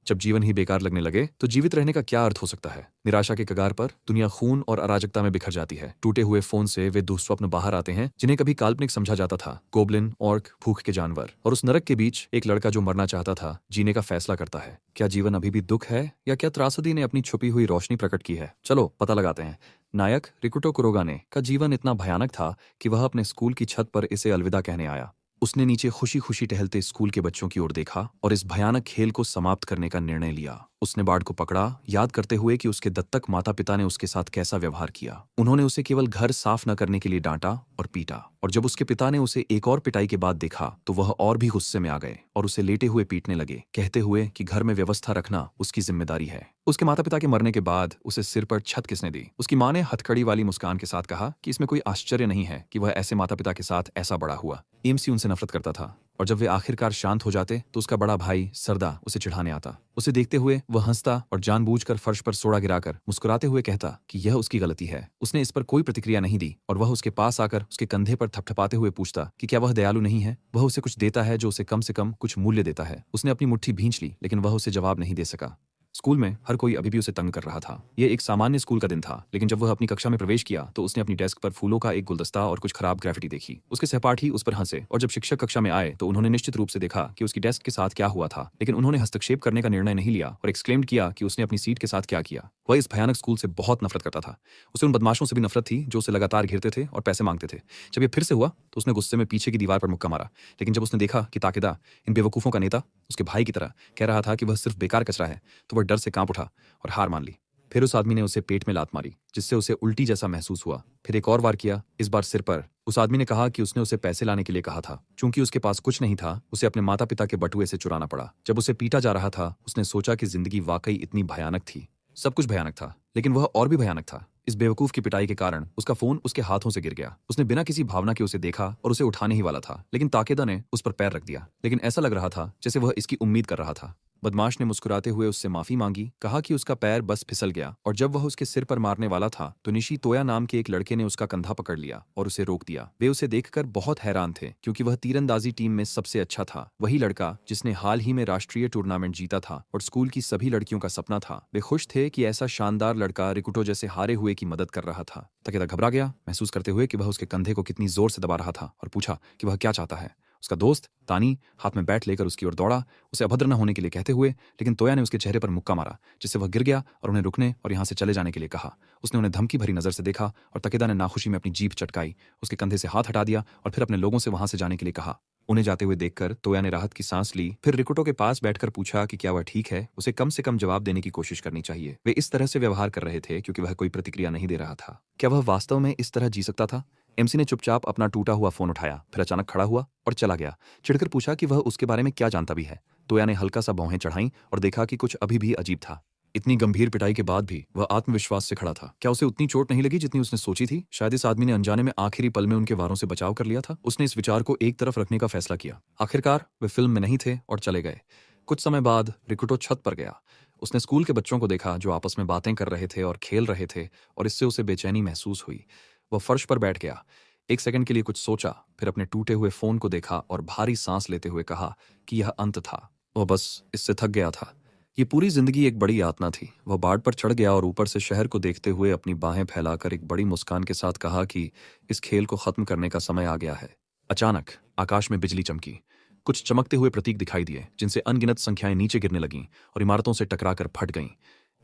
जब जीवन ही बेकार लगने लगे तो जीवित रहने का क्या अर्थ हो सकता है। निराशा के कगार पर दुनिया खून और अराजकता में बिखर जाती है। टूटे हुए फोन से वे दुःस्वप्न बाहर आते हैं जिन्हें कभी काल्पनिक समझा जाता था। गोब्लिन, ऑर्क, भूख के जानवर और उस नरक के बीच एक लड़का जो मरना चाहता था जीने का फैसला करता है। क्या जीवन अभी भी दुख है या क्या त्रासदी ने अपनी छुपी हुई रोशनी प्रकट की है? चलो पता लगाते हैं। नायक रिकुटो कुरोगाने का जीवन इतना भयानक था कि वह अपने स्कूल की छत पर इसे अलविदा कहने आया। उसने नीचे खुशी खुशी टहलते स्कूल के बच्चों की ओर देखा और इस भयानक खेल को समाप्त करने का निर्णय लिया। उसने बार्ड को पकड़ा, याद करते हुए कि उसके दत्तक माता पिता ने उसके साथ कैसा व्यवहार किया। उन्होंने उसे केवल घर साफ न करने के लिए डांटा और पीटा, और जब उसके पिता ने उसे एक और पिटाई के बाद देखा तो वह और भी गुस्से में आ गए और उसे लेटे हुए पीटने लगे, कहते हुए कि घर में व्यवस्था रखना उसकी जिम्मेदारी है। उसके माता पिता के मरने के बाद उसे सिर पर छत किसने दी? उसकी मां ने हथकड़ी वाली मुस्कान के साथ कहा कि इसमें कोई आश्चर्य नहीं है कि वह ऐसे माता पिता के साथ ऐसा बड़ा हुआ। एमसी उनसे नफरत करता था और जब वे आखिरकार शांत हो जाते तो उसका बड़ा भाई सरदा उसे चिढ़ाने आता। उसे देखते हुए वह हंसता और जानबूझकर फर्श पर सोडा गिराकर मुस्कुराते हुए कहता कि यह उसकी गलती है। उसने इस पर कोई प्रतिक्रिया नहीं दी और वह उसके पास आकर उसके कंधे पर थपथपाते हुए पूछता कि क्या वह दयालु नहीं है? वह उसे कुछ देता है जो उसे कम से कम कुछ मूल्य देता है। उसने अपनी मुट्ठी भींच ली लेकिन वह उसे जवाब नहीं दे सका। स्कूल में हर कोई अभी भी उसे तंग कर रहा था। यह एक सामान्य स्कूल का दिन था, लेकिन जब वह अपनी कक्षा में प्रवेश किया तो उसने अपनी डेस्क पर फूलों का एक गुलदस्ता और कुछ खराब ग्राफिटी देखी। उसके सहपाठी उस पर हंसे और जब शिक्षक कक्षा में आए तो उन्होंने निश्चित रूप से देखा कि उसकी डेस्क के साथ क्या हुआ था, लेकिन उन्होंने हस्तक्षेप करने का निर्णय नहीं लिया और एक्सक्लेम्ड किया कि उसने अपनी सीट के साथ क्या किया। वह इस भयानक स्कूल से बहुत नफरत करता था। उसे उन बदमाशों से भी नफरत थी जो उसे लगातार घिरते थे और पैसे मांगते थे। जब यह फिर से हुआ तो उसने गुस्से में पीछे की दीवार पर मुक्का मारा, लेकिन जब उसने देखा कि ताकेदा इन बेवकूफों का नेता उसके भाई की तरह कह रहा था कि वह सिर्फ बेकार कचरा है, तो वह डर से कांप उठा और हार मान ली। फिर उस आदमी ने उसे पेट में लात मारी जिससे उसे उल्टी जैसा महसूस हुआ। फिर एक और वार किया, इस बार सिर पर। उस आदमी ने कहा कि उसने उसे पैसे लाने के लिए कहा था। चूंकि उसके पास कुछ नहीं था, उसे अपने माता पिता के बटुए से चुराना पड़ा। जब उसे पीटा जा रहा था उसने सोचा कि जिंदगी वाकई इतनी भयानक थी। सब कुछ भयानक था, लेकिन वह और भी भयानक था। इस बेवकूफ की पिटाई के कारण उसका फोन उसके हाथों से गिर गया। उसने बिना किसी भावना के उसे देखा और उसे उठाने ही वाला था, लेकिन ताकेदा ने उस पर पैर रख दिया। लेकिन ऐसा लग रहा था जैसे वह इसकी उम्मीद कर रहा था। बदमाश ने मुस्कुराते हुए उससे माफी मांगी, कहा कि उसका पैर बस फिसल गया, और जब वह उसके सिर पर मारने वाला था तो निशी तोया नाम के एक लड़के ने उसका कंधा पकड़ लिया और उसे रोक दिया। वे उसे देखकर बहुत हैरान थे क्योंकि वह तीरंदाजी टीम में सबसे अच्छा था। वही लड़का जिसने हाल ही में राष्ट्रीय टूर्नामेंट जीता था और स्कूल की सभी लड़कियों का सपना था। वे खुश थे कि ऐसा शानदार लड़का रिकुटो जैसे हारे हुए की मदद कर रहा था। ताकेदा घबरा गया, महसूस करते हुए कि वह उसके कंधे को कितनी जोर से दबा रहा था, और पूछा कि वह क्या चाहता है। उसका दोस्त तानी हाथ में बैट लेकर उसकी ओर दौड़ा, उसे अभद्र न होने के लिए कहते हुए, लेकिन तोया ने उसके चेहरे पर मुक्का मारा जिससे वह गिर गया और उन्हें रुकने और यहाँ से चले जाने के लिए कहा। उसने उन्हें धमकी भरी नजर से देखा और ताकेदा ने नाखुशी में अपनी जीभ चटकाई, उसके कंधे से हाथ हटा दिया और फिर अपने लोगों से वहां से जाने के लिए कहा। उन्हें जाते हुए देखकर तोया ने राहत की सांस ली, फिर रिकुटो के पास बैठकर पूछा कि क्या वह ठीक है, उसे कम से कम जवाब देने की कोशिश करनी चाहिए। वे इस तरह से व्यवहार कर रहे थे क्योंकि वह कोई प्रतिक्रिया नहीं दे रहा था। क्या वह वास्तव में इस तरह जी सकता था? एमसी ने चुपचाप अपना टूटा हुआ फोन उठाया, फिर अचानक खड़ा हुआ और चला गया, चिढ़कर पूछा कि वह उसके बारे में क्या जानता भी है। तोया ने हल्का सा भौहें चढ़ाई और देखा कि कुछ अभी भी अजीब था। इतनी गंभीर पिटाई के बाद भी वह आत्मविश्वास से खड़ा था। क्या उसे उतनी चोट नहीं लगी जितनी उसने सोची थी? शायद इस आदमी ने अनजाने में आखिरी पल में उनके वारों से बचाव कर लिया था। उसने इस विचार को एक तरफ रखने का फैसला किया। आखिरकार वे फिल्म में नहीं थे और चले गए। कुछ समय बाद रिकुटो छत पर गया। उसने स्कूल के बच्चों को देखा जो आपस में बातें कर रहे थे और खेल रहे थे, और इससे उसे बेचैनी महसूस हुई। वह फर्श पर बैठ गया, एक सेकंड के लिए कुछ सोचा, फिर अपने टूटे हुए फोन को देखा और भारी सांस लेते हुए कहा कि यह अंत था। वह बस इससे थक गया था। ये पूरी जिंदगी एक बड़ी यातना थी। वह बाड़ पर चढ़ गया और ऊपर से शहर को देखते हुए अपनी बाहें फैलाकर एक बड़ी मुस्कान के साथ कहा कि इस खेल को खत्म करने का समय आ गया है। अचानक आकाश में बिजली चमकी, कुछ चमकते हुए प्रतीक दिखाई दिए जिनसे अनगिनत संख्याएं नीचे गिरने लगीं और इमारतों से टकराकर फट गईं।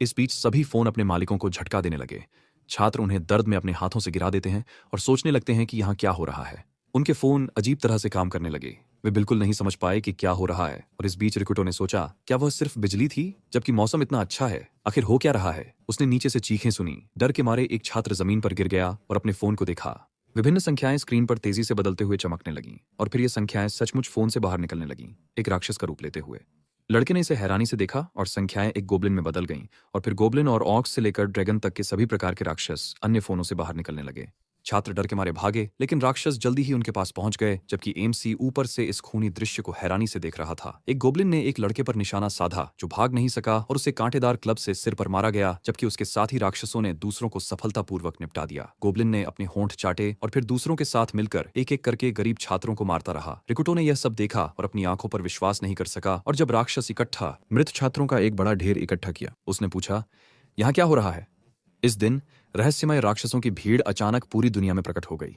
इस बीच सभी फोन अपने मालिकों को झटका देने लगे। छात्र उन्हें दर्द में अपने हाथों से गिरा देते हैं और सोचने लगते हैं कि यहाँ क्या हो रहा है। उनके फोन अजीब तरह से काम करने लगे। वे बिल्कुल नहीं समझ पाए कि क्या हो रहा है, और इस बीच रिकुटो ने सोचा, क्या वह सिर्फ बिजली थी जबकि मौसम इतना अच्छा है? आखिर हो क्या रहा है? उसने नीचे से चीखें सुनी। डर के मारे एक छात्र जमीन पर गिर गया और अपने फोन को देखा। विभिन्न संख्याएं स्क्रीन पर तेजी से बदलते हुए चमकने लगीं, और फिर ये संख्याएं सचमुच फोन से बाहर निकलने लगीं, एक राक्षस का रूप लेते हुए। लड़के ने इसे हैरानी से देखा और संख्याएं एक गोब्लिन में बदल गईं, और फिर गोब्लिन और ऑक्स से लेकर ड्रैगन तक के सभी प्रकार के राक्षस अन्य फोनों से बाहर निकलने लगे। छात्र डर के मारे भागे, लेकिन राक्षस जल्दी ही उनके पास पहुंच गए, जबकि एमसी ऊपर से इस खूनी दृश्य को हैरानी से देख रहा था। एक गोब्लिन ने एक लड़के पर निशाना साधा जो भाग नहीं सका और उसे कांटेदार क्लब से सिर पर मारा गया, जबकि उसके साथ ही राक्षसों ने दूसरों को सफलतापूर्वक निपटा दिया। गोब्लिन ने अपने होंठ चाटे और फिर दूसरों के साथ मिलकर एक एक करके गरीब छात्रों को मारता रहा। रिकुटो ने यह सब देखा और अपनी आंखों पर विश्वास नहीं कर सका, और जब राक्षस इकट्ठा मृत छात्रों का एक बड़ा ढेर इकट्ठा किया, उसने पूछा, यहाँ क्या हो रहा है? इस दिन रहस्यमय राक्षसों की भीड़ अचानक पूरी दुनिया में प्रकट हो गई।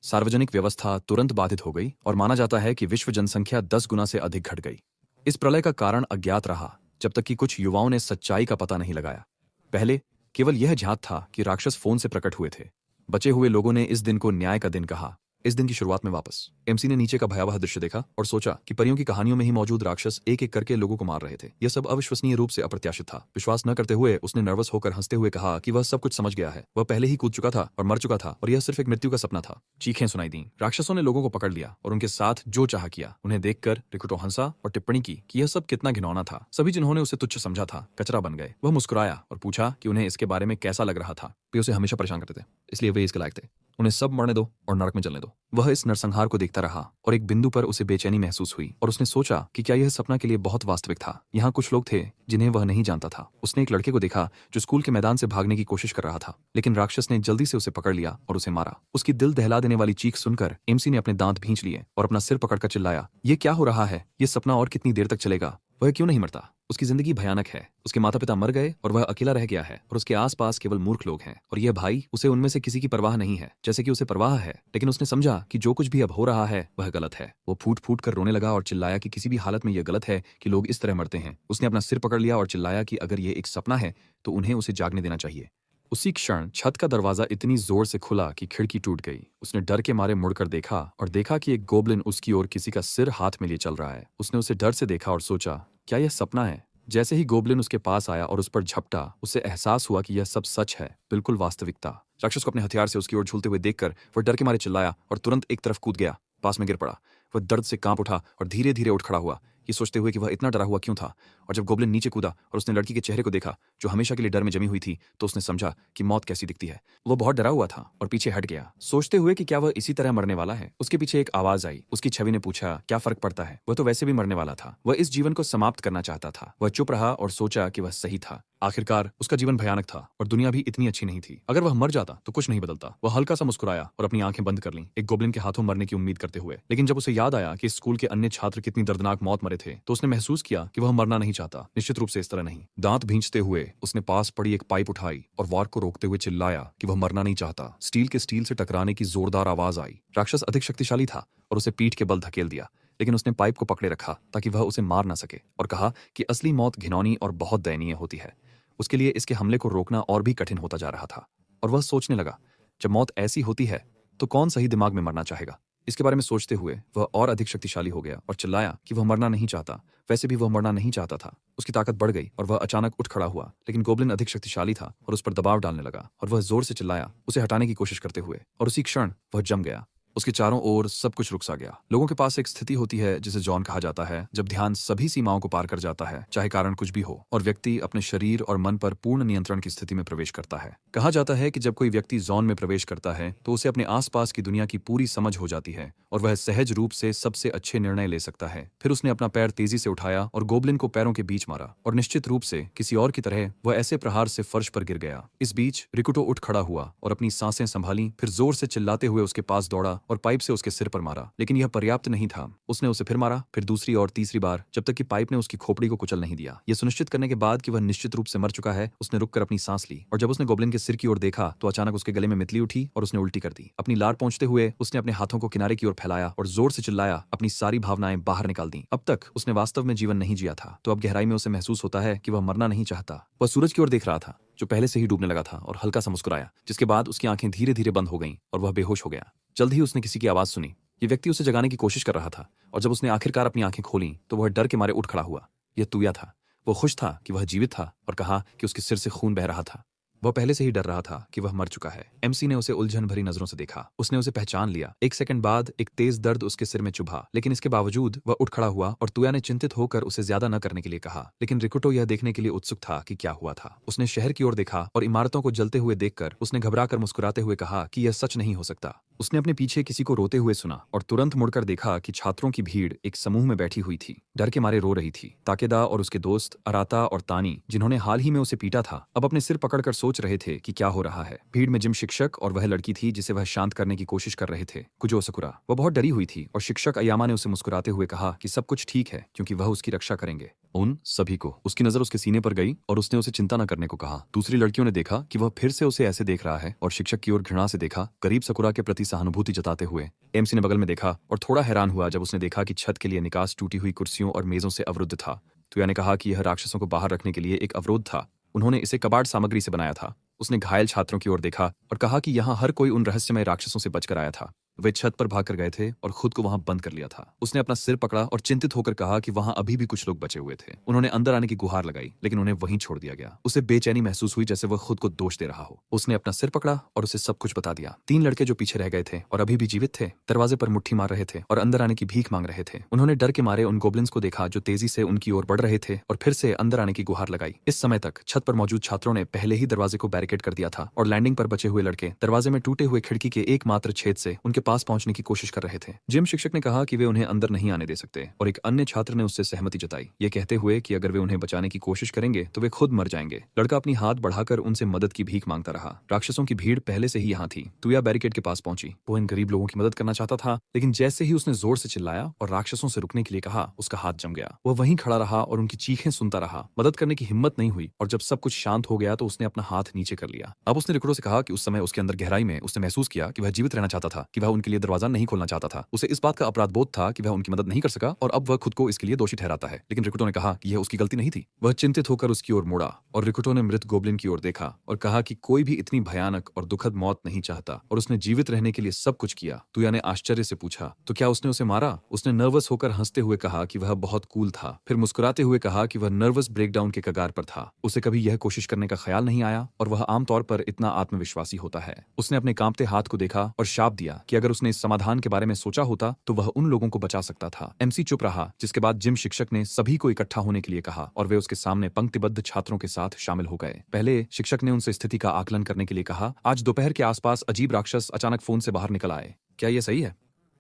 सार्वजनिक व्यवस्था तुरंत बाधित हो गई और माना जाता है कि विश्व जनसंख्या 10 गुना से अधिक घट गई। इस प्रलय का कारण अज्ञात रहा, जब तक कि कुछ युवाओं ने सच्चाई का पता नहीं लगाया। पहले केवल यह ज्ञात था कि राक्षस फोन से प्रकट हुए थे। बचे हुए लोगों ने इस दिन को न्याय का दिन कहा। इस दिन की शुरुआत में वापस एमसी ने नीचे का भयावह दृश्य देखा और सोचा कि परियों की कहानियों में ही मौजूद राक्षस एक एक करके लोगों को मार रहे थे। यह सब अविश्वसनीय रूप से अप्रत्याशित था। विश्वास न करते हुए उसने नर्वस होकर हंसते हुए कहा कि वह सब कुछ समझ गया है। वह पहले ही कूद चुका था और मर चुका था, और यह सिर्फ एक मृत्यु का सपना था। चीखें सुनाई दी। राक्षसों ने लोगों को पकड़ लिया और उनके साथ जो चाह किया। उन्हें देखकर रिकुटो हंसा और टिप्पणी की कि यह सब कितना घिनौना था। सभी जिन्होंने उसे तुच्छ समझा था कचरा बन गए। वह मुस्कुराया और पूछा कि उन्हें इसके बारे में कैसा लग रहा था। वे उसे हमेशा परेशान करते थे, इसलिए वे इसके लायक थे। उन्हें सब मरने दो और नरक में चलने दो। वह इस नरसंहार को देखता रहा और एक बिंदु पर उसे बेचैनी महसूस हुई, और उसने सोचा कि क्या यह सपना के लिए बहुत वास्तविक था। यहाँ कुछ लोग थे जिन्हें वह नहीं जानता था। उसने एक लड़के को देखा जो स्कूल के मैदान से भागने की कोशिश कर रहा था, लेकिन राक्षस ने जल्दी से उसे पकड़ लिया और उसे मारा। उसकी दिल दहला देने वाली चीख सुनकर एमसी ने अपने दांत भींच लिए और अपना सिर पकड़कर चिल्लाया, ये क्या हो रहा है? ये सपना और कितनी देर तक चलेगा? वह क्यों नहीं मरता? उसकी जिंदगी भयानक है। उसके माता पिता मर गए और वह अकेला रह गया है, और उसके आसपास केवल मूर्ख लोग हैं। और यह भाई, उसे उनमें से किसी की परवाह नहीं है, जैसे कि उसे परवाह है। लेकिन उसने समझा कि जो कुछ भी अब हो रहा है वह गलत है। वो फूट फूट कर रोने लगा और चिल्लाया कि किसी भी हालत में यह गलत है कि लोग इस तरह मरते हैं। उसने अपना सिर पकड़ लिया और चिल्लाया कि अगर ये एक सपना है तो उन्हें उसे जागने देना चाहिए। उसी क्षण छत का दरवाजा इतनी जोर से खुला कि खिड़की टूट गई। उसने डर के मारे मुड़कर देखा और देखा कि एक गोब्लिन उसकी ओर किसी का सिर हाथ में लिए चल रहा है। उसने उसे डर से देखा और सोचा, क्या यह सपना है? जैसे ही गोब्लिन उसके पास आया और उस पर झपटा, उसे एहसास हुआ कि यह सब सच है, बिल्कुल वास्तविकता। राक्षस को अपने हथियार से उसकी ओर झूलते हुए देखकर वह डर के मारे चिल्लाया और तुरंत एक तरफ कूद गया। पास में गिर पड़ा। वह दर्द से कांप उठा और धीरे धीरे उठ खड़ा हुआ, ये सोचते हुए कि वह इतना डरा हुआ क्यों था। और जब गोब्लिन नीचे कूदा और उसने लड़की के चेहरे को देखा जो हमेशा के लिए डर में जमी हुई थी, तो उसने समझा कि मौत कैसी दिखती है। वो बहुत डरा हुआ था और पीछे हट गया, सोचते हुए कि क्या वह इसी तरह मरने वाला है। उसके पीछे एक आवाज आई। उसकी छवि ने पूछा, क्या फर्क पड़ता है? वह तो वैसे भी मरने वाला था। वह इस जीवन को समाप्त करना चाहता था। वह चुप रहा और सोचा कि वह सही था। आखिरकार उसका जीवन भयानक था और दुनिया भी इतनी अच्छी नहीं थी। अगर वह मर जाता तो कुछ नहीं बदलता। वह हल्का सा मुस्कुराया और अपनी आंखें बंद कर लीं, एक गोब्लिन के हाथों मरने की उम्मीद करते हुए। लेकिन जब उसे याद आया कि स्कूल के अन्य छात्र कितनी दर्दनाक मौत मरे थे, तो उसने महसूस किया कि वह मरना नहीं चाहता। निश्चित रूप से इस तरह नहीं। दांत भींचते हुए उसने पास पड़ी एक पाइप उठाई और वार को रोकते हुए चिल्लाया कि वह मरना नहीं चाहता। स्टील के स्टील से टकराने की जोरदार आवाज आई। राक्षस अधिक शक्तिशाली था और उसे पीठ के बल धकेल दिया, लेकिन उसने पाइप को पकड़े रखा ताकि वह उसे मार ना सके, और कहा कि असली मौत घिनौनी और बहुत दयनीय होती है। उसके लिए इसके हमले को रोकना और भी कठिन होता जा रहा था। और वह सोचने लगा, जब मौत ऐसी होती है तो कौन सही दिमाग में मरना चाहेगा? इसके बारे में सोचते हुए वह और अधिक शक्तिशाली हो गया और चिल्लाया कि वह मरना नहीं चाहता। वैसे भी वह मरना नहीं चाहता था। उसकी ताकत बढ़ गई और वह अचानक उठ खड़ा हुआ, लेकिन गोब्लिन अधिक शक्तिशाली था और उस पर दबाव डालने लगा, और वह जोर से चिल्लाया, उसे हटाने की कोशिश करते हुए, और उसी क्षण वह जम गया। उसके चारों ओर सब कुछ रुक सा गया। लोगों के पास एक स्थिति होती है जिसे जॉन कहा जाता है, जब ध्यान सभी सीमाओं को पार कर जाता है, चाहे कारण कुछ भी हो, और व्यक्ति अपने शरीर और मन पर पूर्ण नियंत्रण की स्थिति में प्रवेश करता है। कहा जाता है कि जब कोई व्यक्ति जॉन में प्रवेश करता है तो उसे अपने आसपास की दुनिया की पूरी समझ हो जाती है और वह सहज रूप से सबसे अच्छे निर्णय ले सकता है। फिर उसने अपना पैर तेजी से उठाया और गोब्लिन को पैरों के बीच मारा, और निश्चित रूप से किसी और की तरह वह ऐसे प्रहार से फर्श पर गिर गया। इस बीच रिकुटो उठ खड़ा हुआ और अपनी सांसें संभाली, फिर जोर से चिल्लाते हुए उसके पास दौड़ा और पाइप से उसके सिर पर मारा। लेकिन यह पर्याप्त नहीं था। उसने उसे फिर मारा, फिर दूसरी और तीसरी बार, जब तक कि पाइप ने उसकी खोपड़ी को कुचल नहीं दिया। यह सुनिश्चित करने के बाद कि वह निश्चित रूप से मर चुका है, उसने रुककर अपनी सांस ली, और जब उसने गोब्लिन के सिर की ओर देखा तो अचानक उसके गले में मितली उठी और उसने उल्टी कर दी। अपनी लार पोंछते हुए उसने अपने हाथों को किनारे की ओर फैलाया और जोर से चिल्लाया, अपनी सारी भावनाएं बाहर निकाल दी। अब तक उसने वास्तव में जीवन नहीं जिया था, तो अब गहराई में उसे महसूस होता है कि वह मरना नहीं चाहता। वह सूरज की ओर देख रहा था जो पहले से ही डूबने लगा था, और हल्का सा मुस्कुराया, जिसके बाद उसकी आंखें धीरे धीरे बंद हो गईं और वह बेहोश हो गया। जल्द ही उसने किसी की आवाज सुनी। ये व्यक्ति उसे जगाने की कोशिश कर रहा था, और जब उसने आखिरकार अपनी आंखें खोलीं तो वह डर के मारे उठ खड़ा हुआ। यह तुया था। वो खुश था कि वह जीवित था और कहा कि उसके सिर से खून बह रहा था। वह पहले से ही डर रहा था कि वह मर चुका है। एमसी ने उसे उलझन भरी नजरों से देखा। उसने उसे पहचान लिया। एक सेकंड बाद एक तेज दर्द उसके सिर में चुभा, लेकिन इसके बावजूद वह उठ खड़ा हुआ और तुया ने चिंतित होकर उसे ज्यादा न करने के लिए कहा। लेकिन रिकुटो यह देखने के लिए उत्सुक था कि क्या हुआ था। उसने शहर की ओर देखा और इमारतों को जलते हुए देखकर उसने घबराकर मुस्कुराते हुए कहा कि यह सच नहीं हो सकता। उसने अपने पीछे किसी को रोते हुए सुना और तुरंत मुड़कर देखा कि छात्रों की भीड़ एक समूह में बैठी हुई थी। डर के मारे रो रही थी। ताकेदा और उसके दोस्त अराता और तानी, जिन्होंने हाल ही में उसे पीटा था, अब अपने सिर पकड़कर सोच रहे थे कि क्या हो रहा है। भीड़ में जिम शिक्षक और वह लड़की थी जिसे वह शांत करने की कोशिश कर रहे थे, कुजो सकुरा। वह बहुत डरी हुई थी और शिक्षक अयामा ने उसे मुस्कुराते हुए कहा कि सब कुछ ठीक है क्योंकि वह उसकी रक्षा करेंगे। उन सभी को उसकी नजर उसके सीने पर गई और उसने उसे चिंता न करने को कहा। दूसरी लड़कियों ने देखा कि वह फिर से उसे ऐसे देख रहा है और शिक्षक की ओर घृणा से देखा, करीब सकुरा के प्रति सहानुभूति जताते हुए। एमसी ने बगल में देखा और थोड़ा हैरान हुआ जब उसने देखा कि छत के लिए निकास टूटी हुई कुर्सियों और मेजों से अवरुद्ध था। तुया ने कहा कि यह राक्षसों को बाहर रखने के लिए एक अवरोध था। उन्होंने इसे कबाड़ सामग्री से बनाया था। उसने घायल छात्रों की ओर देखा और कहा कि यहाँ हर कोई उन रहस्यमय राक्षसों से बचकर आया था। वे छत पर भागकर गए थे और खुद को वहां बंद कर लिया था। उसने अपना सिर पकड़ा और चिंतित होकर कहा कि वहां अभी भी कुछ लोग बचे हुए थे। उन्होंने अंदर आने की गुहार लगाई, लेकिन उन्हें वहीं छोड़ दिया गया। उसे बेचैनी महसूस हुई, जैसे वह खुद को दोष दे रहा हो। उसने अपना सिर पकड़ा और उसे सब कुछ बता दिया। 3 लड़के जो पीछे रह गए थे और अभी भी जीवित थे, दरवाजे पर मुट्ठी मार रहे थे और अंदर आने की भीख मांग रहे थे। उन्होंने डर के मारे उन गोब्लिन्स को देखा जो तेजी से उनकी ओर बढ़ रहे थे और फिर से अंदर आने की गुहार लगाई। इस समय तक छत पर मौजूद छात्रों ने पहले ही दरवाजे को बैरिकेड कर दिया था और लैंडिंग पर बचे हुए लड़के दरवाजे में टूटे हुए खिड़की के एकमात्र छेद से उनके पास पहुंचने की कोशिश कर रहे थे। जिम शिक्षक ने कहा कि वे उन्हें अंदर नहीं आने दे सकते और एक अन्य छात्र ने उससे सहमति जताई, ये कहते हुए कि अगर वे उन्हें बचाने की कोशिश करेंगे तो वे खुद मर जाएंगे। लड़का अपनी हाथ बढ़ाकर उनसे मदद की भीख मांगता रहा। राक्षसों की भीड़ पहले से ही यहाँ थी। तुया बैरिकेड के पास पहुंची। वो इन गरीब लोगों की मदद करना चाहता था, लेकिन जैसे ही उसने जोर से चिल्लाया और राक्षसों से रुकने के लिए कहा, उसका हाथ जम गया। वह वहीं खड़ा रहा और उनकी चीखें सुनता रहा। मदद करने की हिम्मत नहीं हुई और जब सब कुछ शांत हो गया तो उसने अपना हाथ नीचे कर लिया। अब उसने रिकुटो से कहा कि उस समय उसके अंदर गहराई में उसने महसूस किया कि वह जीवित रहना चाहता था, कि वह उनके लिए दरवाजा नहीं खोलना चाहता था। उसे इस बात का अपराध बोध था कि वह उनकी मदद नहीं कर सका और अब वह खुद को इसके लिए दोषी ठहराता है। लेकिन रिकुटो ने कहा कि यह उसकी गलती नहीं थी। वह चिंतित होकर उसकी ओर मुड़ा और रिकुटो ने मृत गोब्लिन की ओर देखा और कहा कि कोई भी इतनी भयानक और दुखद मौत नहीं चाहता और उसने जीवित रहने के लिए सब कुछ किया। तुया ने आश्चर्य से पूछा, तो क्या उसने उसे मारा? उसने नर्वस होकर हंसते हुए कहा कि वह बहुत कूल था, फिर मुस्कुराते हुए कहा कि वह नर्वस ब्रेकडाउन के कगार पर था। उसे कभी यह कोशिश करने का ख्याल नहीं आया और वह आमतौर पर इतना आत्मविश्वासी होता है। उसने अपने कांपते हाथ को देखा और शाप दिया कि अगर उसने इस समाधान के बारे में सोचा होता तो वह उन लोगों को बचा सकता था। एमसी चुप रहा, जिसके बाद जिम शिक्षक ने सभी को इकट्ठा होने के लिए कहा और वे उसके सामने पंक्तिबद्ध छात्रों के साथ शामिल हो गए। पहले शिक्षक ने उनसे स्थिति का आकलन करने के लिए कहा, आज दोपहर के आसपास अजीब राक्षस अचानक फोन से बाहर निकल आए। क्या यह सही है?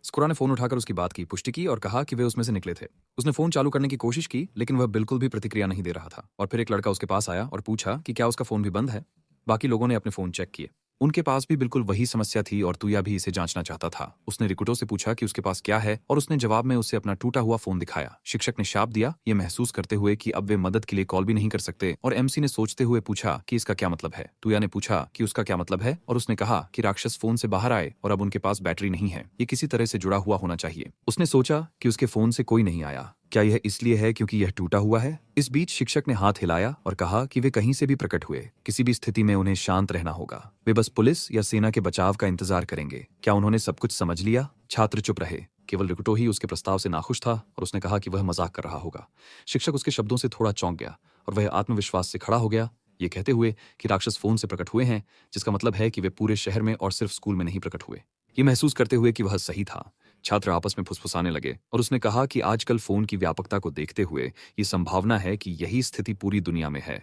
स्कुरा ने फोन उठाकर उसकी बात की पुष्टि की और कहा कि वे उसमें से निकले थे। उसने फोन चालू करने की कोशिश की, लेकिन वह बिल्कुल भी प्रतिक्रिया नहीं दे रहा था। और फिर एक लड़का उसके पास आया और पूछा कि क्या उसका फोन भी बंद है। बाकी लोगों ने अपने फोन चेक किए। उनके पास भी बिल्कुल वही समस्या थी और तुया भी इसे जांचना चाहता था। उसने रिकुटो से पूछा कि उसके पास क्या है और उसने जवाब में उसे अपना टूटा हुआ फोन दिखाया। शिक्षक ने शाप दिया, ये महसूस करते हुए कि अब वे मदद के लिए कॉल भी नहीं कर सकते, और एमसी ने सोचते हुए पूछा कि इसका क्या मतलब है। तुया ने पूछा कि उसका क्या मतलब है और उसने कहा कि राक्षस फोन से बाहर आए और अब उनके पास बैटरी नहीं है, ये किसी तरह से जुड़ा हुआ होना चाहिए। उसने सोचा कि उसके फोन से कोई नहीं आया। क्या यह इसलिए है क्योंकि यह टूटा हुआ है? इस बीच शिक्षक ने हाथ हिलाया और कहा कि वे कहीं से भी प्रकट हुए, किसी भी स्थिति में उन्हें शांत रहना होगा। वे बस पुलिस या सेना के बचाव का इंतजार करेंगे। क्या उन्होंने सब कुछ समझ लिया? छात्र चुप रहे। केवल रिकुटो ही उसके प्रस्ताव से नाखुश था और उसने कहा कि वह मजाक कर रहा होगा। शिक्षक उसके शब्दों से थोड़ा चौंक गया और वह आत्मविश्वास से खड़ा हो गया, ये कहते हुए कि राक्षस फोन से प्रकट हुए हैं, जिसका मतलब है कि वे पूरे शहर में और सिर्फ स्कूल में नहीं प्रकट हुए। ये महसूस करते हुए कि वह सही था, छात्र आपस में फुसफुसाने लगे और उसने कहा कि आजकल फोन की व्यापकता को देखते हुए ये संभावना है कि यही स्थिति पूरी दुनिया में है।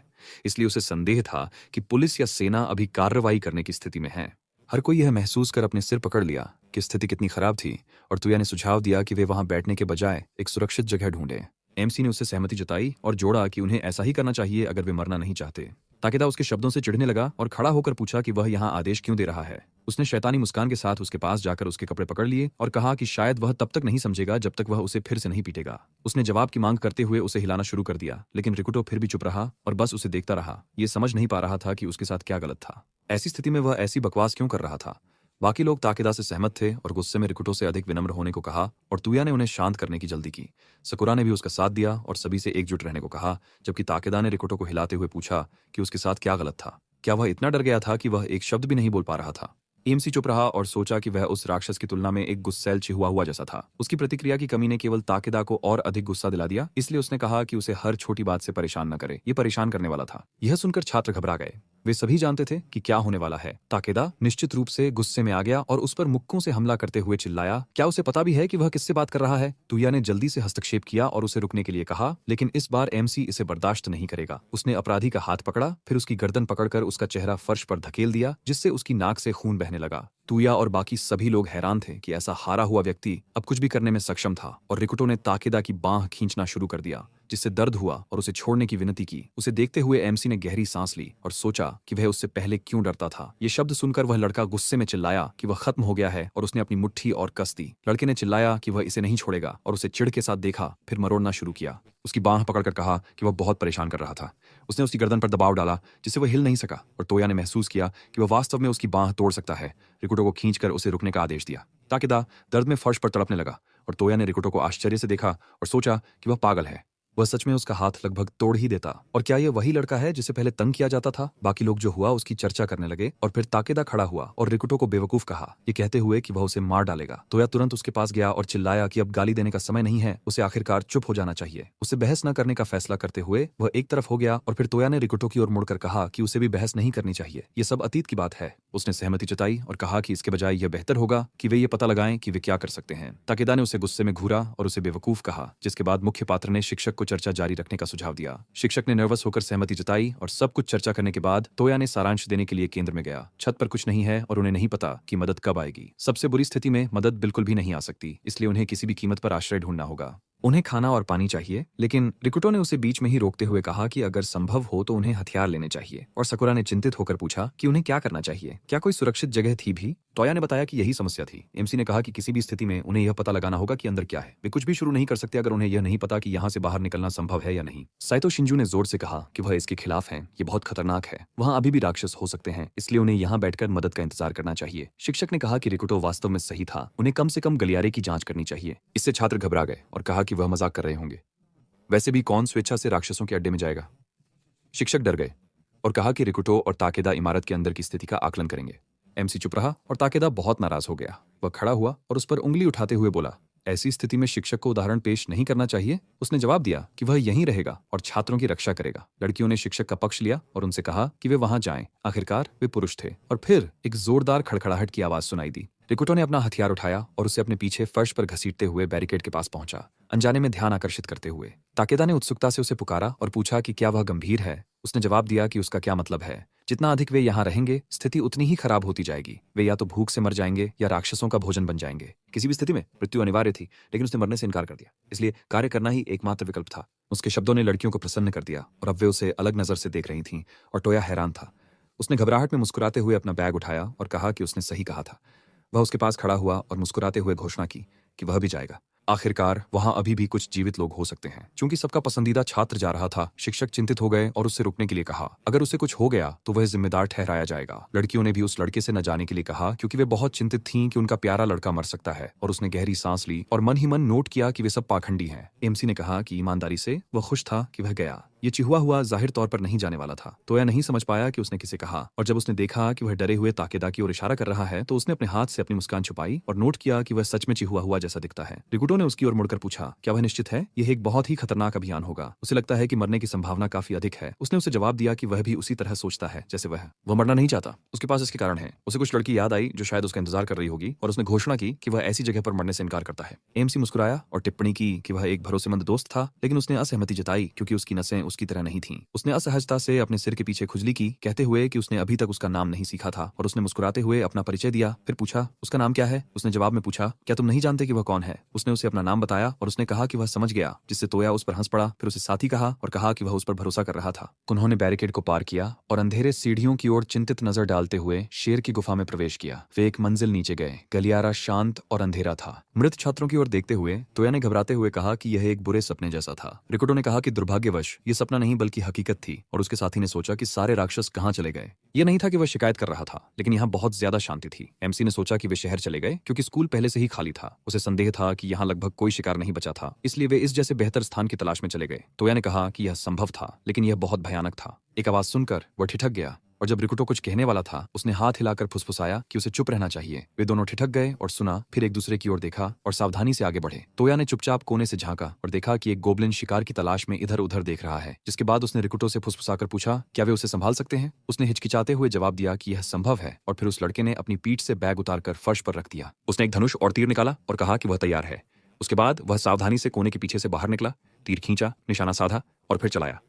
इसलिए उसे संदेह था कि पुलिस या सेना अभी कार्रवाई करने की स्थिति में है। हर कोई यह महसूस कर अपने सिर पकड़ लिया कि स्थिति कितनी खराब थी और तुया ने सुझाव दिया कि वे वहां बैठने के बजाय एक सुरक्षित जगह ढूंढें। एमसी ने उससे सहमति जताई और जोड़ा कि उन्हें ऐसा ही करना चाहिए अगर वे मरना नहीं चाहते। ताकेदा उसके शब्दों से चिढ़ने लगा और खड़ा होकर पूछा कि वह यहाँ आदेश क्यों दे रहा है। उसने शैतानी मुस्कान के साथ उसके पास जाकर उसके कपड़े पकड़ लिए और कहा कि शायद वह तब तक नहीं समझेगा जब तक वह उसे फिर से नहीं पीटेगा। उसने जवाब की मांग करते हुए उसे हिलाना शुरू कर दिया, लेकिन रिकुटो फिर भी चुप रहा और बस उसे देखता रहा। ये समझ नहीं पा रहा था कि उसके साथ क्या गलत था। ऐसी स्थिति में वह ऐसी बकवास क्यों कर रहा था। बाकी लोग ताकेदा से सहमत थे और गुस्से में रिकुटो से अधिक विनम्र होने को कहा और तुया ने उन्हें शांत करने की जल्दी की। सकुरा ने भी उसका साथ दिया और सभी से एकजुट रहने को कहा, जबकि ताकेदा ने रिकुटो को हिलाते हुए पूछा कि उसके साथ क्या गलत था। क्या वह इतना डर गया था कि वह एक शब्द भी नहीं बोल पा रहा था? एमसी चुप रहा और सोचा कि वह उस राक्षस की तुलना में एक गुस्सैल चिहुआ हुआ जैसा था। उसकी प्रतिक्रिया की कमी ने केवल ताकेदा को और अधिक गुस्सा दिला दिया, इसलिए उसने कहा कि उसे हर छोटी बात से परेशान न करे। ये परेशान करने वाला था। यह सुनकर छात्र घबरा गए। वे सभी जानते थे कि क्या होने वाला है। ताकेदा निश्चित रूप से गुस्से में आ गया और उस पर मुक्कों से हमला करते हुए चिल्लाया, क्या उसे पता भी है कि वह किससे बात कर रहा है? तुया ने जल्दी से हस्तक्षेप किया और उसे रुकने के लिए कहा, लेकिन इस बार एमसी इसे बर्दाश्त नहीं करेगा। उसने अपराधी का हाथ पकड़ा, फिर उसकी गर्दन पकड़कर उसका चेहरा फर्श पर धकेल दिया, जिससे उसकी नाक से खून बहने लगा। तुया और बाकी सभी लोग हैरान थे कि ऐसा हारा हुआ व्यक्ति अब कुछ भी करने में सक्षम था, और रिकुटो ने ताकेदा की बांह खींचना शुरू कर दिया, जिससे दर्द हुआ और उसे छोड़ने की विनती की। उसे देखते हुए एमसी ने गहरी सांस ली और सोचा कि वह उससे पहले क्यों डरता था। ये शब्द सुनकर वह लड़का गुस्से में चिल्लाया कि वह खत्म हो गया है और उसने अपनी मुट्ठी और कस दी। लड़के ने चिल्लाया कि वह इसे नहीं छोड़ेगा और उसे चिढ़ के साथ देखा, फिर मरोड़ना शुरू किया। उसकी बांह पकड़कर कहा कि वह बहुत परेशान कर रहा था। उसने उसकी गर्दन पर दबाव डाला, जिससे वह हिल नहीं सका, और तोया ने महसूस किया कि वह वास्तव में उसकी बांह तोड़ सकता है। रिकुटो को खींचकर उसे रुकने का आदेश दिया। ताकेदा दर्द में फर्श पर तड़पने लगा और तोया ने रिकुटो को आश्चर्य से देखा और सोचा कि वह पागल है। वह सच में उसका हाथ लगभग तोड़ ही देता। और क्या यह वही लड़का है जिसे पहले तंग किया जाता था? बाकी लोग जो हुआ उसकी चर्चा करने लगे और फिर ताकेदा खड़ा हुआ और रिकुटो को बेवकूफ कहा, ये कहते हुए कि वह उसे मार डालेगा। तोया तुरंत उसके पास गया और चिल्लाया कि अब गाली देने का समय नहीं है, उसे आखिरकार चुप हो जाना चाहिए। उसे बहस न करने का फैसला करते हुए वह एक तरफ हो गया और फिर तोया ने रिकुटो की ओर मुड़कर कहा कि उसे भी बहस नहीं करनी चाहिए, ये सब अतीत की बात है। उसने सहमति जताई और कहा कि इसके बजाय यह बेहतर होगा कि वे ये पता लगाएं कि वे क्या कर सकते हैं। ताकेदा ने उसे गुस्से में घूरा और उसे बेवकूफ कहा, जिसके बाद मुख्य पात्र ने शिक्षक को चर्चा जारी रखने का सुझाव दिया। शिक्षक ने नर्वस होकर सहमति जताई और सब कुछ चर्चा करने के बाद तोया ने सारांश देने के लिए केंद्र में गया। छत पर कुछ नहीं है और उन्हें नहीं पता कि मदद कब आएगी। सबसे बुरी स्थिति में मदद बिल्कुल भी नहीं आ सकती, इसलिए उन्हें किसी भी कीमत पर आश्रय ढूंढना होगा। उन्हें खाना और पानी चाहिए, लेकिन रिकुटो ने उसे बीच में ही रोकते हुए कहा कि अगर संभव हो तो उन्हें हथियार लेने चाहिए। और सकुरा ने चिंतित होकर पूछा कि उन्हें क्या करना चाहिए, क्या कोई सुरक्षित जगह थी भी? तोया ने बताया कि यही समस्या थी। एमसी ने कहा कि किसी भी स्थिति में उन्हें यह पता लगाना होगा कि अंदर क्या है। वे कुछ भी शुरू नहीं कर सकते अगर उन्हें यह नहीं पता कि यहाँ से बाहर निकलना संभव है या नहीं। साइतो शिंजू ने जोर से कहा कि वह इसके खिलाफ हैं, ये बहुत खतरनाक है, वहाँ अभी भी राक्षस हो सकते हैं, इसलिए उन्हें यहाँ बैठकर मदद का इंतजार करना चाहिए। शिक्षक ने कहा कि रिकुटो वास्तव में सही था, उन्हें कम से कम गलियारे की जांच करनी चाहिए। इससे छात्र घबरा गए और कहा कि वह मजाक कर रहे होंगे। वैसे भी कौन स्वेच्छा से राक्षसों के अड्डे में जाएगा? शिक्षक डर गए और कहा कि रिकुटो और ताकेदा इमारत के अंदर की स्थिति का आकलन करेंगे। एमसी चुप रहा और ताकेदा बहुत नाराज हो गया। वह खड़ा हुआ और उस पर उंगली उठाते हुए बोला, ऐसी स्थिति में शिक्षक को उदाहरण पेश नहीं करना चाहिए। उसने जवाब दिया कि वह यहीं रहेगा और छात्रों की रक्षा करेगा। लड़कियों ने शिक्षक का पक्ष लिया और उनसे कहा कि वे वहां जाएं। आखिरकार वे पुरुष थे। और फिर एक जोरदार खड़खड़ाहट की आवाज सुनाई दी। रिकुटो ने अपना हथियार उठाया और उसे अपने पीछे फर्श पर घसीटते हुए बैरिकेड के पास पहुंचा, अनजाने में ध्यान आकर्षित करते हुए। ताकेदा ने उत्सुकता से उसे पुकारा और पूछा कि क्या वह गंभीर है। उसने जवाब दिया कि उसका क्या मतलब है। जितना अधिक वे यहाँ रहेंगे, स्थिति उतनी ही खराब होती जाएगी। वे या तो भूख से मर जाएंगे या राक्षसों का भोजन बन जाएंगे। किसी भी स्थिति में मृत्यु अनिवार्य थी, लेकिन उसने मरने से इनकार कर दिया, इसलिए कार्य करना ही एकमात्र विकल्प था। उसके शब्दों ने लड़कियों को प्रसन्न कर दिया और अब वे उसे अलग नजर से देख रही थीं और टोया हैरान था। उसने घबराहट में मुस्कुराते हुए अपना बैग उठाया और कहा कि उसने सही कहा था। वह उसके पास खड़ा हुआ और मुस्कुराते हुए घोषणा की कि वह भी जाएगा। आखिरकार वहां अभी भी कुछ जीवित लोग हो सकते हैं। चूंकि सबका पसंदीदा छात्र जा रहा था, शिक्षक चिंतित हो गए और उससे रुकने के लिए कहा। अगर उसे कुछ हो गया तो वह जिम्मेदार ठहराया जाएगा। लड़कियों ने भी उस लड़के से न जाने के लिए कहा, क्योंकि वे बहुत चिंतित थीं कि उनका प्यारा लड़का मर सकता है। और उसने गहरी सांस ली और मन ही मन नोट किया कि वे सब पाखंडी हैं। एमसी ने कहा कि ईमानदारी से वह खुश था कि वह गया। ये चिहुआ हुआ जाहिर तौर पर नहीं जाने वाला था। तोया नहीं समझ पाया कि उसने किसे कहा, और जब उसने देखा कि वह डरे हुए ताकेदा की ओर इशारा कर रहा है, तो उसने अपने हाथ से अपनी मुस्कान छुपाई और नोट किया कि वह सच में चिहुआ हुआ जैसा दिखता है। रिकुटो ने उसकी ओर मुड़कर पूछा, क्या वह निश्चित है? यह एक बहुत ही खतरनाक अभियान होगा। उसे लगता है कि मरने की संभावना काफी अधिक है। उसने उसे जवाब दिया कि वह भी उसी तरह सोचता है जैसे वह मरना नहीं चाहता। उसके पास इसके कारण है। उसे कुछ लड़की याद आई जो शायद उसका इंतजार कर रही होगी, और उसने घोषणा की कि वह ऐसी जगह पर मरने से इनकार करता है। एमसी मुस्कुराया और टिप्पणी की कि वह एक भरोसेमंद दोस्त था, लेकिन उसने असहमति जताई क्योंकि उसकी नसें उसकी तरह नहीं थीं। उसने असहजता से अपने सिर के पीछे खुजली की, कहते हुए कि उसने अभी तक उसका नाम नहीं सीखा था, और उसने मुस्कुराते हुए अपना परिचय दिया। फिर पूछा, उसका नाम क्या है? उसने जवाब में पूछा, क्या तुम नहीं जानते कि वह कौन है? उसने उसे अपना नाम बताया और उसने कहा कि वह समझ गया, जिससे तोया उस पर हंस पड़ा। फिर उसे साथी कहा और कहा कि वह उस पर भरोसा कर रहा था। उन्होंने बैरिकेड को पार किया और अंधेरे सीढ़ियों की ओर चिंतित नजर डालते हुए शेर की गुफा में प्रवेश किया। वे एक मंजिल नीचे गए। गलियारा शांत और अंधेरा था। मृत छात्रों की ओर देखते हुए तोया ने घबराते हुए कहा कि यह एक बुरे सपने जैसा था। रिकुटो ने कहा कि दुर्भाग्यवश ये सपना नहीं बल्कि हकीकत थी, और उसके साथी ने सोचा कि सारे राक्षस कहाँ चले गए। यह नहीं था कि वह शिकायत कर रहा था, लेकिन यहाँ बहुत ज्यादा शांति थी। एमसी ने सोचा कि वे शहर चले गए क्योंकि स्कूल पहले से ही खाली था। उसे संदेह था कि यहाँ लगभग कोई शिकार नहीं बचा था, इसलिए वे इस जैसे बेहतर स्थान की तलाश में चले गए। तोया ने कहा कि यह संभव था, लेकिन यह बहुत भयानक था। एक आवाज सुनकर वह ठिठक गया और जब रिकुटो कुछ कहने वाला था उसने हाथ हिलाकर फुसफुसाया कि उसे चुप रहना चाहिए। वे दोनों ठिठक गए और सुना, फिर एक दूसरे की ओर देखा और सावधानी से आगे बढ़े। तोया ने चुपचाप कोने से झांका और देखा कि एक गोब्लिन शिकार की तलाश में इधर उधर देख रहा है। जिसके बाद उसने रिकुटो से फुसफुसाकर पूछा, क्या वे उसे संभाल सकते हैं? उसने हिचकिचाते हुए जवाब दिया कि यह संभव है और फिर उस लड़के ने अपनी पीठ से बैग उतारकर फर्श पर रख दिया। उसने एक धनुष और तीर निकाला और कहा कि वह तैयार है। उसके बाद वह सावधानी से कोने के पीछे से बाहर निकला, तीर खींचा, निशाना साधा और फिर चलाया।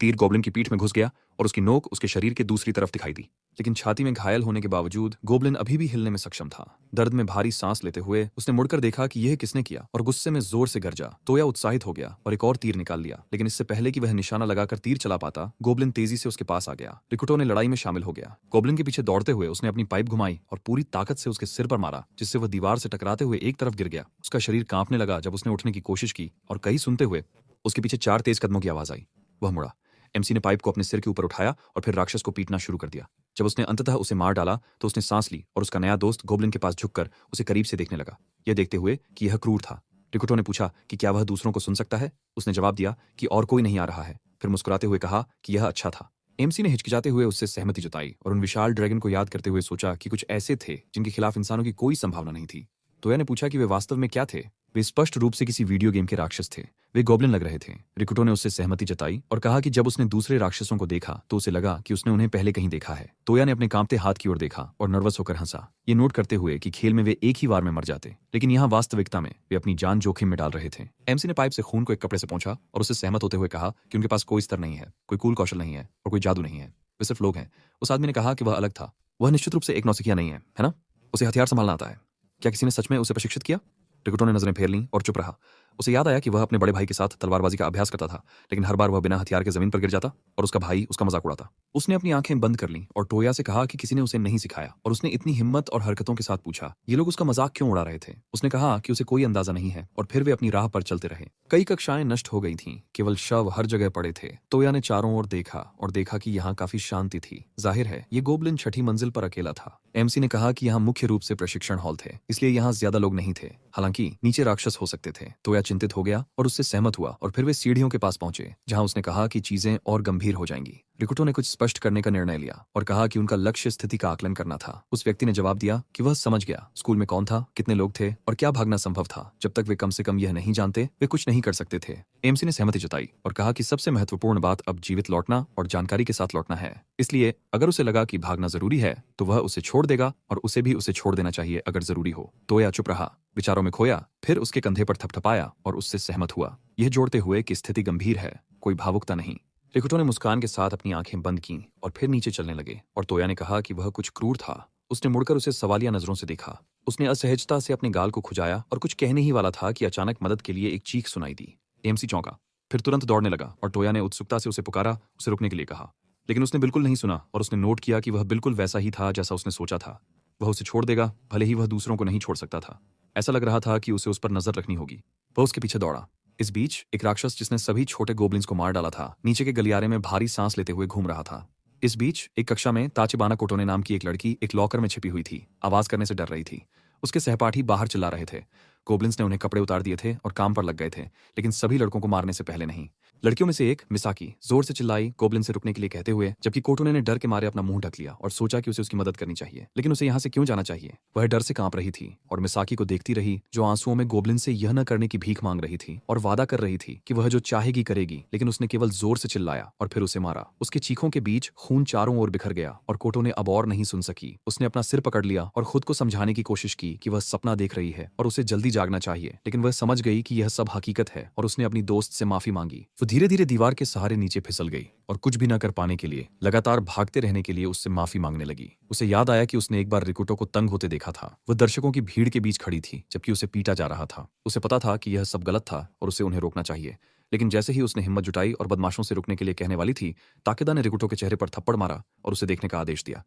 तीर गोब्लिन की पीठ में घुस गया और उसकी नोक उसके शरीर के दूसरी तरफ दिखाई दी। लेकिन छाती में घायल होने के बावजूद गोब्लिन अभी भी हिलने में सक्षम था। दर्द में भारी सांस लेते हुए उसने मुड़कर देखा कि यह किसने किया और गुस्से में जोर से गरजा। तोया उत्साहित हो गया और एक और तीर निकाल लिया, लेकिन इससे पहले कि वह निशाना लगाकर तीर चला पाता, गोब्लिन तेजी से उसके पास आ गया। रिकुटो ने लड़ाई में शामिल हो गया। गोब्लिन के पीछे दौड़ते हुए उसने अपनी पाइप घुमाई और पूरी ताकत से उसके सिर पर मारा, जिससे वह दीवार से टकराते हुए एक तरफ गिर गया। उसका शरीर कांपने लगा जब उसने उठने की कोशिश की और कहीं सुनते हुए उसके पीछे 4 तेज कदमों की आवाज आई। वह मुड़ा। एमसी ने पाइप को अपने सिर के ऊपर उठाया और फिर राक्षस को पीटना शुरू कर दिया। जब उसने अंततः उसे मार डाला तो उसने सांस ली और उसका नया दोस्त गोब्लिन के पास झुककर उसे करीब से देखने लगा, यह देखते हुए कि यह क्रूर था। रिकुटो ने पूछा कि क्या वह दूसरों को सुन सकता है। उसने जवाब दिया कि और कोई नहीं आ रहा है, फिर मुस्कुराते हुए कहा कि यह अच्छा था। एमसी ने हिचकिचाते हुए उससे सहमति जताई और उन विशाल ड्रैगन को याद करते हुए सोचा कि कुछ ऐसे थे जिनके खिलाफ इंसानों की कोई संभावना नहीं थी। तोया ने पूछा कि वे वास्तव में क्या थे। वे स्पष्ट रूप से किसी वीडियो गेम के राक्षस थे। वे गोब्लिन लग रहे थे। रिकुटो ने उससे सहमति जताई और कहा कि जब उसने दूसरे राक्षसों को देखा तो उसे लगा कि उसने उन्हें पहले कहीं देखा है। तोया ने अपने कांपते हाथ की ओर देखा और नर्वस होकर हंसा, ये नोट करते हुए कि खेल में वे एक ही वार में मर जाते, लेकिन यहाँ वास्तविकता में वे अपनी जान जोखिम में डाल रहे थे। एमसी ने पाइप से खून को एक कपड़े से पोंछा और उससे सहमत होते हुए कहा कि उनके पास कोई स्तर नहीं है, कोई कूल कौशल नहीं है और कोई जादू नहीं है, वे सिर्फ लोग हैं। उस आदमी ने कहा कि वह अलग था। वह निश्चित रूप से एक नौसिखिया नहीं है ना? उसे हथियार संभालना आता है। क्या किसी ने सच में उसे प्रशिक्षित किया? रिकुटो ने नजरें फेर लीं और चुप रहा। उसे याद आया कि वह अपने बड़े भाई के साथ तलवारबाजी का अभ्यास करता था, लेकिन हर बार वह बिना हथियार के जमीन पर गिर जाता और उसका भाई उसका मजाक उड़ाता। उसने अपनी आंखें बंद कर लीं और टोया से कहा कि किसी ने उसे नहीं सिखाया, और उसने इतनी हिम्मत और हरकतों के साथ पूछा, ये लोग उसका मजाक क्यों उड़ा रहे थे? उसने कहा कि उसे कोई अंदाजा नहीं है और फिर वे अपनी राह पर चलते रहे। कई कक्षाएं नष्ट हो गई थीं, केवल शव हर जगह पड़े थे। तोया ने चारों ओर देखा और देखा कि यहाँ काफी शांति थी। जाहिर है ये गोब्लिन छठी मंजिल पर अकेला था। एमसी ने कहा कि यहाँ मुख्य रूप से प्रशिक्षण हॉल थे, इसलिए यहाँ ज्यादा लोग नहीं थे। हालांकि नीचे राक्षस हो सकते थे। तोया चिंतित हो गया और उससे सहमत हुआ और फिर वे सीढ़ियों के पास पहुंचे, जहां उसने कहा कि चीजें और गंभीर हो जाएंगी। रिकुटो ने कुछ स्पष्ट करने का निर्णय लिया और कहा कि उनका लक्ष्य स्थिति का आकलन करना था। उस व्यक्ति ने जवाब दिया कि वह समझ गया स्कूल में कौन था, कितने लोग थे और क्या भागना संभव था। जब तक वे कम से कम यह नहीं जानते, वे कुछ नहीं कर सकते थे। एमसी ने सहमति जताई और कहा कि सबसे महत्वपूर्ण बात अब जीवित लौटना और जानकारी के साथ लौटना है। इसलिए अगर उसे लगा कि भागना जरूरी है तो वह उसे छोड़ देगा और उसे भी उसे छोड़ देना चाहिए अगर जरूरी हो। तोया चुप रहा, विचारों में खोया, फिर उसके कंधे पर थपथपाया और उससे सहमत हुआ, यह जोड़ते हुए कि स्थिति गंभीर है, कोई भावुकता नहीं। रिकुटो ने मुस्कान के साथ अपनी आंखें बंद की और फिर नीचे चलने लगे और तोया ने कहा कि वह कुछ क्रूर था। उसने मुड़कर उसे सवालिया नजरों से देखा। उसने असहजता से अपने गाल को खुजाया और कुछ कहने ही वाला था कि अचानक मदद के लिए एक चीख सुनाई दी। एमसी चौंका, फिर तुरंत दौड़ने लगा और तोया ने उत्सुकता से उसे पुकारा, उसे रुकने के लिए कहा, लेकिन उसने बिल्कुल नहीं सुना और उसने नोट किया कि वह बिल्कुल वैसा ही था जैसा उसने सोचा था। वह उसे छोड़ देगा, भले ही वह दूसरों को नहीं छोड़ सकता था। ऐसा लग रहा था कि उसे उस पर नजर रखनी होगी। वह उसके पीछे दौड़ा। इस बीच एक राक्षस जिसने सभी छोटे गोब्लिन्स को मार डाला था, नीचे के गलियारे में भारी सांस लेते हुए घूम रहा था। इस बीच एक कक्षा में ताचिबाना कोटोने नाम की एक लड़की एक लॉकर में छिपी हुई थी, आवाज करने से डर रही थी। उसके सहपाठी बाहर चिल्ला रहे थे। गोब्लिन्स ने उन्हें कपड़े उतार दिए थे और काम पर लग गए थे, लेकिन सभी लड़कों को मारने से पहले नहीं। लड़कियों में से एक मिसाकी जोर से चिल्लाई गोब्लिन से रुकने के लिए कहते हुए, जबकि कोटोने ने डर के मारे अपना मुंह ढक लिया और सोचा कि उसे उसकी मदद करनी चाहिए, लेकिन उसे यहाँ से क्यों जाना चाहिए। वह डर से कांप रही थी और मिसाकी को देखती रही, जो आंसुओं में गोब्लिन से यह न करने की भीख मांग रही थी और वादा कर रही थी कि वह जो चाहेगी करेगी, लेकिन उसने केवल जोर से चिल्लाया और फिर उसे मारा। उसके चीखों के बीच खून चारों ओर बिखर गया और कोटोने अब और नहीं सुन सकी। उसने अपना सिर पकड़ लिया और खुद को समझाने की कोशिश की कि वह सपना देख रही है और उसे जल्दी जागना चाहिए, लेकिन वह समझ गई कि यह सब हकीकत है और उसने अपनी दोस्त से माफी मांगी। वो धीरे धीरे दीवार के सहारे नीचे फिसल गई और कुछ भी न कर पाने के लिए, लगातार भागते रहने के लिए उससे माफी मांगने लगी। उसे याद आया कि उसने एक बार रिकुटो को तंग होते देखा था। वह दर्शकों की भीड़ के बीच खड़ी थी जबकि उसे पीटा जा रहा था। उसे पता था कि यह सब गलत था और उसे उन्हें रोकना चाहिए, लेकिन जैसे ही उसने हिम्मत जुटाई और बदमाशों से रुकने के लिए कहने वाली थी, ताकेदा ने रिकुटो के चेहरे पर थप्पड़ मारा और उसे देखने का आदेश दिया।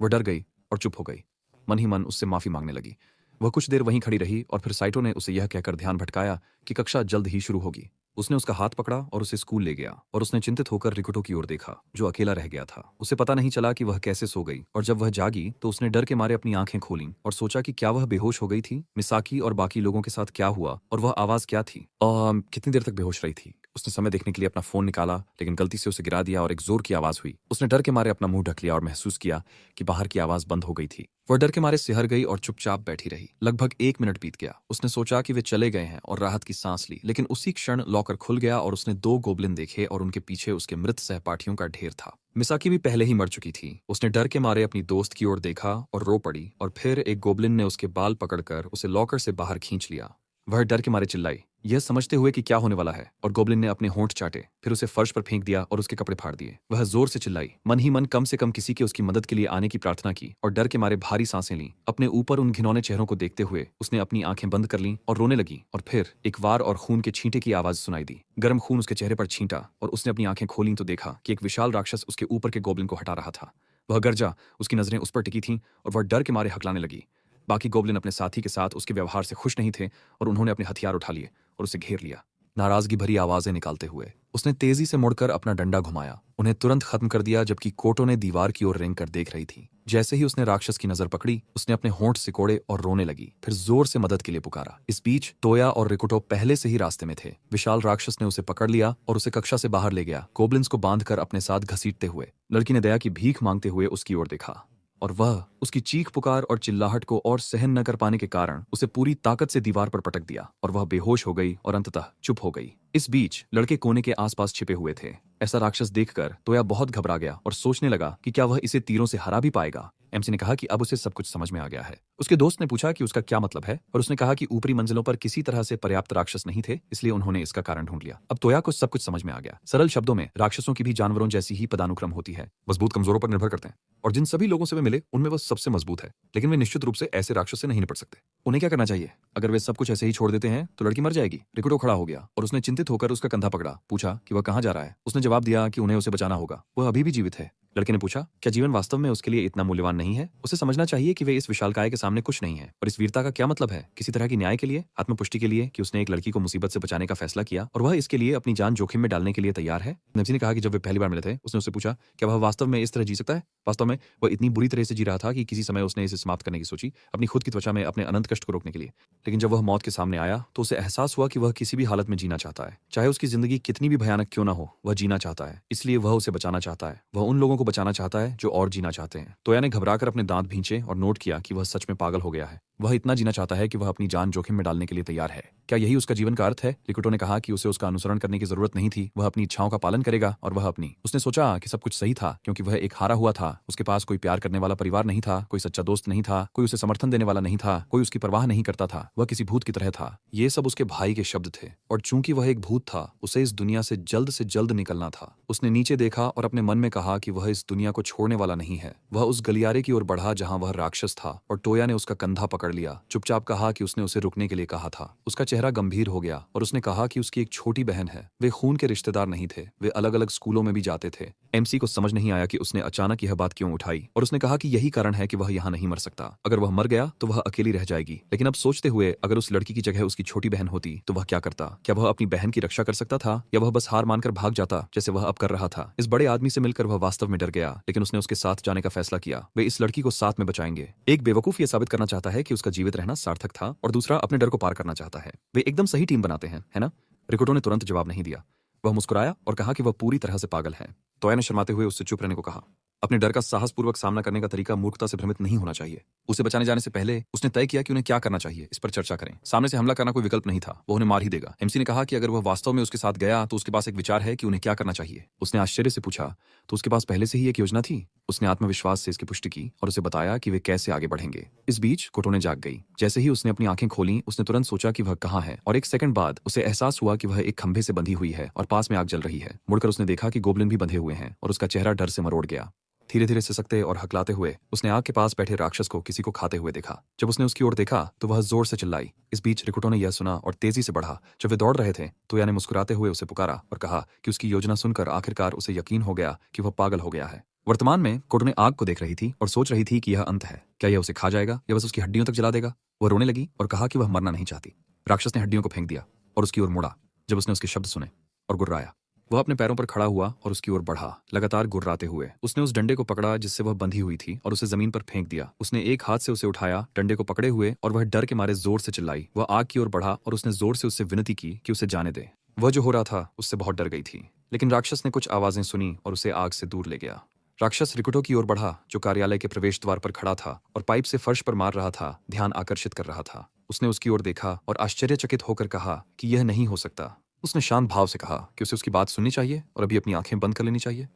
वह डर गई और चुप हो गई, मन ही मन उससे माफी मांगने लगी। वह कुछ देर वहीं खड़ी रही और फिर साइटो ने उसे यह कहकर ध्यान भटकाया कि कक्षा जल्द ही शुरू होगी। उसने उसका हाथ पकड़ा और उसे स्कूल ले गया और उसने चिंतित होकर रिकुटो की ओर देखा, जो अकेला रह गया था। उसे पता नहीं चला कि वह कैसे सो गई और जब वह जागी तो उसने डर के मारे अपनी आंखें खोलीं और सोचा कि क्या वह बेहोश हो गई थी। मिसाकी और बाकी लोगों के साथ क्या हुआ और वह आवाज क्या थी। कितनी देर तक बेहोश रही थी? उसने समय देखने के लिए अपना फोन निकाला, लेकिन गलती से उसे गिरा दिया और एक जोर की आवाज हुई। उसने डर के मारे अपना मुंह ढक लिया और महसूस किया कि बाहर की आवाज बंद हो गई थी। वह डर के मारे सिहर गई और चुपचाप बैठी रही। लगभग 1 मिनट बीत गया। उसने सोचा कि वे चले गए हैं और राहत की सांस ली, लेकिन उसी क्षण लॉकर खुल गया और उसने 2 गोबलिन देखे और उनके पीछे उसके मृत सहपाठियों का ढेर था। मिसाकी भी पहले ही मर चुकी थी। उसने डर के मारे अपनी दोस्त की ओर देखा और रो पड़ी, और फिर एक गोबलिन ने उसके बाल पकड़कर उसे लॉकर से बाहर खींच लिया। वह डर के मारे चिल्लाई, यह समझते हुए कि क्या होने वाला है, और गोबलिन ने अपने होंठ चाटे, फिर उसे फर्श पर फेंक दिया और उसके कपड़े फाड़ दिए। वह जोर से चिल्लाई, मन ही मन कम से कम किसी के उसकी मदद के लिए आने की प्रार्थना की, और डर के मारे भारी सांसें लीं। अपने ऊपर उन घिनौने चेहरों को देखते हुए उसने अपनी आंखें बंद कर लीं और रोने लगी, और फिर एक वार और खून के छींटे की आवाज सुनाई दी। गर्म खून उसके चेहरे पर छींटा और उसने अपनी आंखें खोलीं तो देखा कि एक विशाल राक्षस उसके ऊपर के गोबलिन को हटा रहा था। वह गरजा, उसकी नजरें उस पर टिकी थीं और वह डर के मारे हकलाने लगी। बाकी गोबलिन अपने साथी के साथ उसके व्यवहार से खुश नहीं थे और उन्होंने अपने हथियार उठा लिए और उसे घेर लिया। नाराजगी भरी आवाजें निकालते हुए उसने तेजी से मुड़कर अपना डंडा घुमाया, उन्हें तुरंत खत्म कर दिया, जबकि कोटो ने दीवार की ओर रेंग कर देख रही थी। जैसे ही उसने राक्षस की नजर पकड़ी, उसने अपने होंठ सिकोड़े और रोने लगी, फिर जोर से मदद के लिए पुकारा। इस बीच तोया और रिकुटो पहले से ही रास्ते में थे। विशाल राक्षस ने उसे पकड़ लिया और उसे कक्षा से बाहर ले गया, गोबलिन्स को बांधकर अपने साथ घसीटते हुए। लड़की ने दया की भीख मांगते हुए उसकी ओर देखा, और वह उसकी चीख पुकार और चिल्लाहट को और सहन न कर पाने के कारण उसे पूरी ताकत से दीवार पर पटक दिया, और वह बेहोश हो गई और अंततः चुप हो गई। इस बीच लड़के कोने के आसपास छिपे हुए थे। ऐसा राक्षस देखकर तोया बहुत घबरा गया और सोचने लगा कि क्या वह इसे तीरों से हरा भी पाएगा। एमसी ने कहा कि अब उसे सब कुछ समझ में आ गया है। उसके दोस्त ने पूछा कि उसका क्या मतलब है, और उसने कहा कि ऊपरी मंजिलों पर किसी तरह से पर्याप्त राक्षस नहीं थे, इसलिए उन्होंने इसका कारण ढूंढ लिया। अब तोया को सब कुछ समझ में आ गया। सरल शब्दों में, राक्षसों की भी जानवरों जैसी ही पदानुक्रम होती है। मजबूत कमजोरों पर निर्भर करते हैं, और जिन सभी लोगों से वे मिले उनमें वह सबसे मजबूत है, लेकिन वे निश्चित रूप से ऐसे राक्षस से नहीं निपट सकते। उन्हें क्या करना चाहिए? अगर वे सब कुछ ऐसे ही छोड़ देते हैं तो लड़की मर जाएगी। रिकुटो खड़ा हो गया और उसने चिंतित होकर उसका कंधा पकड़ा। पूछा कि वह कहाँ जा रहा है। उसने जवाब दिया कि उन्हें उसे बचाना होगा, वह अभी भी जीवित है। लड़के ने पूछा, क्या जीवन वास्तव में उसके लिए इतना मूल्यवान नहीं है? उसे समझना चाहिए कि वे इस विशालकाय के सामने कुछ नहीं है। और इस वीरता का क्या मतलब है? किसी तरह की न्याय के लिए, आत्मपुष्टि के लिए कि उसने एक लड़की को मुसीबत से बचाने का फैसला किया और वह इसके लिए अपनी जान जोखिम में डालने के लिए तैयार है। नेप्सी ने कहा कि जब वे पहली बार मिले थे, उसने उससे पूछा, क्या वह वास्तव में इस तरह जी सकता है? वास्तव में वह इतनी बुरी तरह से जी रहा था कि किसी समय उसने इसे समाप्त करने की सोची, अपनी खुद की त्वचा में अपने अनंत कष्ट को रोकने के लिए। लेकिन जब वह मौत के सामने आया तो उसे एहसास हुआ कि वह किसी भी हालत में जीना चाहता है, चाहे उसकी जिंदगी कितनी भी भयानक क्यों ना हो। वह जीना चाहता है, इसलिए वह उसे बचाना चाहता है। वह उन लोगों को बचाना चाहता है जो और जीना चाहते हैं। तोया ने घबराकर अपने दांत भींचे और नोट किया कि वह सच में पागल हो गया है। वह इतना जीना चाहता है कि वह अपनी जान जोखिम में डालने के लिए तैयार है। क्या यही उसका जीवन का अर्थ है? रिकुटो ने कहा कि उसे उसका अनुसरण करने की जरूरत नहीं थी। वह अपनी इच्छाओं का पालन करेगा और वह अपनी। उसने सोचा कि सब कुछ सही था, क्योंकि वह एक हारा हुआ था। उसके पास कोई प्यार करने वाला परिवार नहीं था, कोई सच्चा दोस्त नहीं था, कोई उसे समर्थन देने वाला नहीं था, कोई उसकी परवाह नहीं करता था। वह किसी भूत की तरह था। ये सब उसके भाई के शब्द थे, और चूंकि वह एक भूत था, उसे इस दुनिया से जल्द निकलना था। उसने नीचे देखा और अपने मन में कहा कि वह इस दुनिया को छोड़ने वाला नहीं है। वह उस गलियारे की ओर बढ़ा जहां वह राक्षस था, और टोया ने उसका कंधा पकड़ लिया। चुपचाप कहा कि उसने उसे रुकने के लिए कहा था। उसका चेहरा गंभीर हो गया और उसने कहा कि उसकी एक छोटी बहन है। वे खून के रिश्तेदार नहीं थे, वे अलग अलग स्कूलों में भी जाते थे। एमसी को समझ नहीं आया कि उसने अचानक यह बात क्यों उठाई, और उसने कहा कि यही कारण है कि वह यहाँ नहीं मर सकता। अगर वह मर गया तो वह अकेली रह जाएगी। लेकिन अब सोचते हुए, अगर उस लड़की की जगह उसकी छोटी बहन होती तो वह क्या करता? क्या वह अपनी बहन की रक्षा कर सकता था, या वह बस हार मानकर भाग जाता जैसे वह अब कर रहा था? इस बड़े आदमी से मिलकर वह वास्तव में डर गया, लेकिन उसने उसके साथ जाने का फैसला किया। वे इस लड़की को साथ में बचाएंगे। एक बेवकूफ ये साबित करना चाहता है कि उसका जीवित रहना सार्थक था, और दूसरा अपने डर को पार करना चाहता है। वे एकदम सही टीम बनाते हैं, है ना? रिकुटो ने तुरंत जवाब नहीं दिया। वह मुस्कुराया और कहा कि वह पूरी तरह से पागल है। तोया ने शर्माते हुए उससे चुप रहने को कहा। अपने डर का साहसपूर्वक सामना करने का तरीका मूर्खता से भ्रमित नहीं होना चाहिए। उसे बचाने जाने से पहले उसने तय किया कि उन्हें क्या करना चाहिए, इस पर चर्चा करें। सामने से हमला करना कोई विकल्प नहीं था, वो उन्हें मार ही देगा। एमसी ने कहा कि अगर वह वास्तव में उसके साथ गया तो उसके पास एक विचार है कि उन्हें क्या करना चाहिए। उसने आश्चर्य से पूछा, तो उसके पास पहले से ही एक योजना थी? उसने आत्मविश्वास से इसकी पुष्टि की और उसे बताया कि वे कैसे आगे बढ़ेंगे। इस बीच कोटो ने जाग गई। जैसे ही उसने अपनी आंखें खोली, उसने तुरंत सोचा कि वह कहाँ है, और एक सेकंड बाद उसे एहसास हुआ कि वह एक खंभे से बंधी हुई है और पास में आग जल रही है। मुड़कर उसने देखा कि गोबलिन भी बंधे हुए हैं, और उसका चेहरा डर से मरोड़ गया। धीरे धीरे सिसकते और हकलाते हुए उसने आग के पास बैठे राक्षस को किसी को खाते हुए देखा। जब उसने उसकी ओर देखा तो वह जोर से चिल्लाई। इस बीच रिकुटो ने यह सुना और तेजी से बढ़ा। जब वे दौड़ रहे थे तो याने मुस्कुराते हुए उसे पुकारा और कहा कि उसकी योजना सुनकर आखिरकार उसे यकीन हो गया कि वह पागल हो गया है। वर्तमान में कोटो ने आग को देख रही थी और सोच रही थी कि यह अंत है। क्या यह उसे खा जाएगा या बस उसकी हड्डियों तक जला देगा? वह रोने लगी और कहा कि वह मरना नहीं चाहती। राक्षस ने हड्डियों को फेंक दिया और उसकी ओर मुड़ा जब उसने उसके शब्द सुने, और गुर्राया। वह अपने पैरों पर खड़ा हुआ और उसकी ओर बढ़ा, लगातार गुर्राते हुए। उसने उस डंडे को पकड़ा जिससे वह बंधी हुई थी और उसे जमीन पर फेंक दिया। उसने एक हाथ से उसे उठाया, डंडे को पकड़े हुए, और वह डर के मारे जोर से चिल्लाई। वह आग की ओर बढ़ा और उसने जोर से उससे विनती की कि उसे जाने दे। वह जो हो रहा था उससे बहुत डर गई थी, लेकिन राक्षस ने कुछ आवाजें सुनी और उसे आग से दूर ले गया। राक्षस रिकुटो की ओर बढ़ा, जो कार्यालय के प्रवेश द्वार पर खड़ा था और पाइप से फर्श पर मार रहा था, ध्यान आकर्षित कर रहा था। उसने उसकी ओर देखा और आश्चर्यचकित होकर कहा कि यह नहीं हो सकता। उसने शांत भाव से कहा कि उसे उसकी बात सुननी चाहिए और अभी अपनी आंखें बंद कर लेनी चाहिए।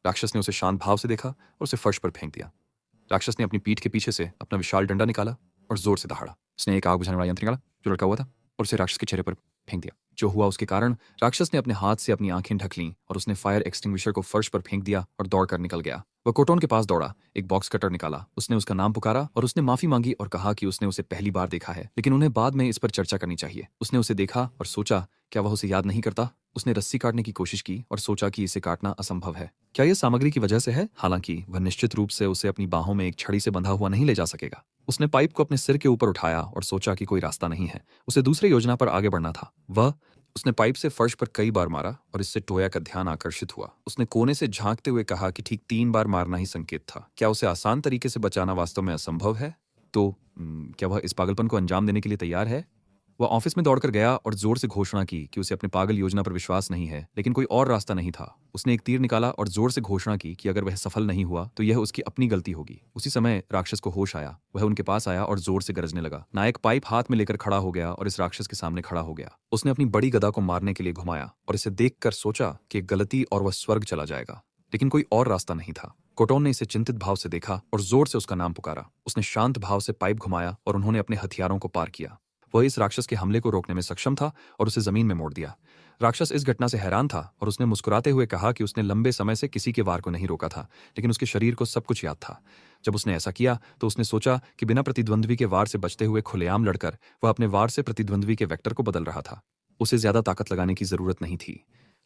राक्षस ने उसे शांत भाव से देखा और उसे फर्श पर फेंक दिया। राक्षस ने अपनी पीठ के पीछे से अपना विशाल डंडा निकाला और जोर से दहाड़ा। उसने एक आग बुझाने वाला यंत्र निकाला जो लटका हुआ था और उसे राक्षस के चेहरे पर फेंक दिया। जो हुआ उसके कारण राक्षस ने अपने हाथ से अपनी आंखें ढक लीं और उसने फायर एक्सटिंग्विशर को फर्श पर फेंक दिया और दौड़कर निकल गया। वह कोटोन के पास दौड़ा, एक बॉक्स कटर निकाला, उसने उसका नाम पुकारा और उसने माफी मांगी और कहा कि उसने उसे पहली बार देखा है, लेकिन उन्हें बाद में इस पर चर्चा करनी चाहिए। उसने उसे देखा और सोचा क्या वह उसे याद नहीं करता। उसने रस्सी काटने की कोशिश की और सोचा कि इसे काटना असंभव है। क्या यह सामग्री की वजह से है? हालांकि वह निश्चित रूप से उसे अपनी बाहों में एक छड़ी से बंधा हुआ नहीं ले जा सकेगा। उसने पाइप को अपने सिर के ऊपर उठाया और सोचा कि कोई रास्ता नहीं है, उसे दूसरी योजना पर आगे बढ़ना था। उसने पाइप से फर्श पर कई बार मारा और इससे टोया का ध्यान आकर्षित हुआ। उसने कोने से झांकते हुए कहा कि ठीक 3 बार मारना ही संकेत था। क्या उसे आसान तरीके से बचाना वास्तव में असंभव है? तो क्या वह इस पागलपन को अंजाम देने के लिए तैयार है? वह ऑफिस में दौड़कर गया और जोर से घोषणा की कि उसे अपने पागल योजना पर विश्वास नहीं है, लेकिन कोई और रास्ता नहीं था। उसने एक तीर निकाला और जोर से घोषणा की कि अगर वह सफल नहीं हुआ तो यह उसकी अपनी गलती होगी। उसी समय राक्षस को होश आया। वह उनके पास आया और जोर से गरजने लगा। नायक पाइप हाथ में लेकर खड़ा हो गया और इस राक्षस के सामने खड़ा हो गया। उसने अपनी बड़ी गदा को मारने के लिए घुमाया और इसे देखकर सोचा कि एक गलती और वह स्वर्ग चला जाएगा, लेकिन कोई और रास्ता नहीं था। कोटोन ने इसे चिंतित भाव से देखा और जोर से उसका नाम पुकारा। उसने शांत भाव से पाइप घुमाया और उन्होंने अपने हथियारों को पार किया। वह इस राक्षस के हमले को रोकने में सक्षम था और उसे जमीन में मोड़ दिया। राक्षस इस घटना से हैरान था और उसने मुस्कुराते हुए कहा कि उसने लंबे समय से किसी के वार को नहीं रोका था, लेकिन उसके शरीर को सब कुछ याद था। जब उसने ऐसा किया तो उसने सोचा कि बिना प्रतिद्वंद्वी के वार से बचते हुए खुलेआम लड़कर वह अपने वार से प्रतिद्वंद्वी के वेक्टर को बदल रहा था। उसे ज्यादा ताकत लगाने की जरूरत नहीं थी।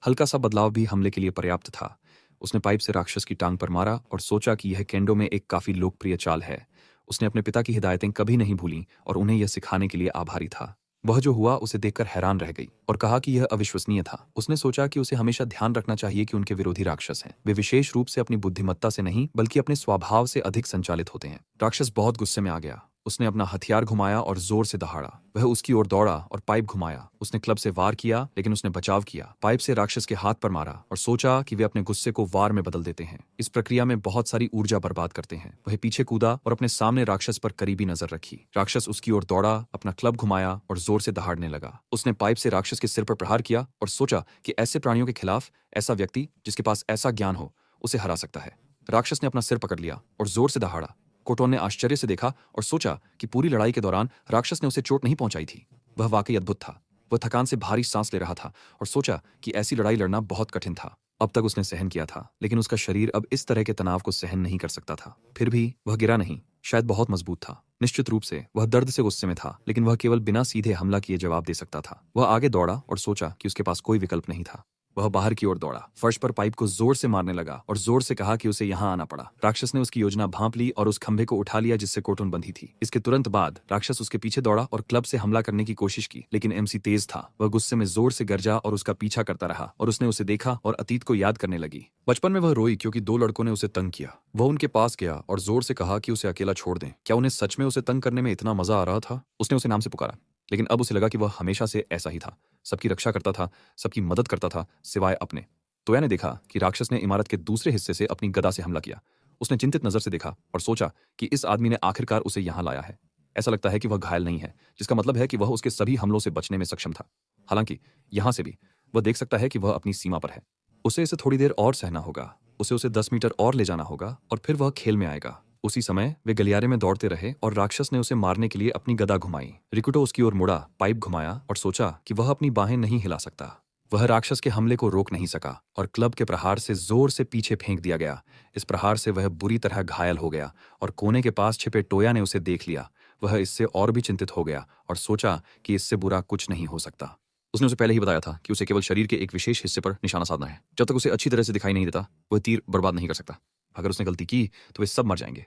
हल्का सा बदलाव भी हमले के लिए पर्याप्त था। उसने पाइप से राक्षस की टांग पर मारा और सोचा कि यह केंडो में एक काफी लोकप्रिय चाल है। उसने अपने पिता की हिदायतें कभी नहीं भूली और उन्हें यह सिखाने के लिए आभारी था। वह जो हुआ उसे देखकर हैरान रह गई और कहा कि यह अविश्वसनीय था। उसने सोचा कि उसे हमेशा ध्यान रखना चाहिए कि उनके विरोधी राक्षस हैं। वे विशेष रूप से अपनी बुद्धिमत्ता से नहीं बल्कि अपने स्वभाव से अधिक संचालित होते हैं। राक्षस बहुत गुस्से में आ गया। उसने अपना हथियार घुमाया और जोर से दहाड़ा। वह उसकी ओर दौड़ा और पाइप घुमाया। उसने क्लब से वार किया, लेकिन उसने बचाव किया। पाइप से राक्षस के हाथ पर मारा और सोचा कि वे अपने गुस्से को वार में बदल देते हैं। इस प्रक्रिया में बहुत सारी ऊर्जा बर्बाद करते हैं। वह पीछे कूदा और अपने सामने राक्षस पर करीबी नजर रखी। राक्षस उसकी ओर दौड़ा, अपना क्लब घुमाया और जोर से दहाड़ने लगा। उसने पाइप से राक्षस के सिर पर प्रहार किया और सोचा कि ऐसे प्राणियों के खिलाफ ऐसा व्यक्ति जिसके पास ऐसा ज्ञान हो उसे हरा सकता है। राक्षस ने अपना सिर पकड़ लिया और जोर से दहाड़ा। कोटोन ने आश्चर्य से देखा और सोचा कि पूरी लड़ाई के दौरान राक्षस ने उसे चोट नहीं पहुंचाई थी। वह वाकई अद्भुत था। वह थकान से भारी सांस ले रहा था और सोचा कि ऐसी लड़ाई लड़ना बहुत कठिन था। अब तक उसने सहन किया था, लेकिन उसका शरीर अब इस तरह के तनाव को सहन नहीं कर सकता था। फिर भी वह गिरा नहीं, शायद बहुत मजबूत था। निश्चित रूप से वह दर्द से गुस्से में था, लेकिन वह केवल बिना सीधे हमला किए जवाब दे सकता था। वह आगे दौड़ा और सोचा कि उसके पास कोई विकल्प नहीं था। वह बाहर की ओर दौड़ा, फर्श पर पाइप को जोर से मारने लगा और जोर से कहा कि उसे यहाँ आना पड़ा। राक्षस ने उसकी योजना भांप ली और उस खंभे को उठा लिया जिससे कोटोन बंधी थी। इसके तुरंत बाद राक्षस उसके पीछे दौड़ा और क्लब से हमला करने की कोशिश की, लेकिन एमसी तेज था। वह गुस्से में जोर से गरजा और उसका पीछा करता रहा और उसने उसे देखा और अतीत को याद करने लगी। बचपन में वह रोई क्योंकि 2 लड़कों ने उसे तंग किया। वह उनके पास गया और जोर से कहा कि उसे अकेला छोड़ दें। क्या उन्हें सच में उसे तंग करने में इतना मजा आ रहा था? उसने उसे नाम से पुकारा, लेकिन अब उसे लगा कि वह हमेशा से ऐसा ही था। सबकी रक्षा करता था, सबकी मदद करता था, सिवाय अपने। तोया ने देखा कि राक्षस ने इमारत के दूसरे हिस्से से अपनी गदा से हमला किया। उसने चिंतित नजर से देखा और सोचा कि इस आदमी ने आखिरकार उसे यहाँ लाया है। ऐसा लगता है कि वह घायल नहीं है, जिसका मतलब है कि वह उसके सभी हमलों से बचने में सक्षम था। हालांकि यहाँ से भी वह देख सकता है कि वह अपनी सीमा पर है। उसे इसे थोड़ी देर और सहना होगा। उसे 10 मीटर और ले जाना होगा और फिर वह खेल में आएगा। उसी समय वे गलियारे में दौड़ते रहे और राक्षस ने उसे मारने के लिए अपनी गदा घुमाई। रिकुटो उसकी ओर मुड़ा, पाइप घुमाया और सोचा कि वह अपनी बाहें नहीं हिला सकता। वह राक्षस के हमले को रोक नहीं सका और क्लब के प्रहार से जोर से पीछे फेंक दिया गया। इस प्रहार से वह बुरी तरह घायल हो गया और कोने के पास छिपे टोया ने उसे देख लिया। वह इससे और भी चिंतित हो गया और सोचा कि इससे बुरा कुछ नहीं हो सकता। उसने उसे पहले ही बताया था कि उसे केवल शरीर के एक विशेष हिस्से पर निशाना साधना है। जब तक उसे अच्छी तरह से दिखाई नहीं देता, वह तीर बर्बाद नहीं कर सकता। अगर उसने गलती की तो वे सब मर जाएंगे।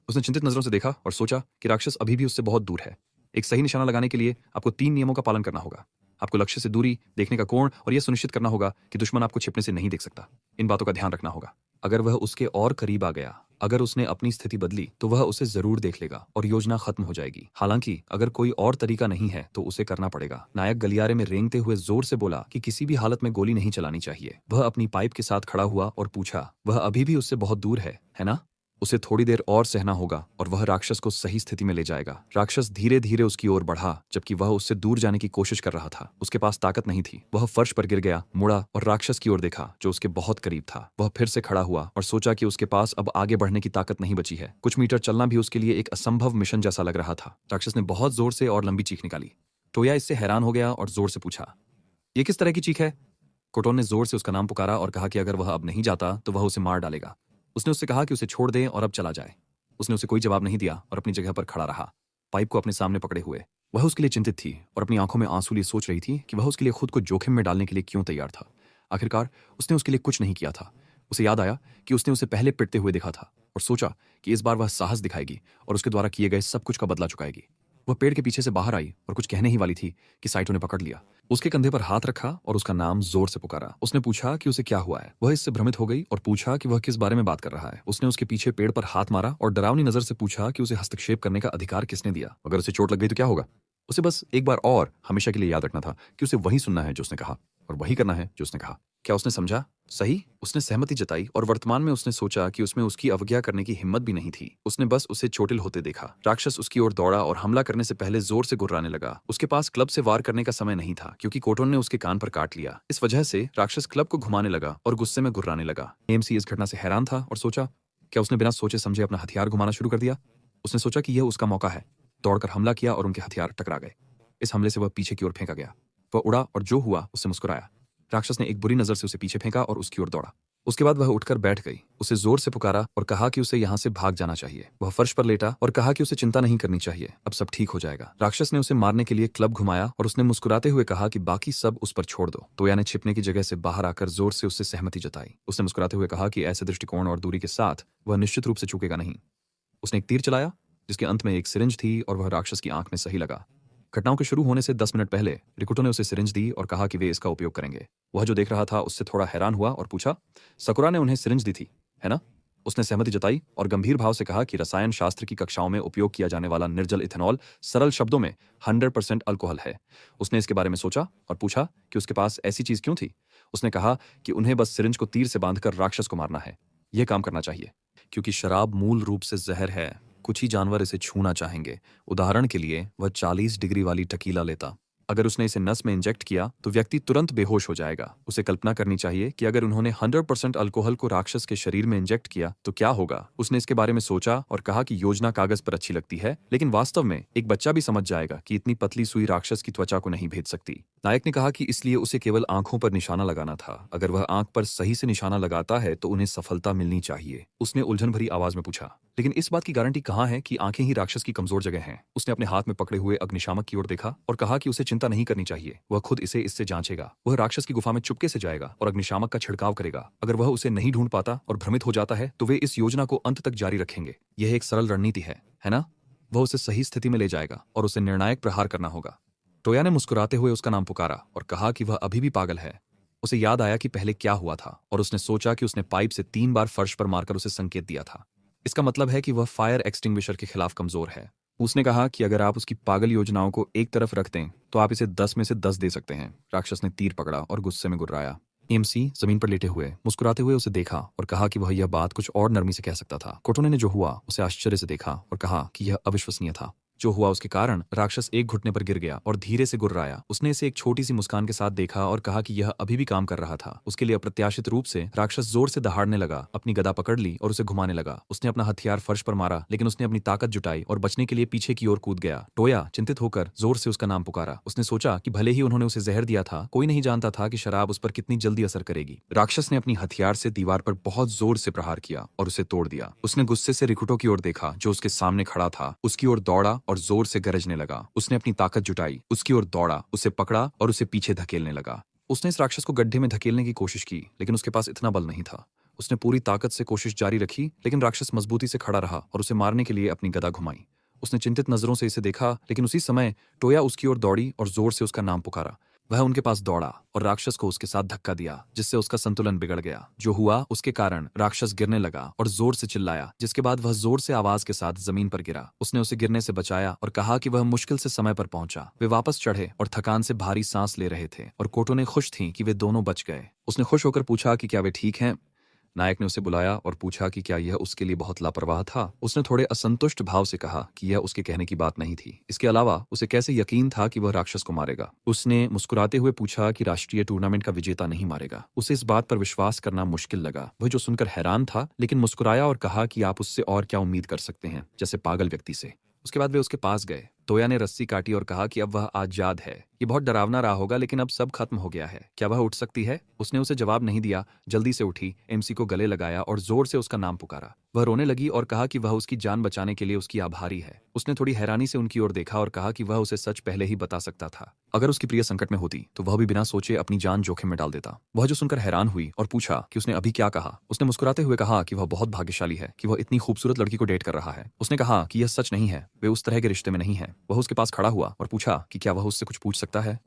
उसने चिंतित नजरों से देखा और सोचा कि राक्षस अभी भी उससे बहुत दूर है। एक सही निशाना लगाने के लिए आपको 3 नियमों का पालन करना होगा। आपको लक्ष्य से दूरी, देखने का कोण और यह सुनिश्चित करना होगा कि दुश्मन आपको छिपने से नहीं देख सकता। इन बातों का ध्यान रखना होगा। अगर वह उसके और करीब आ गया अगर उसने अपनी स्थिति बदली तो वह उसे जरूर देख लेगा और योजना खत्म हो जाएगी। हालांकि अगर कोई और तरीका नहीं है तो उसे करना पड़ेगा। नायक गलियारे में रेंगते हुए जोर से बोला कि किसी भी हालत में गोली नहीं चलानी चाहिए। वह अपनी पाइप के साथ खड़ा हुआ और पूछा, वह अभी भी उससे बहुत दूर है ना? उसे थोड़ी देर और सहना होगा और वह राक्षस को सही स्थिति में ले जाएगा। राक्षस धीरे धीरे उसकी ओर बढ़ा जबकि वह उससे दूर जाने की कोशिश कर रहा था। उसके पास ताकत नहीं थी। वह फर्श पर गिर गया, मुड़ा और राक्षस की ओर देखा जो उसके बहुत करीब था। वह फिर से खड़ा हुआ और सोचा कि उसके पास अब आगे बढ़ने की ताकत नहीं बची है। कुछ मीटर चलना भी उसके लिए एक असंभव मिशन जैसा लग रहा था। राक्षस ने बहुत जोर से और लंबी चीख निकाली। टोया इससे हैरान हो गया और जोर से पूछा, ये किस तरह की चीख है? कोटोन ने जोर से उसका नाम पुकारा और कहा कि अगर वह अब नहीं जाता तो वह उसे मार डालेगा। उसने उससे कहा कि उसे छोड़ दे और अब चला जाए। उसने उसे कोई जवाब नहीं दिया और अपनी जगह पर खड़ा रहा, पाइप को अपने सामने पकड़े हुए। वह उसके लिए चिंतित थी और अपनी आंखों में आंसू लिए सोच रही थी कि वह उसके लिए खुद को जोखिम में डालने के लिए क्यों तैयार था। आखिरकार उसने उसके लिए कुछ नहीं किया था। उसे याद आया कि उसने उसे पहले पिटते हुए देखा था और सोचा कि इस बार वह साहस दिखाएगी और उसके द्वारा किए गए सब कुछ का बदला चुकाएगी। वह पेड़ के पीछे से बाहर आई और कुछ कहने ही वाली थी कि साइटो ने पकड़ लिया। उसके कंधे पर हाथ रखा और उसका नाम जोर से पुकारा। उसने पूछा कि उसे क्या हुआ है। वह इससे भ्रमित हो गई और पूछा कि वह किस बारे में बात कर रहा है। उसने उसके पीछे पेड़ पर हाथ मारा और डरावनी नजर से पूछा कि उसे हस्तक्षेप करने का अधिकार किसने दिया। अगर उसे चोट लग गई तो क्या होगा? उसे बस एक बार और हमेशा के लिए याद रखना था कि उसे वही सुनना है जो उसने कहा और वही करना है जो उसने कहा। क्या उसने समझा? सही। उसने सहमति जताई और वर्तमान में उसने सोचा कि उसमें उसकी अवज्ञा करने की हिम्मत भी नहीं थी। उसने बस उसे चोटिल होते देखा। राक्षस उसकी ओर दौड़ा और हमला करने से पहले जोर से गुर्राने लगा। उसके पास क्लब से वार करने का समय नहीं था क्योंकि कोटोन ने उसके कान पर काट लिया। इस वजह से राक्षस क्लब को घुमाने लगा और गुस्से में गुर्राने लगा। एमसी इस घटना से हैरान था और सोचा, क्या उसने बिना सोचे समझे अपना हथियार घुमाना शुरू कर दिया? उसने सोचा कि यह उसका मौका है। दौड़कर हमला किया और उनके हथियार टकरा गए। इस हमले से वह पीछे की ओर फेंका गया। वह उड़ा और जो हुआ उससे मुस्कुराया। राक्षस ने एक बुरी नजर से उसे पीछे फेंका और उसकी ओर दौड़ा। उसके बाद वह उठकर बैठ गई। उसे जोर से पुकारा और कहा कि उसे यहाँ से भाग जाना चाहिए। वह फर्श पर लेटा और कहा कि उसे चिंता नहीं करनी चाहिए, अब सब ठीक हो जाएगा। राक्षस ने उसे मारने के लिए क्लब घुमाया और उसने मुस्कुराते हुए कहा कि बाकी सब उस पर छोड़ दो। तोया ने छिपने की जगह से बाहर आकर जोर से उससे सहमति जताई। उसने मुस्कुराते हुए कहा कि ऐसे दृष्टिकोण और दूरी के साथ वह निश्चित रूप से चूकेगा नहीं। उसने एक तीर चलाया जिसके अंत में एक सिरिंज थी और वह राक्षस की आंख में सही लगा। घटनाओं के शुरू होने से 10 मिनट पहले रिकुटो ने उसे सिरिंज दी और कहा कि वे इसका उपयोग करेंगे। वह जो देख रहा था उससे थोड़ा हैरान हुआ और पूछा, सकुरा ने उन्हें सिरिंज दी थी, है ना? उसने सहमति जताई और गंभीर भाव से कहा कि रसायन शास्त्र की कक्षाओं में उपयोग किया जाने वाला निर्जल इथेनॉल सरल शब्दों में 100% अल्कोहल है। उसने इसके बारे में सोचा और पूछा कि उसके पास ऐसी चीज क्यों थी। उसने कहा कि उन्हें बस सिरिंज को तीर से बांधकर राक्षस को मारना है। यह काम करना चाहिए क्योंकि शराब मूल रूप से जहर है। कुछ ही जानवर इसे छूना चाहेंगे। उदाहरण के लिए वह 40 डिग्री वाली टकीला लेता। अगर उसने इसे नस में इंजेक्ट किया तो व्यक्ति तुरंत बेहोश हो जाएगा। उसे कल्पना करनी चाहिए कि अगर उन्होंने 100% अल्कोहल को राक्षस के शरीर में इंजेक्ट किया तो क्या होगा। उसने इसके बारे में सोचा और कहा कि योजना कागज पर अच्छी लगती है लेकिन वास्तव में एक बच्चा भी समझ जाएगा कि इतनी पतली सुई राक्षस की त्वचा को नहीं भेद सकती। नायक ने कहा कि इसलिए उसे केवल आंखों पर निशाना लगाना था। अगर वह आंख पर सही से निशाना लगाता है तो उन्हें सफलता मिलनी चाहिए। उसने उलझन भरी आवाज में पूछा, लेकिन इस बात की गारंटी कहाँ है कि आंखें ही राक्षस की कमजोर जगह हैं? उसने अपने हाथ में पकड़े हुए अग्निशामक की ओर देखा और कहा कि उसे चिंता नहीं करनी चाहिए, वह खुद इसे इससे जांचेगा। वह राक्षस की गुफा में चुपके से जाएगा और अग्निशामक का छिड़काव करेगा। अगर वह उसे नहीं ढूंढ पाता और भ्रमित हो जाता है तो वे इस योजना को अंत तक जारी रखेंगे। यह एक सरल रणनीति है ना? वह उसे सही स्थिति में ले जाएगा और उसे निर्णायक प्रहार करना होगा। टोया ने मुस्कुराते हुए उसका नाम पुकारा और कहा कि वह अभी भी पागल है। उसे याद आया कि पहले क्या हुआ था और उसने सोचा कि उसने पाइप से 3 बार फर्श पर मारकर उसे संकेत दिया था। इसका मतलब है कि वह फायर एक्सटिंग्विशर के खिलाफ कमजोर है। उसने कहा कि अगर आप उसकी पागल योजनाओं को एक तरफ रख दें तो आप इसे 10 में से 10 दे सकते हैं। राक्षस ने तीर पकड़ा और गुस्से में गुर्राया। एमसी जमीन पर लेटे हुए मुस्कुराते हुए उसे देखा और कहा कि वह यह बात कुछ और नरमी से कह सकता था। कोटोने ने जो हुआ उसे आश्चर्य से देखा और कहा कि यह अविश्वसनीय था। जो हुआ उसके कारण राक्षस एक घुटने पर गिर गया और धीरे से गुर्राया। उसने इसे एक छोटी सी मुस्कान के साथ देखा और कहा कि यह अभी भी काम कर रहा था। उसके लिए अप्रत्याशित रूप से राक्षस जोर से दहाड़ने लगा, अपनी गदा पकड़ ली और उसे घुमाने लगा। उसने अपना हथियार फर्श पर मारा लेकिन उसने अपनी ताकत जुटाई और बचने के लिए पीछे की ओर कूद गया। टोया चिंतित होकर जोर से उसका नाम पुकारा। उसने सोचा कि भले ही उन्होंने उसे जहर दिया था, कोई नहीं जानता था कि शराब उस पर कितनी जल्दी असर करेगी। राक्षस ने अपनी हथियार से दीवार पर बहुत जोर से प्रहार किया और उसे तोड़ दिया। उसने गुस्से से रिकुटो की ओर देखा जो उसके सामने खड़ा था। उसकी ओर दौड़ा और जोर से गरजने लगा। उसने अपनी ताकत जुटाई, उसकी ओर दौड़ा, उसे पकड़ा और उसे पीछे धकेलने लगा। उसने इस राक्षस को गड्ढे में धकेलने की कोशिश की लेकिन उसके पास इतना बल नहीं था। उसने पूरी ताकत से कोशिश जारी रखी लेकिन राक्षस मजबूती से खड़ा रहा और उसे मारने के लिए अपनी गदा घुमाई। उसने चिंतित नजरों से इसे देखा लेकिन उसी समय टोया उसकी ओर दौड़ी और जोर से उसका नाम पुकारा। वह उनके पास दौड़ा और राक्षस को उसके साथ धक्का दिया, जिससे उसका संतुलन बिगड़ गया। जो हुआ उसके कारण राक्षस गिरने लगा और जोर से चिल्लाया, जिसके बाद वह जोर से आवाज के साथ जमीन पर गिरा। उसने उसे गिरने से बचाया और कहा कि वह मुश्किल से समय पर पहुंचा। वे वापस चढ़े और थकान से भारी सांस ले रहे थे और कोटोने खुश थीं कि वे दोनों बच गए। उसने खुश होकर पूछा कि क्या वे ठीक हैं। नायक ने उसे बुलाया और पूछा कि क्या यह उसके लिए बहुत लापरवाह था। उसने थोड़े असंतुष्ट भाव से कहा कि यह उसके कहने की बात नहीं थी। इसके अलावा उसे कैसे यकीन था कि वह राक्षस को मारेगा। उसने मुस्कुराते हुए पूछा कि राष्ट्रीय टूर्नामेंट का विजेता नहीं मारेगा। उसे इस बात पर विश्वास करना मुश्किल लगा। वह जो सुनकर हैरान था, लेकिन मुस्कुराया और कहा कि आप उससे और क्या उम्मीद कर सकते हैं, जैसे पागल व्यक्ति से। उसके बाद वे उसके पास गए। तोया ने रस्सी काटी और कहा कि अब वह आजाद है। ये बहुत डरावना रहा होगा, लेकिन अब सब खत्म हो गया है। क्या वह उठ सकती है? उसने उसे जवाब नहीं दिया। जल्दी से उठी, एमसी को गले लगाया और जोर से उसका नाम पुकारा। वह रोने लगी और कहा कि वह उसकी जान बचाने के लिए उसकी आभारी है। उसने थोड़ी हैरानी से उनकी ओर देखा और कहा कि वह उसे सच पहले ही बता सकता था। अगर उसकी प्रिय संकट में होती तो वह भी बिना सोचे अपनी जान जोखिम में डाल देता। वह जो सुनकर हैरान हुई और पूछा कि उसने अभी क्या कहा। उसने मुस्कुराते हुए कहा कि वह बहुत भाग्यशाली है कि वह इतनी खूबसूरत लड़की को डेट कर रहा है। उसने कहा कि यह सच नहीं है, वे उस तरह के रिश्ते में नहीं है। वह उसके पास खड़ा हुआ और पूछा कि क्या वह उससे कुछ पूछ सकता है।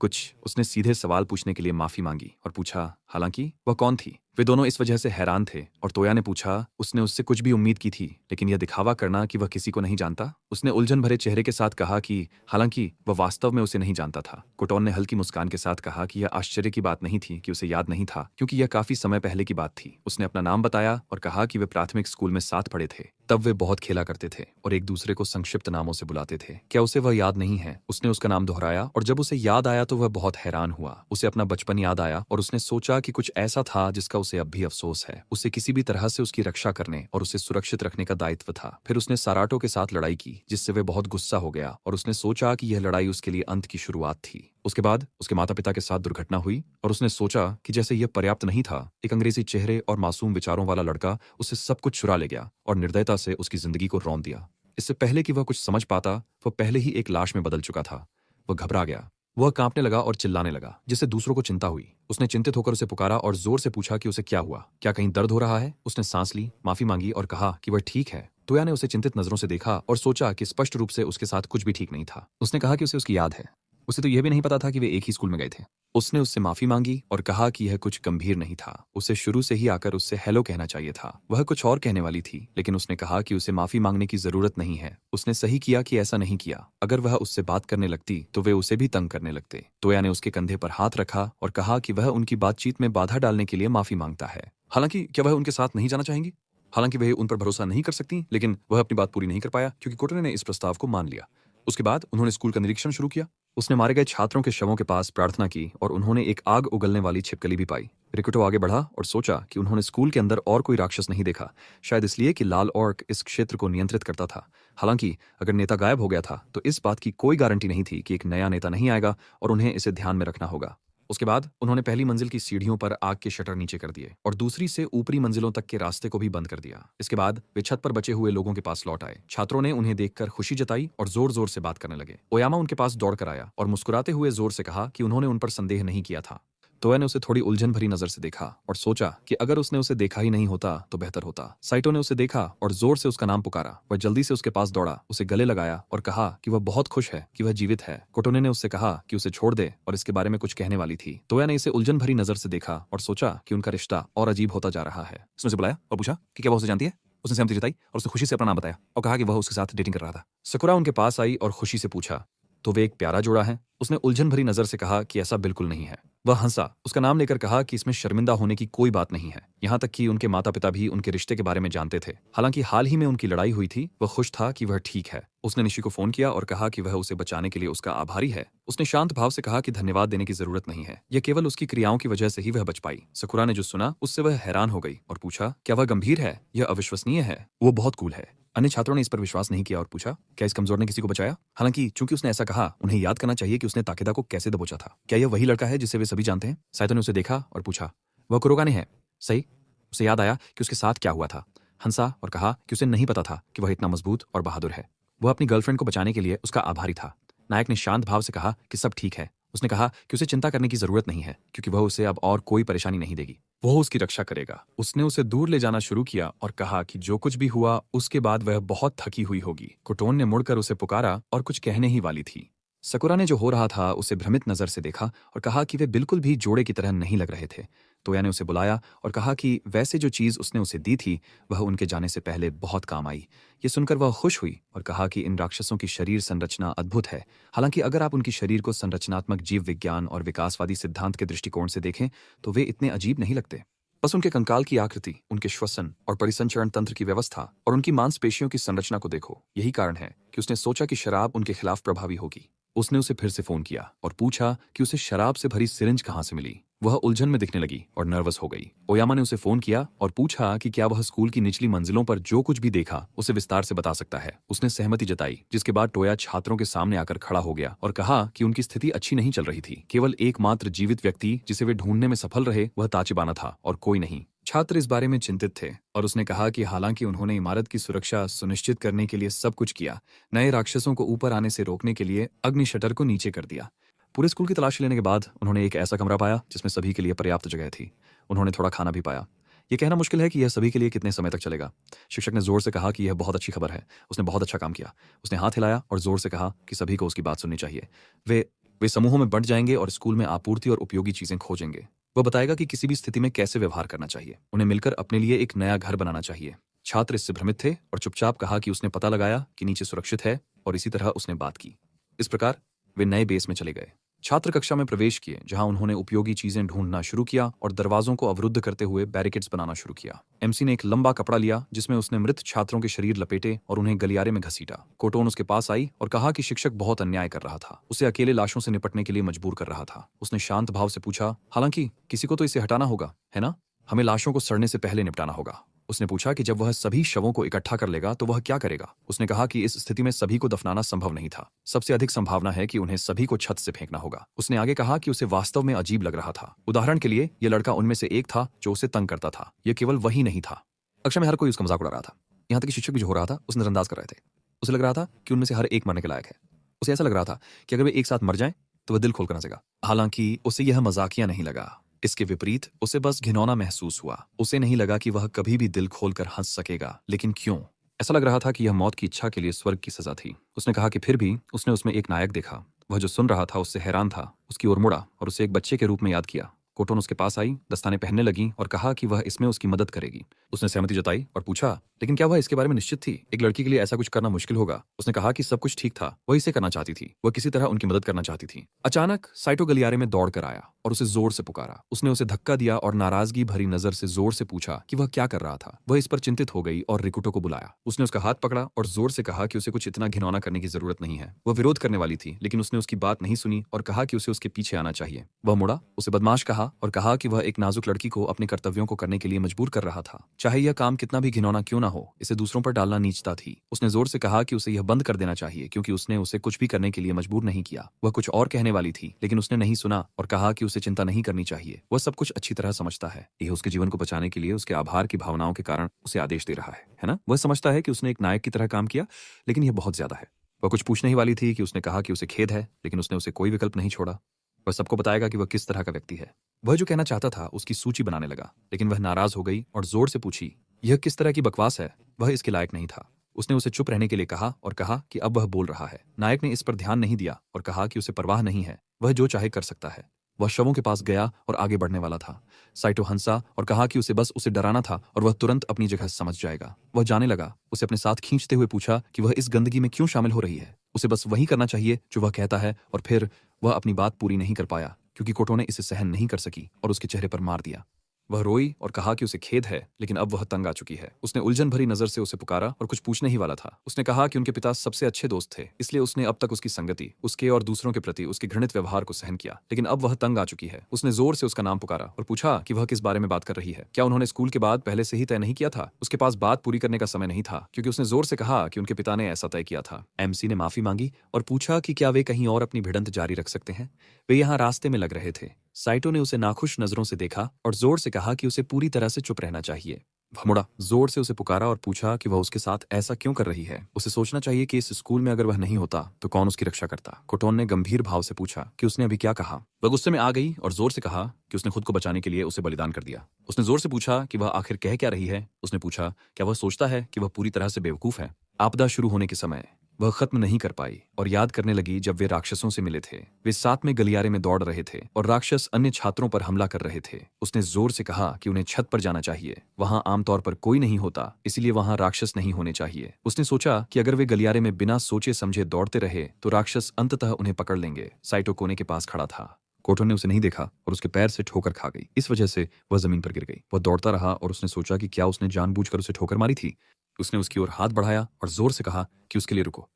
कुछ। उसने सीधे सवाल पूछने के लिए माफी मांगी और पूछा, हालांकि वह कौन थी। वे दोनों इस वजह से हैरान थे और तोया ने पूछा, उसने उससे कुछ भी उम्मीद की थी, लेकिन यह दिखावा करना कि वह किसी को नहीं जानता। उसने उलझन भरे चेहरे के साथ कहा कि हालांकि वह वास्तव में उसे नहीं जानता था। कोटोन ने हल्की मुस्कान के साथ कहा कि यह आश्चर्य की बात नहीं थी कि उसे याद नहीं था, क्योंकि यह काफी समय पहले की बात थी। उसने अपना नाम बताया और कहा कि वे प्राथमिक स्कूल में साथ पढ़े थे। तब वे बहुत खेला करते थे और एक दूसरे को संक्षिप्त नामों से बुलाते थे। क्या उसे वह याद नहीं है? उसने उसका नाम दोहराया और जब उसे याद आया तो वह बहुत हैरान हुआ। उसे अपना बचपन याद आया और उसने सोचा कि कुछ ऐसा था जिसका उसे अब भी अफसोस है। उसे किसी भी तरह से उसकी रक्षा करने और उसे सुरक्षित रखने का दायित्व था। फिर उसने साराटो के साथ लड़ाई की, जिससे वे बहुत गुस्सा हो गया और उसने सोचा कि यह लड़ाई उसके लिए अंत की शुरुआत थी। उसके बाद उसके माता पिता के साथ दुर्घटना हुई और उसने सोचा कि जैसे यह पर्याप्त नहीं था, एक अंग्रेजी चेहरे और मासूम विचारों वाला लड़का उससे सब कुछ चुरा ले गया और निर्दयता से उसकी जिंदगी को रौंद दिया। इससे पहले कि वह कुछ समझ पाता, वह पहले ही एक लाश में बदल चुका था। वह घबरा गया। वह कांपने लगा और चिल्लाने लगा, जिससे दूसरों को चिंता हुई। उसने चिंतित होकर उसे पुकारा और जोर से पूछा कि उसे क्या हुआ, क्या कहीं दर्द हो रहा है। उसने सांस ली, माफी मांगी और कहा कि वह ठीक है। तोया ने उसे चिंतित नजरों से देखा और सोचा कि स्पष्ट रूप से उसके साथ कुछ भी ठीक नहीं था। उसने कहा कि उसे उसकी याद है। उसे तो यह भी नहीं पता था कि वे एक ही स्कूल में गए थे। उसने उससे माफी मांगी और कहा कि यह कुछ गंभीर नहीं था। उसे शुरू से ही आकर उससे हेलो कहना चाहिए था। वह कुछ और कहने वाली थी, लेकिन उसने कहा कि उसे माफी मांगने की जरूरत नहीं है। उसने सही किया कि ऐसा नहीं किया। अगर वह उससे बात करने लगती तो वे उसे भी तंग करने लगते। तोया ने उसके कंधे पर हाथ रखा और कहा कि वह उनकी बातचीत में बाधा डालने के लिए माफी मांगता है। हालांकि क्या वह उनके साथ नहीं जाना चाहेंगी? हालांकि वह उन पर भरोसा नहीं कर सकती, लेकिन वह अपनी बात पूरी नहीं कर पाया क्योंकि कोटोने ने इस प्रस्ताव को मान लिया। उसके बाद उन्होंने स्कूल का निरीक्षण शुरू किया। उसने मारे गए छात्रों के शवों के पास प्रार्थना की और उन्होंने एक आग उगलने वाली छिपकली भी पाई। रिकुटो आगे बढ़ा और सोचा कि उन्होंने स्कूल के अंदर और कोई राक्षस नहीं देखा, शायद इसलिए कि लाल ऑर्क इस क्षेत्र को नियंत्रित करता था। हालांकि अगर नेता गायब हो गया था तो इस बात की कोई गारंटी नहीं थी कि एक नया नेता नहीं आएगा और उन्हें इसे ध्यान में रखना होगा। उसके बाद उन्होंने पहली मंजिल की सीढ़ियों पर आग के शटर नीचे कर दिए और दूसरी से ऊपरी मंजिलों तक के रास्ते को भी बंद कर दिया। इसके बाद वे छत पर बचे हुए लोगों के पास लौट आए। छात्रों ने उन्हें देखकर खुशी जताई और जोर जोर से बात करने लगे। ओयामा उनके पास दौड़कर आया और मुस्कुराते हुए जोर से कहा कि उन्होंने उन पर संदेह नहीं किया था। तोया ने उसे थोड़ी उलझन भरी नजर से देखा और सोचा कि अगर उसने उसे देखा ही नहीं होता तो बेहतर होता। साइटो ने उसे देखा और जोर से उसका नाम पुकारा। वह जल्दी से उसके पास दौड़ा, उसे गले लगाया और कहा कि वह बहुत खुश है कि वह जीवित है। कोटोने ने उससे कहा कि उसे छोड़ दे और इसके बारे में कुछ कहने वाली थी। तोया ने इसे उलझन भरी नजर से देखा और सोचा कि उनका रिश्ता और अजीब होता जा रहा है। उसने उसे बुलाया और पूछा कि क्या वह उसे जानती है। उसने सहमति जताई और उसने खुशी से अपना नाम बताया और कहा कि वह उसके साथ डेटिंग कर रहा था। सकुरा उनके पास आई और खुशी से पूछा, तो वे एक प्यारा जोड़ा है। उसने उलझन भरी नजर से कहा कि ऐसा बिल्कुल नहीं है। वह हंसा, उसका नाम लेकर कहा कि इसमें शर्मिंदा होने की कोई बात नहीं है। यहाँ तक कि उनके माता पिता भी उनके रिश्ते के बारे में जानते थे। हालांकि हाल ही में उनकी लड़ाई हुई थी। वह खुश था कि वह ठीक है। उसने निशी को फोन किया और कहा कि वह उसे बचाने के लिए उसका आभारी है। उसने शांत भाव से कहा कि धन्यवाद देने की जरूरत नहीं है, यह केवल उसकी क्रियाओं की वजह से ही वह बच पाई। सकुरा ने जो सुना उससे वह हैरान हो गई और पूछा, क्या वह गंभीर है? यह अविश्वसनीय है। वो बहुत कूल है। अन्य छात्रों ने इस पर विश्वास नहीं किया और पूछा, क्या इस कमजोर ने किसी को बचाया? हालांकि चूंकि उसने ऐसा कहा, उन्हें याद करना चाहिए कि उसने ताकेदा को कैसे दबोचा था। क्या यह वही लड़का है जिसे वे सभी जानते हैं? साइतो ने उसे देखा और पूछा, वह कुरोगाने है? सही। उसे याद आया कि उसके साथ क्या हुआ था। हंसा और कहा कि उसे नहीं पता था कि वह इतना मजबूत और बहादुर है। वह अपनी गर्लफ्रेंड को बचाने के लिए उसका आभारी था। नायक ने शांत भाव से कहा कि सब ठीक है। उसने कहा कि उसे चिंता करने की जरूरत नहीं है, क्योंकि वह उसे अब और कोई परेशानी नहीं देगी। वह उसकी रक्षा करेगा। उसने उसे दूर ले जाना शुरू किया और कहा कि जो कुछ भी हुआ उसके बाद वह बहुत थकी हुई होगी। कोटोन ने मुड़कर उसे पुकारा और कुछ कहने ही वाली थी। सकुरा ने जो हो रहा था उसे भ्रमित नजर से देखा और कहा कि वे बिल्कुल भी जोड़े की तरह नहीं लग रहे थे। तोया ने उसे बुलाया और कहा कि वैसे जो चीज उसने उसे दी थी वह उनके जाने से पहले बहुत काम आई। ये सुनकर वह खुश हुई और कहा कि इन राक्षसों की शरीर संरचना अद्भुत है। हालांकि अगर आप उनकी शरीर को संरचनात्मक जीव विज्ञान और विकासवादी सिद्धांत के दृष्टिकोण से देखें तो वे इतने अजीब नहीं लगते। बस उनके कंकाल की आकृति, उनके श्वसन और परिसंचरण तंत्र की व्यवस्था और उनकी मांसपेशियों की संरचना को देखो। यही कारण है कि उसने सोचा कि शराब उनके खिलाफ प्रभावी होगी। उसने उसे फिर से फोन किया और पूछा कि उसे शराब से भरी सिरिंज कहाँ से मिली। वह उलझन में दिखने लगी और नर्वस हो गई। ओयामा ने उसे फोन किया और पूछा कि क्या वह स्कूल की निचली मंजिलों पर जो कुछ भी देखा उसे विस्तार से बता सकता है। उसने सहमति जताई, जिसके बाद टोया छात्रों के सामने आकर खड़ा हो गया और कहा कि उनकी स्थिति अच्छी नहीं चल रही थी। केवल एकमात्र जीवित व्यक्ति जिसे वे ढूंढने में सफल रहे वह ताचिबाना था और कोई नहीं। छात्र इस बारे में चिंतित थे और उसने कहा कि हालांकि उन्होंने इमारत की सुरक्षा सुनिश्चित करने के लिए सब कुछ किया, नए राक्षसों को ऊपर आने से रोकने के लिए अग्नि शटर को नीचे कर दिया। पूरे स्कूल की तलाशी लेने के बाद उन्होंने एक ऐसा कमरा पाया जिसमें सभी के लिए पर्याप्त जगह थी। उन्होंने थोड़ा खाना भी पाया। यह कहना मुश्किल है कि यह सभी के लिए कितने समय तक चलेगा। शिक्षक ने जोर से कहा कि यह बहुत अच्छी खबर है। उसने बहुत अच्छा काम किया। उसने हाथ हिलाया और जोर से कहा कि सभी को उसकी बात सुननी चाहिए। वे समूहों में बंट जाएंगे और स्कूल में आपूर्ति और उपयोगी चीजें खोजेंगे। वह बताएगा कि किसी भी स्थिति में कैसे व्यवहार करना चाहिए। उन्हें मिलकर अपने लिए एक नया घर बनाना चाहिए। छात्र इससे भ्रमित थे और चुपचाप कहा कि उसने पता लगाया कि नीचे सुरक्षित है और इसी तरह उसने बात की। इस प्रकार वे नए बेस में चले गए। छात्र कक्षा में प्रवेश किए जहां उन्होंने उपयोगी चीजें ढूंढना शुरू किया और दरवाजों को अवरुद्ध करते हुए बैरिकेड्स बनाना शुरू किया। एमसी ने एक लंबा कपड़ा लिया जिसमें उसने मृत छात्रों के शरीर लपेटे और उन्हें गलियारे में घसीटा। कोटोन उसके पास आई और कहा कि शिक्षक बहुत अन्याय कर रहा था, उसे अकेले लाशों से निपटने के लिए मजबूर कर रहा था। उसने शांत भाव से पूछा, हालांकि किसी को तो इसे हटाना होगा, है ना? हमें लाशों को सड़ने से पहले निपटाना होगा। उसने पूछा कि जब वह सभी शवों को इकट्ठा कर लेगा तो वह क्या करेगा। उसने कहा कि इस स्थिति में सभी को दफनाना संभव नहीं था। सबसे अधिक संभावना है कि उन्हें सभी को छत से फेंकना होगा। उसने आगे कहा कि उसे वास्तव में अजीब लग रहा था। उदाहरण के लिए यह लड़का उनमें से एक था जो उसे तंग करता था। यह केवल वही नहीं था। कक्षा में हर कोई उसका मजाक उड़ा रहा था। यहाँ तक कि शिक्षक भी जो हो रहा था उसे नजरअंदाज कर रहे थे। उसे लग रहा था कि उनमें से हर एक मरने के लायक है। उसे ऐसा लग रहा था कि अगर वे एक साथ मर जाएं तो वह दिल खोलकर हंसेगा। हालांकि उसे यह मजाकिया नहीं लगा। इसके विपरीत उसे बस घिनौना महसूस हुआ। उसे नहीं लगा कि वह कभी भी दिल खोलकर हंस सकेगा। लेकिन क्यों? ऐसा लग रहा था कि यह मौत की इच्छा के लिए स्वर्ग की सजा थी। उसने कहा कि फिर भी उसने उसमें एक नायक देखा। वह जो सुन रहा था उससे हैरान था। उसकी ओर मुड़ा और उसे एक बच्चे के रूप में याद किया। कोटोन उसके पास आई, दस्ताने पहनने लगी और कहा कि वह इसमें उसकी मदद करेगी। उसने सहमति जताई और पूछा, लेकिन क्या वह इसके बारे में निश्चित थी? एक लड़की के लिए ऐसा कुछ करना मुश्किल होगा। उसने कहा कि सब कुछ ठीक था, वह इसे करना चाहती थी। वह किसी तरह उनकी मदद करना चाहती थी। अचानक साइटो गलियारे में दौड़ कर आया और उसे जोर से पुकारा। उसने उसे धक्का दिया और नाराजगी भरी नजर से जोर से पूछा कि वह क्या कर रहा था। वह इस पर चिंतित हो गई और रिकुटो को बुलाया। उसने उसका हाथ पकड़ा और जोर से कहा कि उसे कुछ इतना घिनौना करने की जरूरत नहीं है। वह विरोध करने वाली थी, लेकिन उसने उसकी बात नहीं सुनी और कहा कि उसे उसके पीछे आना चाहिए। वह मुड़ा, उसे बदमाश कहा और कहा कि वह एक नाजुक लड़की को अपने कर्तव्यों को करने के लिए मजबूर कर रहा था। चाहे यह काम कितना भी घिनौना क्यों ना हो, इसे दूसरों पर डालना नीचता थी। उसने जोर से कहा कि उसे यह बंद कर देना चाहिए क्योंकि उसने उसे कुछ भी करने के लिए मजबूर नहीं किया। वह कुछ और कहने वाली थी, लेकिन उसने नहीं सुना और कहा कि उसे चिंता नहीं करनी चाहिए। वह सब कुछ अच्छी तरह समझता है। यह उसके जीवन को बचाने के लिए उसके आभार की भावनाओं के कारण उसे आदेश दे रहा है ना? वह समझता है कि उसने एक नायक की तरह काम किया, लेकिन यह बहुत ज्यादा है। वह कुछ पूछने ही वाली थी कि उसने कहा कि उसे खेद है, लेकिन उसने उसे कोई विकल्प नहीं छोड़ा। वह सबको बताएगा कि वह किस तरह का व्यक्ति है। वह जो कहना चाहता था उसकी सूची बनाने लगा, लेकिन वह नाराज हो गई और जोर से पूछी, यह किस तरह की बकवास है? वह इसके लायक नहीं था। उसने उसे चुप रहने के लिए कहा और कहा कि अब वह बोल रहा है। नायक ने इस पर ध्यान नहीं दिया और कहा कि उसे परवाह नहीं है, वह जो चाहे कर सकता है। वह शवों के पास गया और आगे बढ़ने वाला था। साइटो हंसा और कहा कि उसे बस उसे डराना था और वह तुरंत अपनी जगह समझ जाएगा। वह जाने लगा। उसे अपने साथ खींचते हुए पूछा कि वह इस गंदगी में क्यों शामिल हो रही है। उसे बस वही करना चाहिए जो वह कहता है। और फिर वह अपनी बात पूरी नहीं कर पाया क्योंकि कोटो ने इसे सहन नहीं कर सकी और उसके चेहरे पर मार दिया। वह रोई और कहा कि उसे खेद है, लेकिन अब वह तंग आ चुकी है। उसने उलझन भरी नजर से उसे पुकारा और कुछ पूछने ही वाला था। उसने कहा कि उनके पिता सबसे अच्छे दोस्त थे, इसलिए उसने अब तक उसकी संगति, उसके और दूसरों के प्रति उसके घृणित व्यवहार को सहन किया, लेकिन अब वह तंग आ चुकी है। उसने जोर से उसका नाम पुकारा और पूछा कि वह किस बारे में बात कर रही है। क्या उन्होंने स्कूल के बाद पहले से ही तय नहीं किया था? उसके पास बात पूरी करने का समय नहीं था क्योंकि उसने जोर से कहा कि उनके पिता ने ऐसा तय किया था। एमसी ने माफी मांगी और पूछा कि क्या वे कहीं और अपनी भिड़ंत जारी रख सकते हैं। वे यहाँ रास्ते में लग रहे थे। साइटो ने उसे नाखुश नजरों से देखा और जोर से कहा कि उसे पूरी तरह से चुप रहना चाहिए। वह मुड़ा, जोर से उसे पुकारा और पूछा कि वह उसके साथ ऐसा क्यों कर रही है। उसे सोचना चाहिए कि इस स्कूल में अगर वह नहीं होता तो कौन उसकी रक्षा करता। कोटोन ने गंभीर भाव से पूछा कि उसने अभी क्या कहा। वह गुस्से में आ गई और जोर से कहा कि उसने खुद को बचाने के लिए उसे बलिदान कर दिया। उसने जोर से पूछा कि वह आखिर कह क्या रही है। उसने पूछा क्या वह सोचता है कि वह पूरी तरह से बेवकूफ है। आपदा शुरू होने के समय वह खत्म नहीं कर पाई और याद करने लगी जब वे राक्षसों से मिले थे। वे साथ में गलियारे में दौड़ रहे थे और राक्षस अन्य छात्रों पर हमला कर रहे थे। उसने जोर से कहा कि उन्हें छत पर जाना चाहिए, वहां आमतौर पर कोई नहीं होता, इसलिए वहां राक्षस नहीं होने चाहिए। उसने सोचा कि अगर वे गलियारे में बिना सोचे समझे दौड़ते रहे तो राक्षस अंततः उन्हें पकड़ लेंगे। साइटो कोने के पास खड़ा था। कोटो ने उसे नहीं देखा और उसके पैर से ठोकर खा गई। इस वजह से वह जमीन पर गिर गई। वह दौड़ता रहा और उसने सोचा कि क्या उसने जानबूझकर उसे ठोकर मारी थी। उसने उसकी ओर हाथ बढ़ाया और जोर से कहा कि उसके लिए रुको।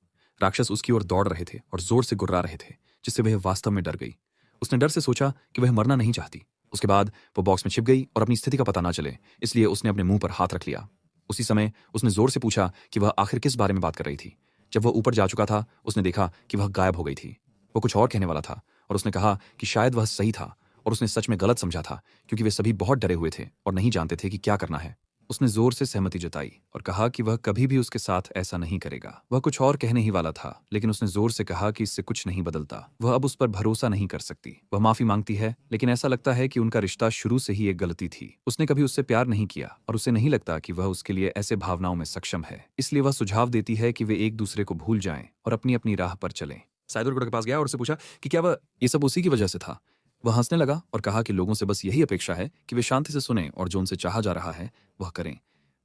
राक्षस उसकी ओर दौड़ रहे थे और जोर से गुर्रा रहे थे, जिससे वह वास्तव में डर गई। उसने डर से सोचा कि वह मरना नहीं चाहती। उसके बाद वो बॉक्स में छिप गई और अपनी स्थिति का पता ना चले, इसलिए उसने अपने मुंह पर हाथ रख लिया। उसी समय उसने जोर से पूछा कि वह आखिर किस बारे में बात कर रही थी। जब वह ऊपर जा चुका था, उसने देखा कि वह गायब हो गई थी। वो कुछ और कहने वाला था और उसने कहा कि शायद वह सही था और उसने सच में गलत समझा था, क्योंकि वे सभी बहुत डरे हुए थे और नहीं जानते थे कि क्या करना है। उसने जोर से सहमति जताई और कहा कि वह कभी भी उसके साथ ऐसा नहीं करेगा। वह कुछ और कहने ही वाला था, लेकिन उसने जोर से कहा कि इससे कुछ नहीं बदलता। वह अब उस पर भरोसा नहीं कर सकती। वह माफी मांगती है, लेकिन ऐसा लगता है कि उनका रिश्ता शुरू से ही एक गलती थी। उसने कभी उससे प्यार नहीं किया और उसे नहीं लगता कि वह उसके लिए ऐसे भावनाओं में सक्षम है। इसलिए वह सुझाव देती है कि वे एक दूसरे को भूल जाएं और अपनी अपनी राह पर चलें। साइदुर के पास गया और उससे पूछा कि क्या वह ये सब उसी की वजह से था। वह हंसने लगा और कहा कि लोगों से बस यही अपेक्षा है कि वे शांति से सुनें और जो उनसे चाहा जा रहा है वह करें।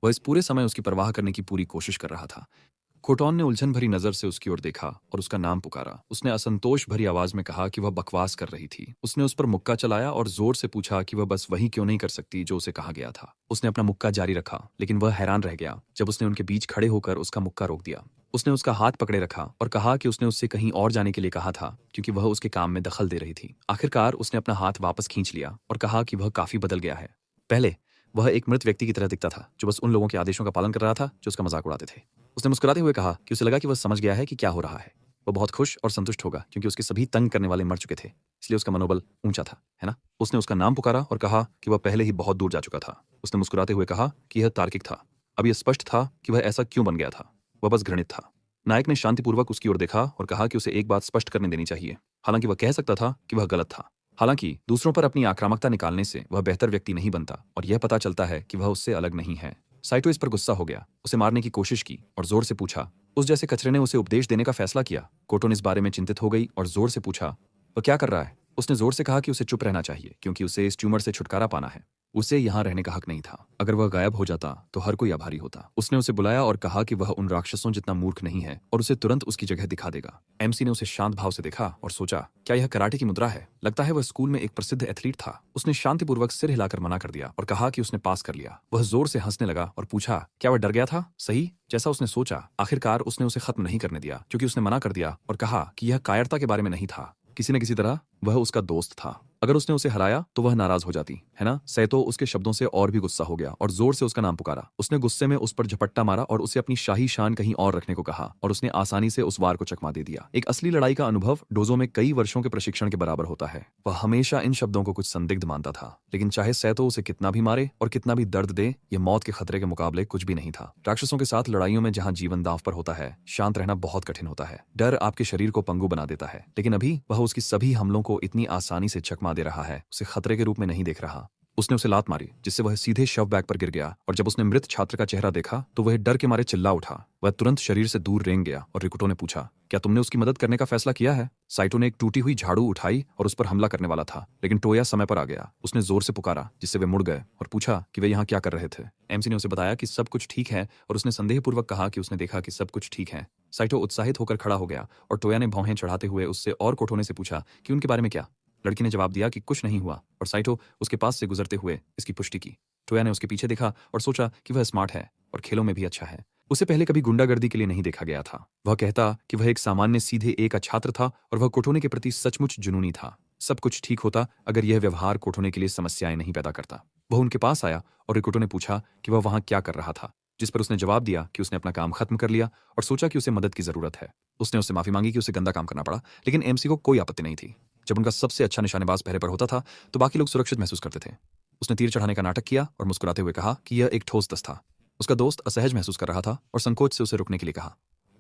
वह इस पूरे समय उसकी परवाह करने की पूरी कोशिश कर रहा था। खोटोन ने उलझन भरी नजर से उसकी ओर देखा और उसका नाम पुकारा। उसने असंतोष भरी आवाज में कहा कि वह बकवास कर रही थी। उसने उस पर मुक्का चलाया और जोर से पूछा कि वह बस वही क्यों नहीं कर सकती जो उसे कहा गया था। उसने अपना मुक्का जारी रखा, लेकिन वह हैरान रह गया जब उसने उनके बीच खड़े होकर उसका मुक्का रोक दिया। उसने उसका हाथ पकड़े रखा और कहा कि उसने उससे कहीं और जाने के लिए कहा था, क्योंकि वह उसके काम में दखल दे रही थी। आखिरकार उसने अपना हाथ वापस खींच लिया और कहा कि वह काफी बदल गया है। पहले वह एक मृत व्यक्ति की तरह दिखता था, जो बस उन लोगों के आदेशों का पालन कर रहा था जो उसका मजाक उड़ाते थे। उसने मुस्कुराते हुए कहा कि उसे लगा कि वह समझ गया है कि क्या हो रहा है। वह बहुत खुश और संतुष्ट होगा, क्योंकि उसके सभी तंग करने वाले मर चुके थे, इसलिए उसका मनोबल ऊंचा था, है ना। उसने उसका नाम पुकारा और कहा कि वह पहले ही बहुत दूर जा चुका था। उसने मुस्कुराते हुए कहा कि यह तार्किक था। अब यह स्पष्ट था कि वह ऐसा क्यों बन गया था। वह बस घृणित था। नायक ने शांतिपूर्वक उसकी ओर देखा और कहा कि उसे एक बात स्पष्ट करने देनी चाहिए। हालांकि वह कह सकता था कि वह गलत था। हालांकि दूसरों पर अपनी आक्रामकता निकालने से वह बेहतर व्यक्ति नहीं बनता और यह पता चलता है कि वह उससे अलग नहीं है। साइटो इस पर गुस्सा हो गया, उसे मारने की कोशिश की और जोर से पूछा, उस जैसे कचरे ने उसे उपदेश देने का फैसला किया। कोटोन इस बारे में चिंतित हो गई और जोर से पूछा, वह क्या कर रहा है। उसने जोर से कहा कि उसे चुप रहना चाहिए, क्योंकि उसे इस ट्यूमर से छुटकारा पाना है। उसे यहाँ रहने का हक नहीं था। अगर वह गायब हो जाता तो हर कोई आभारी होता। उसने उसे बुलाया और कहा कि वह उन राक्षसों जितना मूर्ख नहीं है और उसे तुरंत उसकी जगह दिखा देगा। एमसी ने उसे शांत भाव से देखा और सोचा, क्या यह कराटे की मुद्रा है। लगता है वह स्कूल में एक प्रसिद्ध एथलीट था। उसने शांतिपूर्वक सिर हिलाकर मना कर दिया और कहा कि उसने पास कर लिया। वह जोर से हंसने लगा और पूछा, क्या वह डर गया था। सही जैसा उसने सोचा। आखिरकार उसने उसे खत्म नहीं करने दिया, क्योंकि उसने मना कर दिया और कहा कि यह कायरता के बारे में नहीं था। किसी न किसी तरह वह उसका दोस्त था। अगर उसने उसे हराया तो वह नाराज हो जाती, है ना। सैतो उसके शब्दों से और भी गुस्सा हो गया और जोर से उसका नाम पुकारा। उसने गुस्से में उस पर झपट्टा मारा और उसे अपनी शाही शान कहीं और रखने को कहा और उसने आसानी से उस वार को चकमा दे दिया। एक असली लड़ाई का अनुभव डोजो में कई वर्षों के प्रशिक्षण के बराबर होता है। वह हमेशा इन शब्दों को कुछ संदिग्ध मानता था, लेकिन चाहे सैतो उसे कितना भी मारे और कितना भी दर्द दे, यह मौत के खतरे के मुकाबले कुछ भी नहीं था। राक्षसों के साथ लड़ाइयों में जहां जीवन दांव पर होता है, शांत रहना बहुत कठिन होता है। डर आपके शरीर को पंगु बना देता है, लेकिन अभी वह उसकी सभी हमलों को इतनी आसानी से चकमा दे रहा है, उसे खतरे के रूप में नहीं देख रहा। उसने उसे लात मारी, जिससे वह सीधे शव बैग पर गिर गया और जब उसने मृत छात्र का चेहरा देखा तो वह डर के मारे चिल्ला उठा। वह तुरंत शरीर से दूर रेंग गया और रिकुटो ने पूछा, क्या तुमने उसकी मदद करने का फैसला किया है। साइटो ने एक टूटी हुई झाड़ू उठाई और उस पर हमला करने वाला था, लेकिन टोया समय पर आ गया। उसने जोर से पुकारा, जिससे वे मुड़ गए और पूछा कि वे यहाँ क्या कर रहे थे। एमसी ने उसे बताया कि सब कुछ ठीक है और उसने संदेहपूर्वक कहा कि उसने देखा कि सब कुछ ठीक है। साइटो उत्साहित होकर खड़ा हो गया और टोया ने भौहें चढ़ाते हुए उससे और कोठोने से पूछा कि उनके बारे में क्या। लड़की ने जवाब दिया कि कुछ नहीं हुआ और साइटो उसके पास से गुजरते हुए इसकी पुष्टि की। टोया ने उसके पीछे देखा और सोचा कि वह स्मार्ट है और खेलों में भी अच्छा है। उसे पहले कभी गुंडागर्दी के लिए नहीं देखा गया था। वह कहता कि वह एक सामान्य सीधे ए का छात्र था और वह कोठोने के प्रति सचमुच जुनूनी था। सब कुछ ठीक होता अगर यह व्यवहार कोठोने के लिए समस्याएं नहीं पैदा करता। वह उनके पास आया और रिकुटो ने पूछा कि वह वहां क्या कर रहा था, जिस पर उसने जवाब दिया कि उसने अपना काम खत्म कर लिया और सोचा कि उसे मदद की जरूरत है। उसने उससे माफी मांगी कि उसे गंदा काम करना पड़ा, लेकिन एमसी को कोई आपत्ति नहीं थी। जब उनका सबसे अच्छा निशानेबाज पहरे पर होता था तो बाकी लोग सुरक्षित महसूस करते थे। उसने तीर चढ़ाने का नाटक किया और मुस्कुराते हुए कहा कि यह एक ठोस दस्त था। उसका दोस्त असहज महसूस कर रहा था और संकोच से उसे रुकने के लिए कहा।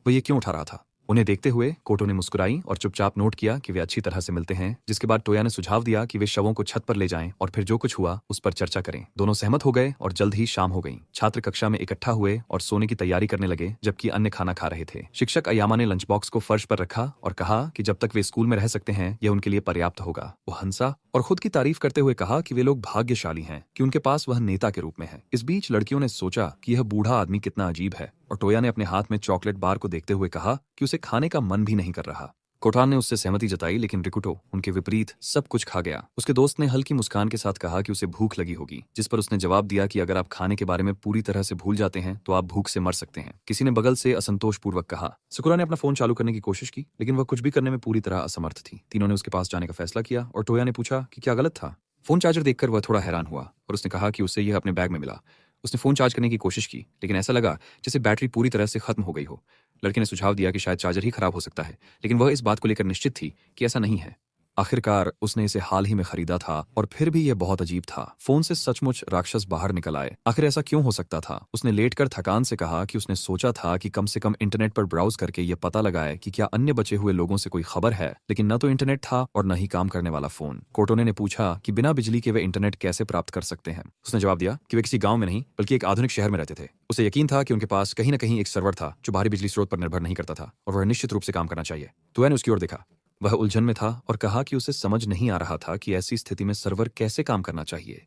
वह ये क्यों उठा रहा था। उन्हें देखते हुए कोटो ने मुस्कुराई और चुपचाप नोट किया कि वे अच्छी तरह से मिलते हैं, जिसके बाद टोया ने सुझाव दिया कि वे शवों को छत पर ले जाएं और फिर जो कुछ हुआ उस पर चर्चा करें। दोनों सहमत हो गए और जल्द ही शाम हो गई। छात्र कक्षा में इकट्ठा हुए और सोने की तैयारी करने लगे, जबकि अन्य खाना खा रहे थे। शिक्षक अयामा ने लंच बॉक्स को फर्श पर रखा और कहा कि जब तक वे स्कूल में रह सकते हैं यह उनके लिए पर्याप्त होगा। वो हंसा और खुद की तारीफ करते हुए कहा कि वे लोग भाग्यशाली हैं कि उनके पास वह नेता के रूप में है। इस बीच लड़कियों ने सोचा कि यह बूढ़ा आदमी कितना अजीब है और टोया ने अपने हाथ में चॉकलेट बार को देखते हुए कहा कि उसे खाने का मन भी नहीं कर रहा। कोठान ने उससे सहमति जताई, लेकिन रिकुटो उनके विपरीत सब कुछ खा गया। उसके दोस्त ने हल्की मुस्कान के साथ कहा कि उसे भूख लगी होगी, जिस पर उसने जवाब दिया कि अगर आप खाने के बारे में पूरी तरह से भूल जाते हैं तो आप भूख से मर सकते हैं। किसी ने बगल से असंतोषपूर्वक कहा। सकुरा ने अपना फोन चालू करने की कोशिश की, लेकिन वह कुछ भी करने में पूरी तरह असमर्थ थी। तीनों ने उसके पास जाने का फैसला किया और टोया ने पूछा कि क्या गलत था। फोन चार्जर देखकर वह थोड़ा हैरान हुआ और उसने कहा कि उसे यह अपने बैग में मिला। उसने फोन चार्ज करने की कोशिश की, लेकिन ऐसा लगा जैसे बैटरी पूरी तरह से खत्म हो गई हो। लड़के ने सुझाव दिया कि शायद चार्जर ही खराब हो सकता है, लेकिन वह इस बात को लेकर निश्चित थी कि ऐसा नहीं है। आखिरकार उसने इसे हाल ही में खरीदा था और फिर भी यह बहुत अजीब था। फोन से सचमुच राक्षस बाहर निकल आए। आखिर ऐसा क्यों हो सकता था? उसने लेटकर थकान से कहा कि उसने सोचा था कि कम से कम इंटरनेट पर ब्राउज करके यह पता लगाए कि क्या अन्य बचे हुए लोगों से कोई खबर है, लेकिन न तो इंटरनेट था और न ही काम करने वाला फोन। कोटोने ने पूछा कि बिना बिजली के वे इंटरनेट कैसे प्राप्त कर सकते हैं। उसने जवाब दिया कि वे किसी गाँव में नहीं बल्कि एक आधुनिक शहर में रहते थे। उसे यकीन था कि उनके पास कहीं न कहीं एक सर्वर था जो बाहरी बिजली स्रोत पर निर्भर नहीं करता था और वह निश्चित रूप से काम करना चाहिए। तो मैंने उसकी ओर देखा। वह उलझन में था और कहा कि उसे समझ नहीं आ रहा था कि ऐसी स्थिति में सर्वर कैसे काम करना चाहिए।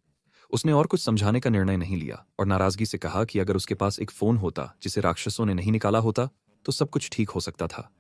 उसने और कुछ समझाने का निर्णय नहीं लिया और नाराजगी से कहा कि अगर उसके पास एक फोन होता जिसे राक्षसों ने नहीं निकाला होता तो सब कुछ ठीक हो सकता था।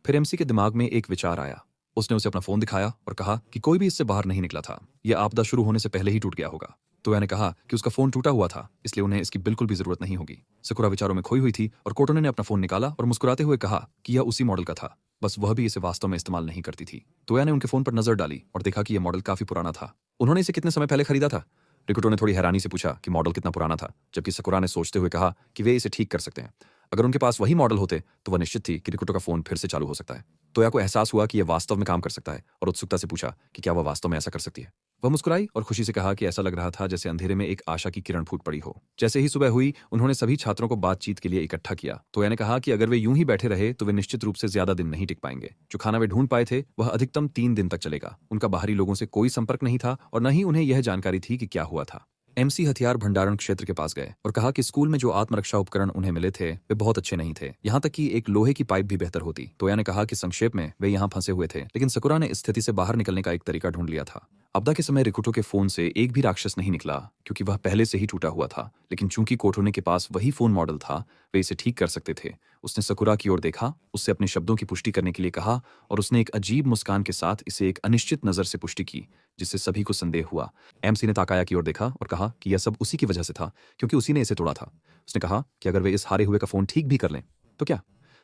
फिर एमसी के दिमाग में एक विचार आया। उसने उसे अपना फोन दिखाया और कहा कि कोई भी इससे बाहर नहीं निकला था, यह आपदा शुरू होने से पहले ही टूट गया होगा। तो मैंने कहा कि उसका फोन टूटा हुआ था, इसलिए उन्हें इसकी बिल्कुल भी जरूरत नहीं होगी। सकुरा विचारों में खोई हुई थी और कोटोने ने अपना फोन निकाला और मुस्कुराते हुए कहा कि यह उसी मॉडल का था, बस वह भी इसे वास्तव में इस्तेमाल नहीं करती थी। तोया ने उनके फोन पर नजर डाली और देखा कि यह मॉडल काफी पुराना था। उन्होंने इसे कितने समय पहले खरीदा था? रिकुटो ने थोड़ी हैरानी से पूछा कि मॉडल कितना पुराना था, जबकि सकुरा ने सोचते हुए कहा कि वे इसे ठीक कर सकते हैं। अगर उनके पास वही मॉडल होते तो वह निश्चित थी कि रिकुटो का फोन फिर से चालू हो सकता है। तोया को एहसास हुआ कि यह वास्तव में काम कर सकता है और उत्सुकता से पूछा कि क्या वह वास्तव में ऐसा कर सकती है। वह मुस्कुराई और खुशी से कहा कि ऐसा लग रहा था जैसे अंधेरे में एक आशा की किरण फूट पड़ी हो। जैसे ही सुबह हुई उन्होंने सभी छात्रों को बातचीत के लिए इकट्ठा किया। तोया ने कहा कि अगर वे यूं ही बैठे रहे तो वे निश्चित रूप से ज्यादा दिन नहीं टिक पाएंगे। जो खाना वे ढूंढ पाए थे वह अधिकतम 3 दिन तक चलेगा। उनका बाहरी लोगों से कोई संपर्क नहीं था और न ही उन्हें यह जानकारी थी कि क्या हुआ था। एमसी हथियार भंडारण क्षेत्र के पास गए और कहा कि स्कूल में जो आत्मरक्षा उपकरण उन्हें मिले थे वे बहुत अच्छे नहीं थे, यहाँ तक कि एक लोहे की पाइप भी बेहतर होती। तोया ने कहा कि संक्षेप में वे यहाँ फंसे हुए थे, लेकिन सकुरा ने इस स्थिति से बाहर निकलने का एक तरीका ढूंढ लिया था। आपदा के समय रिकुटो के फोन से एक भी राक्षस नहीं निकला क्योंकि वह पहले से ही टूटा हुआ था, लेकिन चूंकि कोटोने के पास वही फोन मॉडल था वे इसे ठीक कर सकते थे। उसने सकुरा की ओर देखा, उससे अपने शब्दों की पुष्टि करने के लिए कहा और उसने एक अजीब मुस्कान के साथ इसे एक अनिश्चित नजर से पुष्टि की, जिससे सभी को संदेह हुआ। एमसी ने ताकाया की ओर देखा और कहा कि यह सब उसी की वजह से था क्योंकि उसी ने इसे तोड़ा था। उसने कहा कि अगर वे इस हारे हुए का फोन ठीक भी कर लें तो क्या?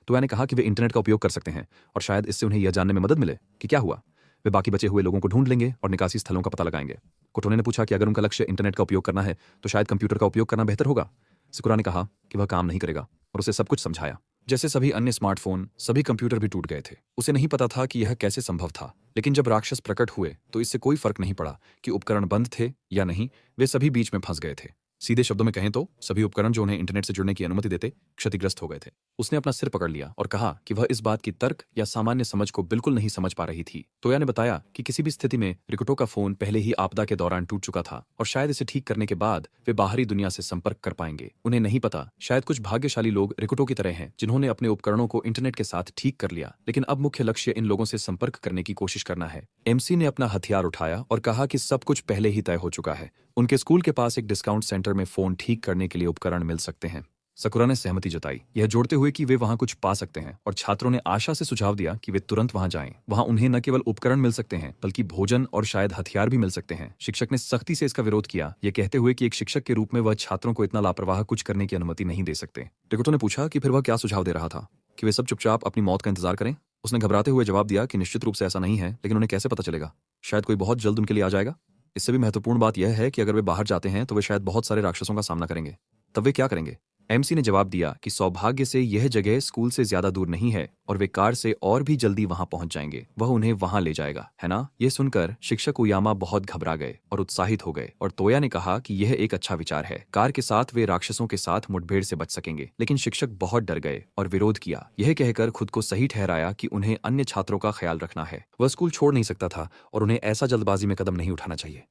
तो मैंने कहा कि वे इंटरनेट का उपयोग कर सकते हैं और शायद इससे उन्हें यह जानने में मदद मिले कि क्या हुआ। वे बाकी बचे हुए लोगों को ढूंढ लेंगे और निकासी स्थलों का पता लगाएंगे। कोटोने ने पूछा कि अगर उनका लक्ष्य इंटरनेट का उपयोग करना है तो शायद कंप्यूटर का उपयोग करना बेहतर होगा। सकुरा ने कहा कि वह काम नहीं करेगा और उसे सब कुछ समझाया। जैसे सभी अन्य स्मार्टफोन सभी कंप्यूटर भी टूट गए थे। उसे नहीं पता था कि यह कैसे संभव था, लेकिन जब राक्षस प्रकट हुए तो इससे कोई फर्क नहीं पड़ा कि उपकरण बंद थे या नहीं, वे सभी बीच में फंस गए थे। सीधे शब्दों में कहें तो सभी उपकरण जो उन्हें इंटरनेट से जुड़ने की अनुमति देते क्षतिग्रस्त हो गए थे। उसने अपना सिर पकड़ लिया और कहा कि वह इस बात की तर्क या सामान्य समझ को बिल्कुल नहीं समझ पा रही थी। तोया ने बताया कि किसी भी स्थिति में रिकुटो का फोन पहले ही आपदा के दौरान टूट चुका था और शायद इसे ठीक करने के बाद वे बाहरी दुनिया से संपर्क कर पाएंगे। उन्हें नहीं पता, शायद कुछ भाग्यशाली लोग रिकुटो की तरह हैं जिन्होंने अपने उपकरणों को इंटरनेट के साथ ठीक कर लिया, लेकिन अब मुख्य लक्ष्य इन लोगों से संपर्क करने की कोशिश करना है। एमसी ने अपना हथियार उठाया और कहा कि सब कुछ पहले ही तय हो चुका है। उनके स्कूल के पास एक डिस्काउंट सेंटर में फोन ठीक करने के लिए उपकरण मिल सकते हैं। सकुरा ने सहमति जताई, यह जोड़ते हुए कि वे वहां कुछ पा सकते हैं, और छात्रों ने आशा से सुझाव दिया कि वे तुरंत वहां जाएं। वहां उन्हें न केवल उपकरण मिल सकते हैं बल्कि भोजन और शायद हथियार भी मिल सकते हैं। शिक्षक ने सख्ती से इसका विरोध किया, यह कहते हुए कि एक शिक्षक के रूप में वह छात्रों को इतना लापरवाह कुछ करने की अनुमति नहीं दे सकते। रिकुटो ने पूछा कि फिर वह क्या सुझाव दे रहा था, कि वे सब चुपचाप अपनी मौत का इंतजार करें। उसने घबराते हुए जवाब दिया कि निश्चित रूप से ऐसा नहीं है, लेकिन उन्हें कैसे पता चलेगा? शायद कोई बहुत जल्द उनके लिए आ जाएगा। इससे भी महत्वपूर्ण बात यह है कि अगर वे बाहर जाते हैं तो वे शायद बहुत सारे राक्षसों का सामना करेंगे। तब वे क्या करेंगे? एमसी ने जवाब दिया कि सौभाग्य से यह जगह स्कूल से ज्यादा दूर नहीं है और वे कार से और भी जल्दी वहां पहुंच जाएंगे। वह उन्हें वहां ले जाएगा, है ना? यह सुनकर शिक्षक उयामा बहुत घबरा गए और उत्साहित हो गए और तोया ने कहा कि यह एक अच्छा विचार है। कार के साथ वे राक्षसों के साथ मुठभेड़ से बच सकेंगे। लेकिन शिक्षक बहुत डर गए और विरोध किया, यह कहकर खुद को सही ठहराया कि उन्हें अन्य छात्रों का ख्याल रखना है। वह स्कूल छोड़ नहीं सकता था और उन्हें ऐसा जल्दबाजी में कदम नहीं उठाना चाहिए।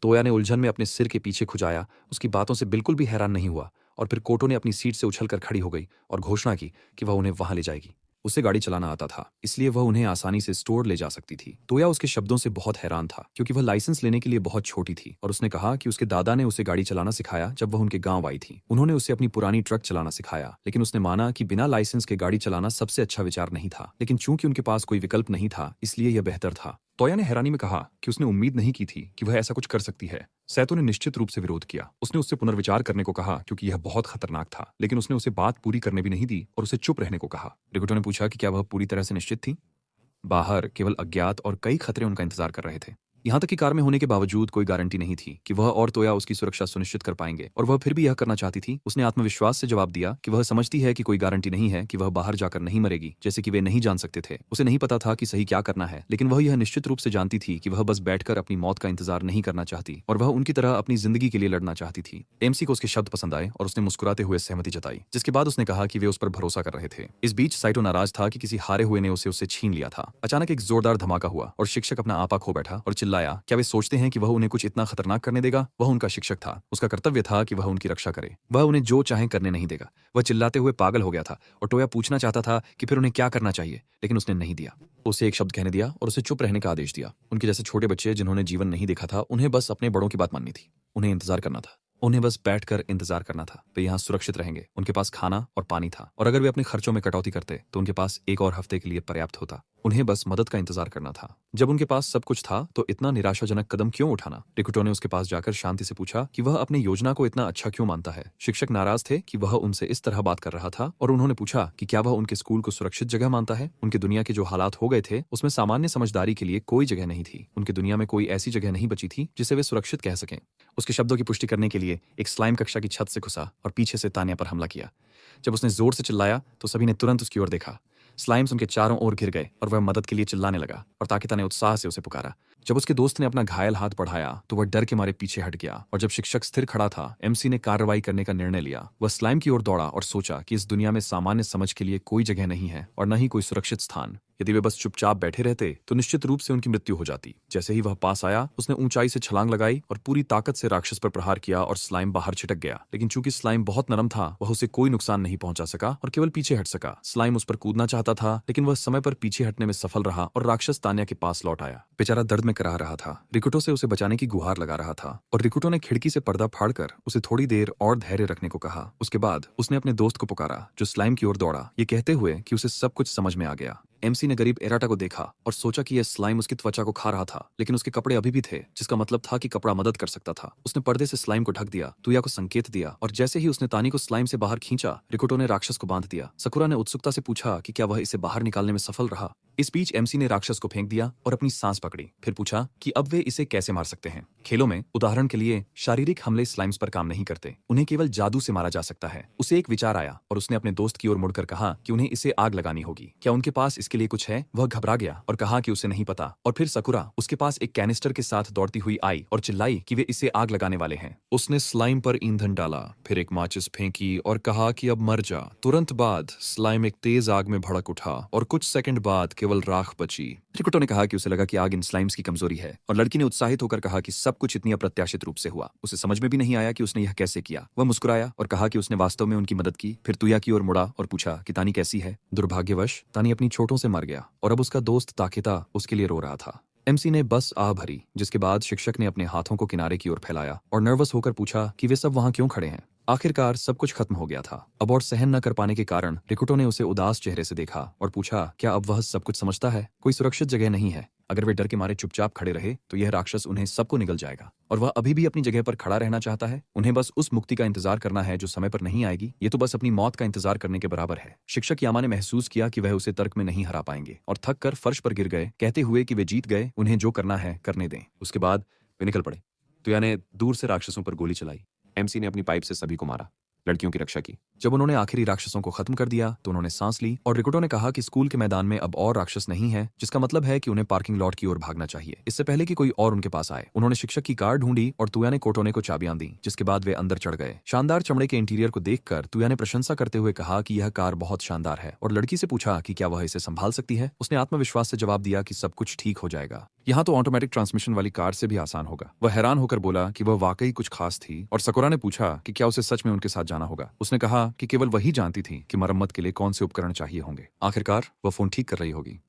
तोया ने उलझन में अपने सिर के पीछे खुजाया, उसकी बातों से बिल्कुल भी हैरान नहीं हुआ और फिर कोटो ने अपनी सीट से उछलकर खड़ी हो गई और घोषणा की कि वह उन्हें वहां ले जाएगी। उसे गाड़ी चलाना आता था, इसलिए वह उन्हें आसानी से स्टोर ले जा सकती थी। तोया उसके शब्दों से बहुत हैरान था क्योंकि वह लाइसेंस लेने के लिए बहुत छोटी थी और उसने कहा कि उसके दादा ने उसे गाड़ी चलाना सिखाया जब वह उनके गांव आई थी। उन्होंने उसे अपनी पुरानी ट्रक चलाना सिखाया, लेकिन उसने माना कि बिना लाइसेंस के गाड़ी चलाना सबसे अच्छा विचार नहीं था। लेकिन चूंकि उनके पास कोई विकल्प नहीं था, इसलिए यह बेहतर था। तोया ने हैरानी में कहा कि उसने उम्मीद नहीं की थी कि वह ऐसा कुछ कर सकती है। सैतो ने निश्चित रूप से विरोध किया। उसने उससे पुनर्विचार करने को कहा क्योंकि यह बहुत खतरनाक था, लेकिन उसने उसे बात पूरी करने भी नहीं दी और उसे चुप रहने को कहा। रिकुटो ने पूछा कि क्या वह पूरी तरह से निश्चित थी? बाहर केवल अज्ञात और कई खतरे उनका इंतजार कर रहे थे। यहाँ तक कि कार में होने के बावजूद कोई गारंटी नहीं थी कि वह और तोया उसकी सुरक्षा सुनिश्चित कर पाएंगे, और वह फिर भी यह करना चाहती थी। उसने आत्मविश्वास से जवाब दिया कि वह समझती है कि कोई गारंटी नहीं है कि वह बाहर जाकर नहीं मरेगी, जैसे कि वे नहीं जान सकते थे। उसे नहीं पता था कि सही क्या करना है, लेकिन वह यह निश्चित रूप से जानती थी कि वह बस बैठकर अपनी मौत का इंतजार नहीं करना चाहती और वह उनकी तरह अपनी जिंदगी के लिए लड़ना चाहती थी। एमसी को उसके शब्द पसंद आए और उसने मुस्कुराते हुए सहमति जताई, जिसके बाद उसने कहा कि वे उस पर भरोसा कर रहे थे। इस बीच साइटो नाराज था कि किसी हारे हुए ने उसे उससे छीन लिया था। अचानक एक जोरदार धमाका हुआ और शिक्षक अपना आपा खो बैठा और चिल्लाया, क्या वे सोचते हैं कि वह उन्हें कुछ इतना खतरनाक करने देगा? वह उनका शिक्षक था, उसका कर्तव्य था कि वह उनकी रक्षा करे। वह उन्हें जो चाहे करने नहीं देगा। वह चिल्लाते हुए पागल हो गया था और टोया पूछना चाहता था कि फिर उन्हें क्या करना चाहिए, लेकिन उसने नहीं दिया। उसे एक शब्द कहने दिया और उसे चुप रहने का आदेश दिया। उनके जैसे छोटे बच्चे जिन्होंने जीवन नहीं देखा था, उन्हें बस अपने बड़ों की बात माननी थी। उन्हें इंतजार करना था। उन्हें बस बैठकर इंतजार करना था। वे यहाँ सुरक्षित रहेंगे। उनके पास खाना और पानी था, और अगर वे अपने खर्चों में कटौती करते तो उनके पास एक और हफ्ते के लिए पर्याप्त होता। उन्हें बस मदद का इंतजार करना था। जब उनके पास सब कुछ था तो इतना निराशाजनक कदम क्यों उठाना? रिकुटो ने उसके पास जाकर शांति से पूछा कि वह अपनी योजना को इतना अच्छा क्यों मानता है। शिक्षक नाराज थे कि वह उनसे इस तरह बात कर रहा था, और उन्होंने पूछा कि क्या वह उनके स्कूल को सुरक्षित जगह मानता है। उनकी दुनिया के जो हालात हो गए थे उसमें सामान्य समझदारी के लिए कोई जगह नहीं थी। उनकी दुनिया में कोई ऐसी जगह नहीं बची थी जिसे वे सुरक्षित कह सकें। उसके शब्दों की पुष्टि करने के लिए एक स्लाइम कक्षा की छत से घुसा और पीछे से तान्या पर हमला किया। जब उसने जोर से चिल्लाया तो सभी ने तुरंत उसकी ओर देखा। स्लाइम्स उनके चारों ओर घिर गए और वह मदद के लिए चिल्लाने लगा, और ताकिता ने उत्साह से उसे पुकारा। जब उसके दोस्त ने अपना घायल हाथ बढ़ाया तो वह डर के मारे पीछे हट गया, और जब शिक्षक स्थिर खड़ा था, एमसी ने कार्रवाई करने का निर्णय लिया। वह स्लाइम की ओर दौड़ा और सोचा कि इस दुनिया में सामान्य समझ के लिए कोई जगह नहीं है और न ही कोई सुरक्षित स्थान। यदि वे बस चुपचाप बैठे रहते तो निश्चित रूप से उनकी मृत्यु हो जाती। जैसे ही वह पास आया, उसने ऊंचाई से छलांग लगाई और पूरी ताकत से राक्षस पर प्रहार किया, और स्लाइम बाहर छिटक गया। लेकिन चूंकि स्लाइम बहुत नरम था, वह उसे कोई नुकसान नहीं पहुंचा सका और केवल पीछे हट सका। स्लाइम उस पर कूदना चाहता था, लेकिन वह समय पर पीछे हटने में सफल रहा और राक्षस तान्या के पास लौट आया। बेचारा दर्द में कराह रहा था। रिकुटो से उसे बचाने की गुहार लगा रहा था, और रिकुटो ने खिड़की से पर्दा फाड़कर उसे थोड़ी देर और धैर्य रखने को कहा। उसके बाद उसने अपने दोस्त को पुकारा, जो स्लाइम की ओर दौड़ा, ये कहते हुए कि उसे सब कुछ समझ में आ गया। एमसी ने गरीब एराटा को देखा और सोचा कि यह स्लाइम उसकी त्वचा को खा रहा था, लेकिन उसके कपड़े अभी भी थे, जिसका मतलब था कि कपड़ा मदद कर सकता था। उसने पर्दे से स्लाइम को ढक दिया, तुया को संकेत दिया, और जैसे ही उसने तानी को स्लाइम से बाहर खींचा, रिकुटो ने राक्षस को बांध दिया। सकुरा ने उत्सुकता से पूछा कि क्या वह इसे बाहर निकालने में सफल रहा। इस बीच एमसी ने राक्षस को फेंक दिया और अपनी सांस पकड़ी। फिर पूछा कि अब वे इसे कैसे मार सकते हैं। खेलों में उदाहरण के लिए शारीरिक हमले स्लाइम्स पर काम नहीं करते, उन्हें केवल जादू से मारा जा सकता है। उसे एक विचार आया और उसने अपने दोस्त की ओर मुड़कर कहा कि उन्हें इसे आग लगानी होगी। क्या उनके पास इसके लिए कुछ है? वह घबरा गया और कहा कि उसे नहीं पता, और फिर सकुरा उसके पास एक कैनिस्टर के साथ दौड़ती हुई आई और चिल्लाई कि वे इसे आग लगाने वाले हैं। उसने स्लाइम पर ईंधन डाला, फिर एक माचिस फेंकी और कहा कि अब मर जा। तुरंत बाद स्लाइम एक तेज आग में भड़क उठा और कुछ सेकंड बाद केवल राख बची। रिकुटो ने कहा कि उसे लगा कि आग इन स्लाइम्स की कमजोरी है, और लड़की ने उत्साहित होकर कहा कि सब कुछ इतनी अप्रत्याशित रूप से हुआ। उसे समझ में भी नहीं आया कि उसने यह कैसे किया। वह मुस्कुराया और कहा कि उसने वास्तव में उनकी मदद की। फिर तुया की ओर मुड़ा और पूछा कि तानी कैसी है। दुर्भाग्यवश तानी अपनी चोटों से मर गया, और अब उसका दोस्त ताकिता उसके लिए रो रहा था। एमसी ने बस आह भरी, जिसके बाद शिक्षक ने अपने हाथों को किनारे की ओर फैलाया और नर्वस होकर पूछा कि वे सब वहां क्यों खड़े हैं। आखिरकार सब कुछ खत्म हो गया था। अब और सहन न कर पाने के कारण रिकुटो ने उसे उदास चेहरे से देखा और पूछा, क्या अब वह सब कुछ समझता है? कोई सुरक्षित जगह नहीं है। अगर वे डर के मारे चुपचाप खड़े रहे तो यह राक्षस उन्हें सबको निगल जाएगा, और वह अभी भी अपनी जगह पर खड़ा रहना चाहता है। उन्हें बस उस मुक्ति का इंतजार करना है जो समय पर नहीं आएगी। ये तो बस अपनी मौत का इंतजार करने के बराबर है। शिक्षक यामा ने महसूस किया कि वह उसे तर्क में नहीं हरा पाएंगे, और थक कर फर्श पर गिर गए, कहते हुए कि वे जीत गए, उन्हें जो करना है करने दें। उसके बाद वे निकल पड़े। तुया ने दूर से राक्षसों पर गोली चलाई। एमसी ने अपनी पाइप से सभी को मारा। लड़कियों की रक्षा की। जब उन्होंने आखिरी राक्षसों को खत्म कर दिया तो उन्होंने सांस ली और रिकुटो ने कहा कि स्कूल के मैदान में अब और राक्षस नहीं है, जिसका मतलब है कि उन्हें पार्किंग लॉट की ओर भागना चाहिए, इससे पहले कि कोई और उनके पास आए। उन्होंने शिक्षक की कार ढूंढी और तुया ने कोटोने को चाबियां दी, जिसके बाद वे अंदर चढ़ गए। शानदार चमड़े के इंटीरियर को देखकर तुया ने प्रशंसा करते हुए कहा कि यह कार बहुत शानदार है और लड़की से पूछा कि क्या वह इसे संभाल सकती है। उसने आत्मविश्वास से जवाब दिया कि सब कुछ ठीक हो जाएगा, यहाँ तो ऑटोमेटिक ट्रांसमिशन वाली कार से भी आसान होगा। वह हैरान होकर बोला कि वह वाकई कुछ खास थी और सकुरा ने पूछा कि क्या उसे सच में उनके साथ जाना होगा। उसने कहा कि केवल वही जानती थी कि मरम्मत के लिए कौन से उपकरण चाहिए होंगे। आखिरकार वह फोन ठीक कर रही होगी।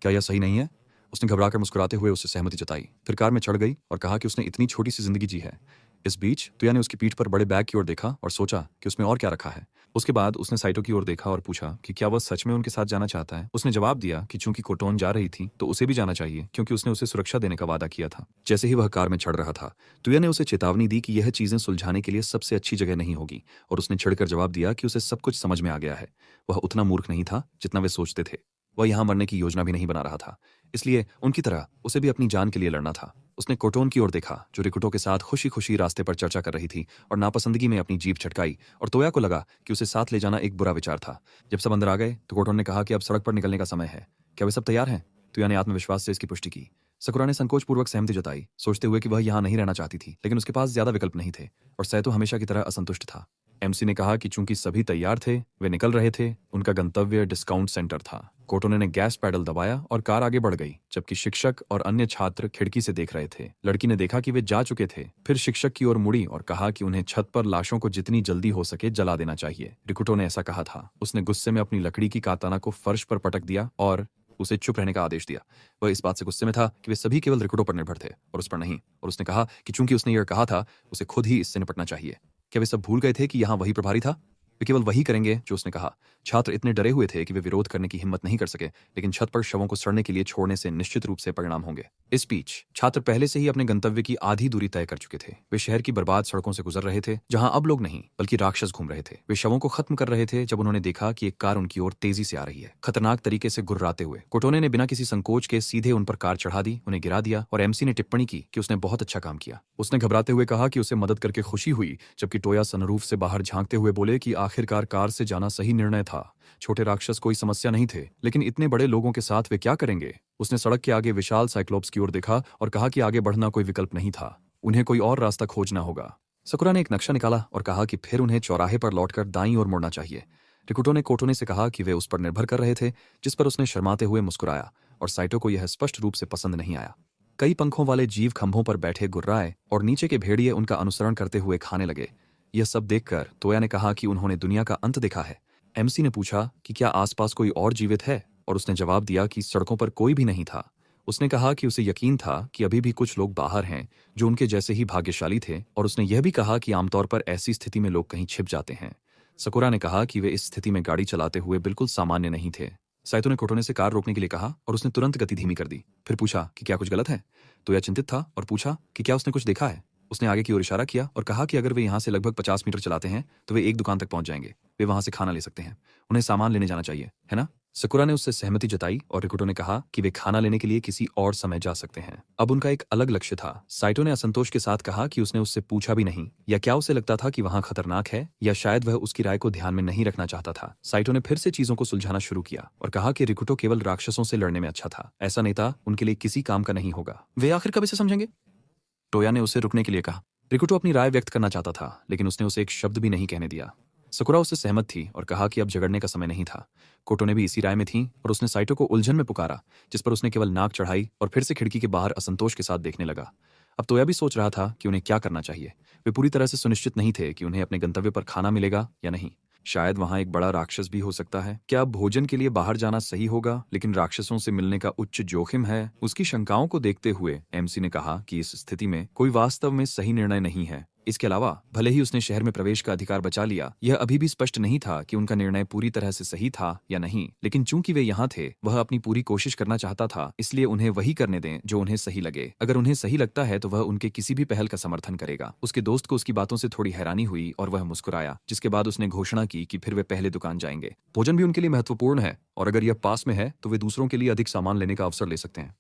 क्या यह सही नहीं है? उसने घबराकर मुस्कुराते हुए उससे सहमति जताई, फिर कार में चढ़ गई और कहा कि उसने इतनी छोटी सी जिंदगी जी है। इस बीच तुया ने उसकी पीठ पर बड़े बैग की ओर देखा और सोचा कि उसमें और क्या रखा है। उसके बाद उसने साइटो की ओर देखा और पूछा कि क्या वह सच में उनके साथ जाना चाहता है। उसने जवाब दिया कि चूंकि कोटोन जा रही थी तो उसे भी जाना चाहिए, क्योंकि उसने उसे सुरक्षा देने का वादा किया था। जैसे ही वह कार में चढ़ रहा था, तुया ने उसे चेतावनी दी कि यह चीजें सुलझाने के लिए सबसे अच्छी जगह नहीं होगी, और उसने छिड़कर जवाब दिया कि उसे सब कुछ समझ में आ गया है। वह उतना मूर्ख नहीं था जितना वे सोचते थे। वह यहाँ मरने की योजना भी नहीं बना रहा था, इसलिए उनकी तरह उसे भी अपनी जान के लिए लड़ना था। उसने कोटोन की ओर देखा, जो रिकुटो के साथ खुशी खुशी रास्ते पर चर्चा कर रही थी, और नापसंदगी में अपनी जीभ छटकाई, और तोया को लगा कि उसे साथ ले जाना एक बुरा विचार था। जब सब अंदर आ गए तो कोटोन ने कहा कि अब सड़क पर निकलने का समय है। क्या वे सब तैयार हैं? तोया ने आत्मविश्वास से इसकी पुष्टि की। सकुरा ने संकोचपूर्वक सहमति जताई, सोचते हुए कि वह यहाँ नहीं रहना चाहती थी, लेकिन उसके पास ज्यादा विकल्प नहीं थे, और सैतो हमेशा की तरह असंतुष्ट था। एमसी ने कहा कि चूंकि सभी तैयार थे, वे निकल रहे थे। उनका गंतव्य डिस्काउंट सेंटर था। कोटोने ने गैस पैडल दबाया और कार आगे बढ़ गई, जबकि शिक्षक और अन्य छात्र खिड़की से देख रहे थे। लड़की ने देखा कि वे जा चुके थे, फिर शिक्षक की ओर मुड़ी और कहा कि उन्हें छत पर लाशों को जितनी जल्दी हो सके जला देना चाहिए। रिकुटो ने ऐसा कहा था। उसने गुस्से में अपनी लकड़ी की काताना को फर्श पर पटक दिया और उसे चुप रहने का आदेश दिया। वह इस बात से गुस्से में था कि वे सभी केवल रिकुटो पर निर्भर थे और उस पर नहीं, और उसने कहा कि चूंकि उसने यह कहा था, उसे खुद ही इससे निपटना चाहिए। क्या वे सब भूल गए थे कि यहाँ वही प्रभारी था? वे केवल वही करेंगे जो उसने कहा। छात्र इतने डरे हुए थे कि वे विरोध करने की हिम्मत नहीं कर सके, लेकिन छत पर शवों को सड़ने के लिए छोड़ने से निश्चित रूप से परिणाम होंगे। इस बीच छात्र पहले से ही अपने गंतव्य की आधी दूरी तय कर चुके थे। वे शहर की बर्बाद सड़कों से गुजर रहे थे, जहां अब लोग नहीं बल्कि राक्षस घूम रहे थे। वे शवों को खत्म कर रहे थे जब उन्होंने देखा कि एक कार उनकी ओर तेजी से आ रही है, खतरनाक तरीके से गुर्राते हुए। कोटोने ने बिना किसी संकोच के सीधे उन पर कार चढ़ा दी, उन्हें गिरा दिया, और एमसी ने टिप्पणी की कि उसने बहुत अच्छा काम किया। उसने घबराते हुए कहा कि उसे मदद करके खुशी हुई, जबकि टोया सनरूफ से बाहर झांकते हुए बोले कि आखिरकार कार से जाना सही निर्णय था। छोटे राक्षस कोई समस्या नहीं थे, लेकिन इतने बड़े लोगों के साथ वे क्या करेंगे? उसने सड़क के आगे विशाल साइक्लोप्स की ओर देखा और कहा कि आगे बढ़ना कोई विकल्प नहीं था, उन्हें कोई और रास्ता खोजना होगा। सकुरा ने एक नक्शा निकाला और कहा कि फिर उन्हें चौराहे पर लौटकर दाईं ओर मुड़ना चाहिए। रिकुटो ने कोटोने से कहा कि वे उस पर निर्भर कर रहे थे, जिस पर उसने शर्माते हुए मुस्कुराया, और साइटो को यह स्पष्ट रूप से पसंद नहीं आया। कई पंखों वाले जीव खंभों पर बैठे गुर्राए और नीचे के भेड़िए उनका अनुसरण करते हुए खाने लगे। यह सब देखकर तोया ने कहा कि उन्होंने दुनिया का अंत देखा है। एमसी ने पूछा कि क्या आसपास कोई और जीवित है, और उसने जवाब दिया कि सड़कों पर कोई भी नहीं था। उसने कहा कि उसे यकीन था कि अभी भी कुछ लोग बाहर हैं जो उनके जैसे ही भाग्यशाली थे, और उसने यह भी कहा कि आमतौर पर ऐसी स्थिति में लोग कहीं छिप जाते हैं। सकुरा ने कहा कि वे इस स्थिति में गाड़ी चलाते हुए बिल्कुल सामान्य नहीं थे। साइतो ने कोटोने से कार रोकने के लिए कहा और उसने तुरंत गति धीमी कर दी। फिर पूछा कि क्या कुछ गलत है, तो यह चिंतित था और पूछा कि क्या उसने कुछ देखा है। उसने आगे की ओर इशारा किया और कहा कि अगर वे यहाँ से लगभग 50 मीटर चलाते हैं तो वे एक दुकान तक पहुंच जाएंगे। वे वहां से खाना ले सकते हैं, उन्हें सामान लेने जाना चाहिए, है ना? सकुरा ने उससे सहमति जताई और रिकुटो ने कहा कि वे खाना लेने के लिए किसी और समय जा सकते हैं। अब उनका एक अलग लक्ष्य था। साइटो ने असंतोष के साथ कहा कि उसने उससे पूछा भी नहीं, या क्या उसे लगता था कि वहां खतरनाक है, या शायद वह उसकी राय को ध्यान में नहीं रखना चाहता था। साइटो ने फिर से चीजों को सुलझाना शुरू किया और कहा कि रिकुटो केवल राक्षसों से लड़ने में अच्छा था। ऐसा नेता उनके लिए किसी काम का नहीं होगा। वे आखिर कब इसे समझेंगे? टोया ने उसे रुकने के लिए कहा। रिकुटो अपनी राय व्यक्त करना चाहता था, लेकिन उसने उसे एक शब्द भी नहीं कहने दिया। सकुरा उससे सहमत थी और कहा कि अब झगड़ने का समय नहीं था। कोटो ने भी इसी राय में थी और उसने साइटो को उलझन में पुकारा, जिस पर उसने केवल नाक चढ़ाई और फिर से खिड़की के बाहर असंतोष के साथ देखने लगा। अब तोया भी सोच रहा था कि उन्हें क्या करना चाहिए। वे पूरी तरह से सुनिश्चित नहीं थे कि उन्हें अपने गंतव्य पर खाना मिलेगा या नहीं। शायद वहां एक बड़ा राक्षस भी हो सकता है। क्या भोजन के लिए बाहर जाना सही होगा, लेकिन राक्षसों से मिलने का उच्च जोखिम है? उसकी शंकाओं को देखते हुए एमसी ने कहा कि इस स्थिति में कोई वास्तव में सही निर्णय नहीं है। इसके अलावा भले ही उसने शहर में प्रवेश का अधिकार बचा लिया, यह अभी भी स्पष्ट नहीं था कि उनका निर्णय पूरी तरह से सही था या नहीं। लेकिन चूंकि वे यहाँ थे, वह अपनी पूरी कोशिश करना चाहता था, इसलिए उन्हें वही करने दें जो उन्हें सही लगे। अगर उन्हें सही लगता है तो वह उनके किसी भी पहल का समर्थन करेगा। उसके दोस्त को उसकी बातों से थोड़ी हैरानी हुई और वह मुस्कुराया, जिसके बाद उसने घोषणा की कि फिर वे पहले दुकान जाएंगे। भोजन भी उनके लिए महत्वपूर्ण है, और अगर यह पास में है तो वे दूसरों के लिए अधिक सामान लेने का अवसर ले सकते हैं।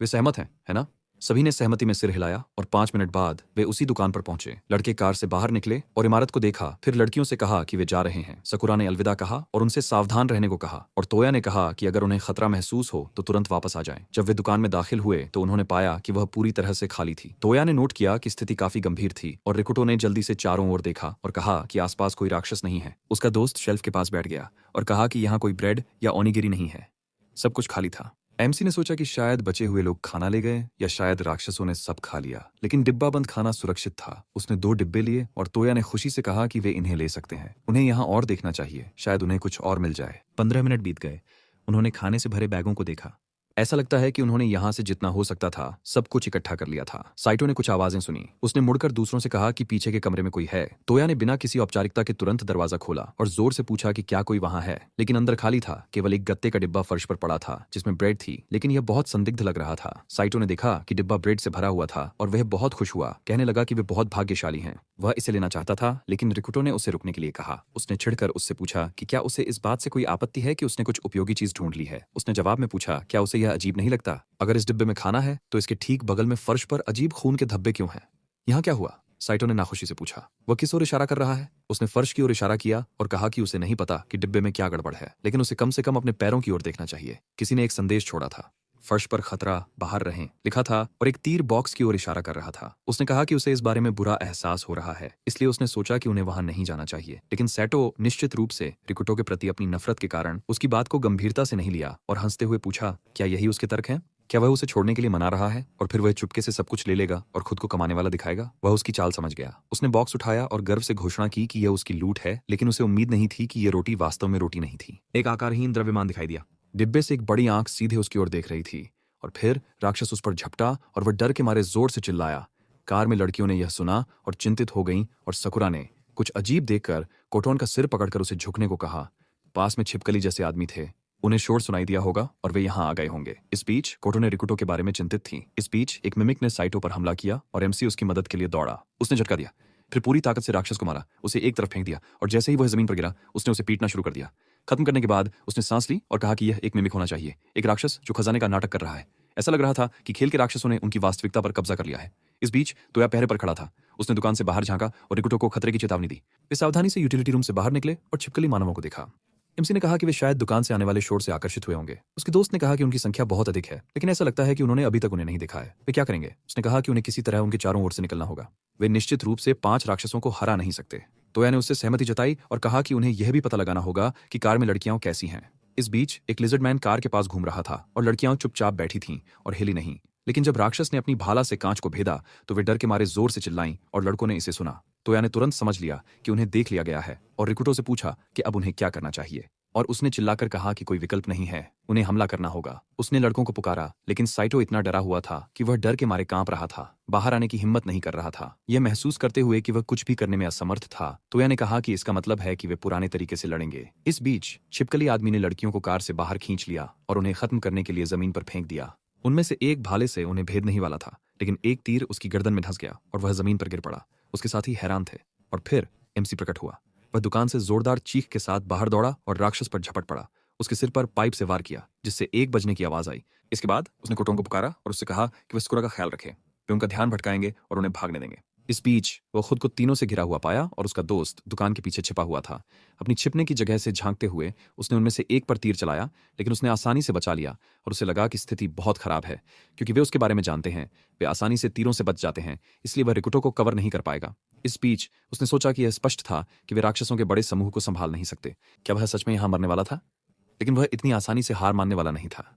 वे सहमत हैं, है ना? सभी ने सहमति में सिर हिलाया और 5 मिनट बाद वे उसी दुकान पर पहुंचे। लड़के कार से बाहर निकले और इमारत को देखा, फिर लड़कियों से कहा कि वे जा रहे हैं। सकुरा ने अलविदा कहा और उनसे सावधान रहने को कहा, और तोया ने कहा कि अगर उन्हें खतरा महसूस हो तो तुरंत वापस आ जाएं। जब वे दुकान में दाखिल हुए तो उन्होंने पाया कि वह पूरी तरह से खाली थी। तोया ने नोट किया कि स्थिति काफी गंभीर थी और रिकुटो ने जल्दी से चारों ओर देखा और कहा कि आसपास कोई राक्षस नहीं है। उसका दोस्त शेल्फ के पास बैठ गया और कहा कि यहाँ कोई ब्रेड या ओनिगिरी नहीं है, सब कुछ खाली था। एमसी ने सोचा कि शायद बचे हुए लोग खाना ले गए या शायद राक्षसों ने सब खा लिया, लेकिन डिब्बा बंद खाना सुरक्षित था। उसने 2 डिब्बे लिए और तोया ने खुशी से कहा कि वे इन्हें ले सकते हैं, उन्हें यहाँ और देखना चाहिए, शायद उन्हें कुछ और मिल जाए। 15 मिनट बीत गए। उन्होंने खाने से भरे बैगों को देखा। ऐसा लगता है कि उन्होंने यहाँ से जितना हो सकता था सब कुछ इकट्ठा कर लिया था। साइटो ने कुछ आवाजें सुनी। उसने मुड़कर दूसरों से कहा कि पीछे के कमरे में कोई है। तोया ने बिना किसी औपचारिकता के तुरंत दरवाजा खोला और जोर से पूछा कि क्या कोई वहां है, लेकिन अंदर खाली था। केवल एक गत्ते का डिब्बा फर्श पर पड़ा था जिसमें ब्रेड थी, लेकिन यह बहुत संदिग्ध लग रहा था। साइटो ने देखा कि डिब्बा ब्रेड से भरा हुआ था और वह बहुत खुश हुआ, कहने लगा कि वे बहुत भाग्यशाली हैं। वह इसे लेना चाहता था, लेकिन रिकुटो ने उसे रुकने के लिए कहा। उसने छिड़कर उससे पूछा कि क्या उसे इस बात से कोई आपत्ति है कि उसने कुछ उपयोगी चीज ढूंढ ली है। उसने जवाब में पूछा, क्या उसे यह अजीब नहीं लगता अगर इस डिब्बे में खाना है तो इसके ठीक बगल में फर्श पर अजीब खून के धब्बे क्यों हैं? यहाँ क्या हुआ? साइटो ने नाखुशी से पूछा। वह किस ओर इशारा कर रहा है? उसने फर्श की ओर इशारा किया और कहा कि उसे नहीं पता कि डिब्बे में क्या गड़बड़ है, लेकिन उसे कम से कम अपने पैरों की ओर देखना चाहिए। किसी ने एक संदेश छोड़ा था। फर्श पर खतरा, बाहर रहें लिखा था और एक तीर बॉक्स की ओर इशारा कर रहा था। उसने कहा कि उसे इस बारे में बुरा एहसास हो रहा है, इसलिए उसने सोचा कि उन्हें वहां नहीं जाना चाहिए। लेकिन सैटो निश्चित रूप से रिकुटो के प्रति अपनी नफरत के कारण उसकी बात को गंभीरता से नहीं लिया और हंसते हुए पूछा, क्या यही उसके तर्क हैं? क्या वह उसे छोड़ने के लिए मना रहा है और फिर वह चुपके से सब कुछ ले लेगा और खुद को कमाने वाला दिखाएगा? वह उसकी चाल समझ गया। उसने बॉक्स उठाया और गर्व से घोषणा की कि यह उसकी लूट है, लेकिन उसे उम्मीद नहीं थी कि यह रोटी वास्तव में रोटी नहीं थी। एक आकारहीन द्रव्यमान दिखाई दिया। डिब्बे से एक बड़ी आंख सीधे उसकी ओर देख रही थी और फिर राक्षस उस पर झपटा और वह डर के मारे जोर से चिल्लाया। कार में लड़कियों ने यह सुना और चिंतित हो गईं और सकुरा ने कुछ अजीब देखकर कोटोन का सिर पकड़कर उसे झुकने को कहा। पास में छिपकली जैसे आदमी थे। उन्हें शोर सुनाई दिया होगा और वे यहाँ आ गए होंगे। इस बीच कोटो ने रिकुटो के बारे में चिंतित थी। इस बीच एक मिमिक ने साइटो पर हमला किया और एमसी उसकी मदद के लिए दौड़ा। उसने झटका दिया, फिर पूरी ताकत से राक्षस को मारा, उसे एक तरफ फेंक दिया और जैसे ही वह जमीन पर गिरा उसने उसे पीटना शुरू कर दिया। खत्म करने के बाद उसने सांस ली और कहा कि यह एक मिमिक होना चाहिए, एक राक्षस जो खजाने का नाटक कर रहा है। ऐसा लग रहा था कि खेल के राक्षसों ने उनकी वास्तविकता पर कब्जा कर लिया है। इस बीच तोया पहरे पर खड़ा था। उसने दुकान से बाहर झांका और रिकुटो को खतरे की चेतावनी दी। वे सावधानी से यूटिलिटी रूम से बाहर निकले और छिपकली मानवों को देखा। एमसी ने कहा कि वे शायद दुकान से आने वाले शोर से आकर्षित हुए होंगे। उसके दोस्त ने कहा कि उनकी संख्या बहुत अधिक है, लेकिन ऐसा लगता है कि उन्होंने अभी तक उन्हें नहीं देखा है। वे क्या करेंगे? उसने कहा कि उन्हें किसी तरह उनके चारों ओर से निकलना होगा। वे निश्चित रूप से 5 राक्षसों को हरा नहीं सकते। तोया ने उससे सहमति जताई और कहा कि उन्हें यह भी पता लगाना होगा कि कार में लड़कियां कैसी हैं। इस बीच एक लिजर्ड मैन कार के पास घूम रहा था और लड़कियां चुपचाप बैठी थीं और हिली नहीं। लेकिन जब राक्षस ने अपनी भाला से कांच को भेदा तो वे डर के मारे जोर से चिल्लाईं और लड़कों ने इसे सुना। तोया ने तुरंत समझ लिया कि उन्हें देख लिया गया है और रिकुटो से पूछा कि अब उन्हें क्या करना चाहिए, और उसने चिल्लाकर कहा कि कोई विकल्प नहीं है, उन्हें हमला करना होगा। उसने लड़कों को पुकारा, लेकिन साइटो इतना डरा हुआ था कि वह डर के मारे कांप रहा था, बाहर आने की हिम्मत नहीं कर रहा था। यह महसूस करते हुए कि वह कुछ भी करने में असमर्थ था, तोया ने कहा कि इसका मतलब है कि वे पुराने तरीके से लड़ेंगे। इस बीच छिपकली आदमी ने लड़कियों को कार से बाहर खींच लिया और उन्हें खत्म करने के लिए जमीन पर फेंक दिया। उनमें से एक भाले से उन्हें भेद नहीं वाला था, लेकिन एक तीर उसकी गर्दन में धंस गया और वह जमीन पर गिर पड़ा। उसके साथी हैरान थे और फिर एमसी प्रकट हुआ। वह दुकान से जोरदार चीख के साथ बाहर दौड़ा और राक्षस पर झपट पड़ा। उसके सिर पर पाइप से वार किया, जिससे 1 बजने की आवाज आई। इसके बाद उसने कोटोन को पुकारा और उससे कहा कि वह सकुरा का ख्याल रखे, वे उनका ध्यान भटकाएंगे और उन्हें भागने देंगे। इस बीच वह खुद को तीनों से घिरा हुआ पाया और उसका दोस्त दुकान के पीछे छिपा हुआ था। अपनी छिपने की जगह से झांकते हुए उसने उनमें से एक पर तीर चलाया, लेकिन उसने आसानी से बचा लिया और उसे लगा कि स्थिति बहुत खराब है, क्योंकि वे उसके बारे में जानते हैं। वे आसानी से तीरों से बच जाते हैं, इसलिए वह रिकुटो को कवर नहीं कर पाएगा। इस बीच उसने सोचा कि यह स्पष्ट था कि वे राक्षसों के बड़े समूह को संभाल नहीं सकते। क्या वह सच में यहां मरने वाला था? लेकिन वह इतनी आसानी से हार मानने वाला नहीं था।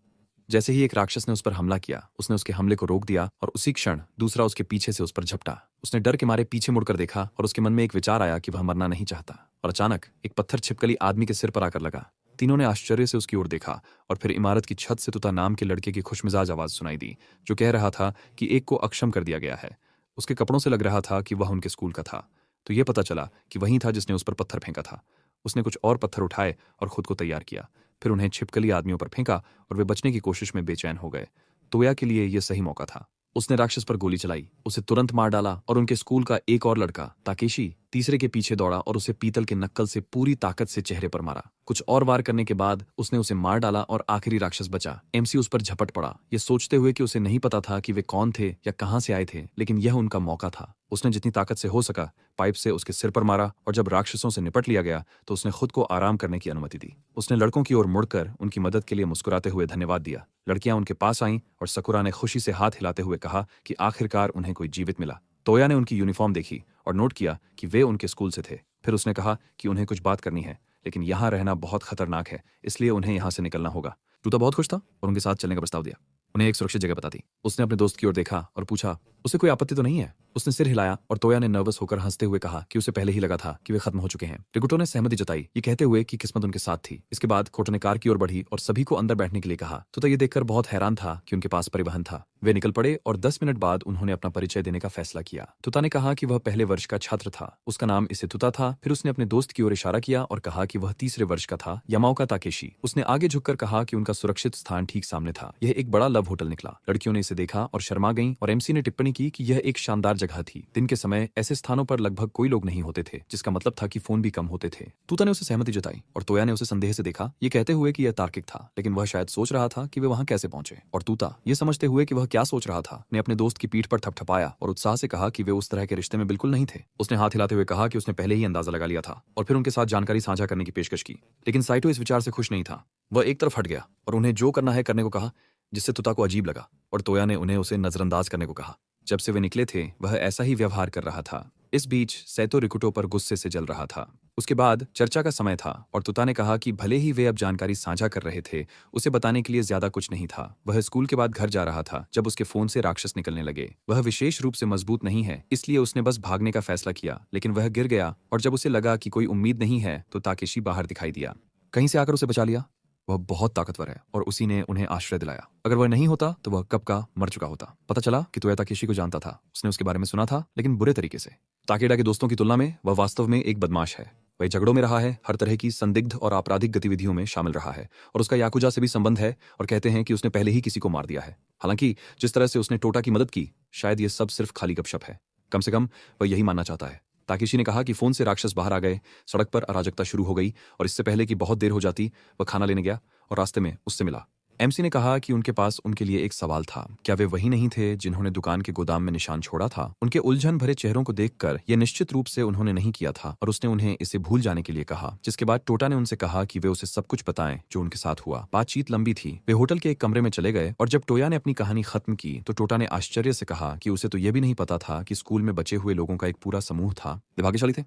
जैसे ही एक राक्षस ने उस पर हमला किया, उसने उसके हमले को रोक दिया और उसी क्षण दूसरा उसके पीछे से उस पर झपटा। उसने डर के मारे पीछे मुड़कर देखा और उसके मन में एक विचार आया कि वह मरना नहीं चाहता, और अचानक एक पत्थर छिपकली आदमी के सिर पर आकर लगा। तीनों ने आश्चर्य से उसकी ओर देखा और फिर इमारत की छत से तुता नाम के लड़के की खुशमिजाज आवाज सुनाई दी, जो कह रहा था कि एक को अक्षम कर दिया गया है। उसके कपड़ों से लग रहा था कि वह उनके स्कूल का था, तो यह पता चला कि वही था जिसने उस पर पत्थर फेंका था। उसने कुछ और पत्थर उठाए और खुद को तैयार किया, फिर उन्हें छिपकली आदमियों पर फेंका और वे बचने की कोशिश में बेचैन हो गए। तोया के लिए यह सही मौका था। उसने राक्षस पर गोली चलाई, उसे तुरंत मार डाला और उनके स्कूल का एक और लड़का ताकेशी तीसरे के पीछे दौड़ा और उसे पीतल के नक्कल से पूरी ताकत से चेहरे पर मारा। कुछ और वार करने के बाद उसने उसे मार डाला और आखिरी राक्षस बचा। एमसी उस पर झपट पड़ा, ये सोचते हुए कि उसे नहीं पता था कि वे कौन थे या कहां से आए थे, लेकिन यह उनका मौका था। उसने जितनी ताकत से हो सका पाइप से उसके सिर पर मारा और जब राक्षसों से निपट लिया गया तो उसने खुद को आराम करने की अनुमति दी। उसने लड़कों की ओर मुड़कर उनकी मदद के लिए मुस्कुराते हुए धन्यवाद दिया। लड़कियां उनके पास आईं और सकुरा ने खुशी से हाथ हिलाते हुए कहा कि आखिरकार उन्हें कोई जीवित मिला। तोया ने उनकी यूनिफॉर्म देखी और नोट किया कि वे उनके स्कूल से थे। फिर उसने कहा कि उन्हें कुछ बात करनी है, लेकिन यहाँ रहना बहुत खतरनाक है, इसलिए उन्हें यहाँ से निकलना होगा। तूता बहुत खुश था और उनके साथ चलने का प्रस्ताव दिया। उन्हें एक सुरक्षित जगह बता दी। उसने अपने दोस्त की ओर देखा और पूछा, उसे कोई आपत्ति तो नहीं है? उसने सिर हिलाया और तोया ने नर्वस होकर हंसते हुए कहा कि उसे पहले ही लगा था कि वे खत्म हो चुके हैं। रिकुटो ने सहमति जताई, ये कहते हुए कि किस्मत उनके साथ थी। इसके बाद खोटो ने कार की ओर बढ़ी और सभी को अंदर बैठने के लिए कहा। तोता ये देखकर बहुत हैरान था कि उनके पास परिवहन था। वे निकल पड़े और 10 मिनट बाद उन्होंने अपना परिचय देने का फैसला किया। तोता ने कहा कि वह पहले वर्ष का छात्र था। उसका नाम इसेतुता था। फिर उसने अपने दोस्त की ओर इशारा किया और कहा कि वह तीसरे वर्ष का था, यामाओका ताकेशी। उसने आगे झुककर कहा कि उनका सुरक्षित स्थान ठीक सामने था। यह एक बड़ा लव होटल निकला। लड़कियों ने इसे देखा और शर्मा गईं और एमसी ने टिप्पणी की कि यह एक शानदार जगह थी। दिन के समय ऐसे स्थानों पर लगभग कोई लोग नहीं होते थे, जिसका मतलब था कि फोन भी कम होते थे। तूता ने उसे सहमति जताई और तोया ने उसे संदेह से देखा, ये कहते हुए कि यह तार्किक था, लेकिन वह शायद सोच रहा था कि वे वहां कैसे पहुंचे। और तूता ये समझते हुए कि वह क्या सोच रहा था, ने अपने दोस्त की पीठ पर थपथपाया और उत्साह से कहा कि वे उस तरह के रिश्ते में बिल्कुल नहीं थे। उसने हाथ हिलाते हुए कहा कि उसने पहले ही अंदाजा लगा लिया था और फिर उनके साथ जानकारी साझा करने की पेशकश की। लेकिन साइटो इस विचार से खुश नहीं था। वह एक तरफ हट गया और उन्हें जो करना है करने को कहा, जिससे तूता को अजीब लगा और तोया ने उन्हें उसे नजरअंदाज करने को कहा। जब से वे निकले थे वह ऐसा ही व्यवहार कर रहा था। इस बीच सैतो रिकुटो पर गुस्से से जल रहा था। उसके बाद चर्चा का समय था और तूता ने कहा कि भले ही वे अब जानकारी साझा कर रहे थे, उसे बताने के लिए ज्यादा कुछ नहीं था। वह स्कूल के बाद घर जा रहा था जब उसके फोन से राक्षस निकलने लगे। वह विशेष रूप से मजबूत नहीं है, इसलिए उसने बस भागने का फैसला किया, लेकिन वह गिर गया और जब उसे लगा कि कोई उम्मीद नहीं है तो ताकेशी बाहर दिखाई दिया। कहीं से आकर उसे बचा लिया। वह बहुत ताकतवर है और उसी ने उन्हें आश्रय दिलाया। अगर वह नहीं होता तो वह कब का मर चुका होता। पता चला कि तोया ताकेशी को जानता था। उसने उसके बारे में सुना था, लेकिन बुरे तरीके से। ताकेडा के दोस्तों की तुलना में वह वास्तव में एक बदमाश है। वह झगड़ों में रहा है, हर तरह की संदिग्ध और आपराधिक गतिविधियों में शामिल रहा है और उसका याकुजा से भी संबंध है और कहते हैं कि उसने पहले ही किसी को मार दिया है। हालांकि जिस तरह से उसने टोटा की मदद की, शायद ये सब सिर्फ खाली गपशप है। कम से कम वह यही मानना चाहता है। ताकेशी ने कहा कि फोन से राक्षस बाहर आ गए, सड़क पर अराजकता शुरू हो गई और इससे पहले कि बहुत देर हो जाती वह खाना लेने गया और रास्ते में उससे मिला। एमसी ने कहा कि उनके पास उनके लिए एक सवाल था। क्या वे वही नहीं थे जिन्होंने दुकान के गोदाम में निशान छोड़ा था? उनके उलझन भरे चेहरों को देखकर यह निश्चित रूप से उन्होंने नहीं किया था और उसने उन्हें इसे भूल जाने के लिए कहा। जिसके बाद टोटा ने उनसे कहा कि वे उसे सब कुछ बताएं जो उनके साथ हुआ। बातचीत लंबी थी। वे होटल के एक कमरे में चले गए और जब टोया ने अपनी कहानी खत्म की तो टोटा ने आश्चर्य से कहा कि उसे तो यह भी नहीं पता था कि स्कूल में बचे हुए लोगों का एक पूरा समूह था। वे भाग्यशाली थे।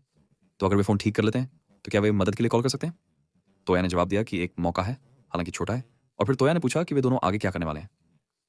तो अगर वे फोन ठीक कर लेते हैं तो क्या वे मदद के लिए कॉल कर सकते हैं? तोया ने जवाब दिया कि एक मौका है, हालांकि छोटा है। और फिर तोया ने पूछा कि वे दोनों आगे क्या करने वाले हैं।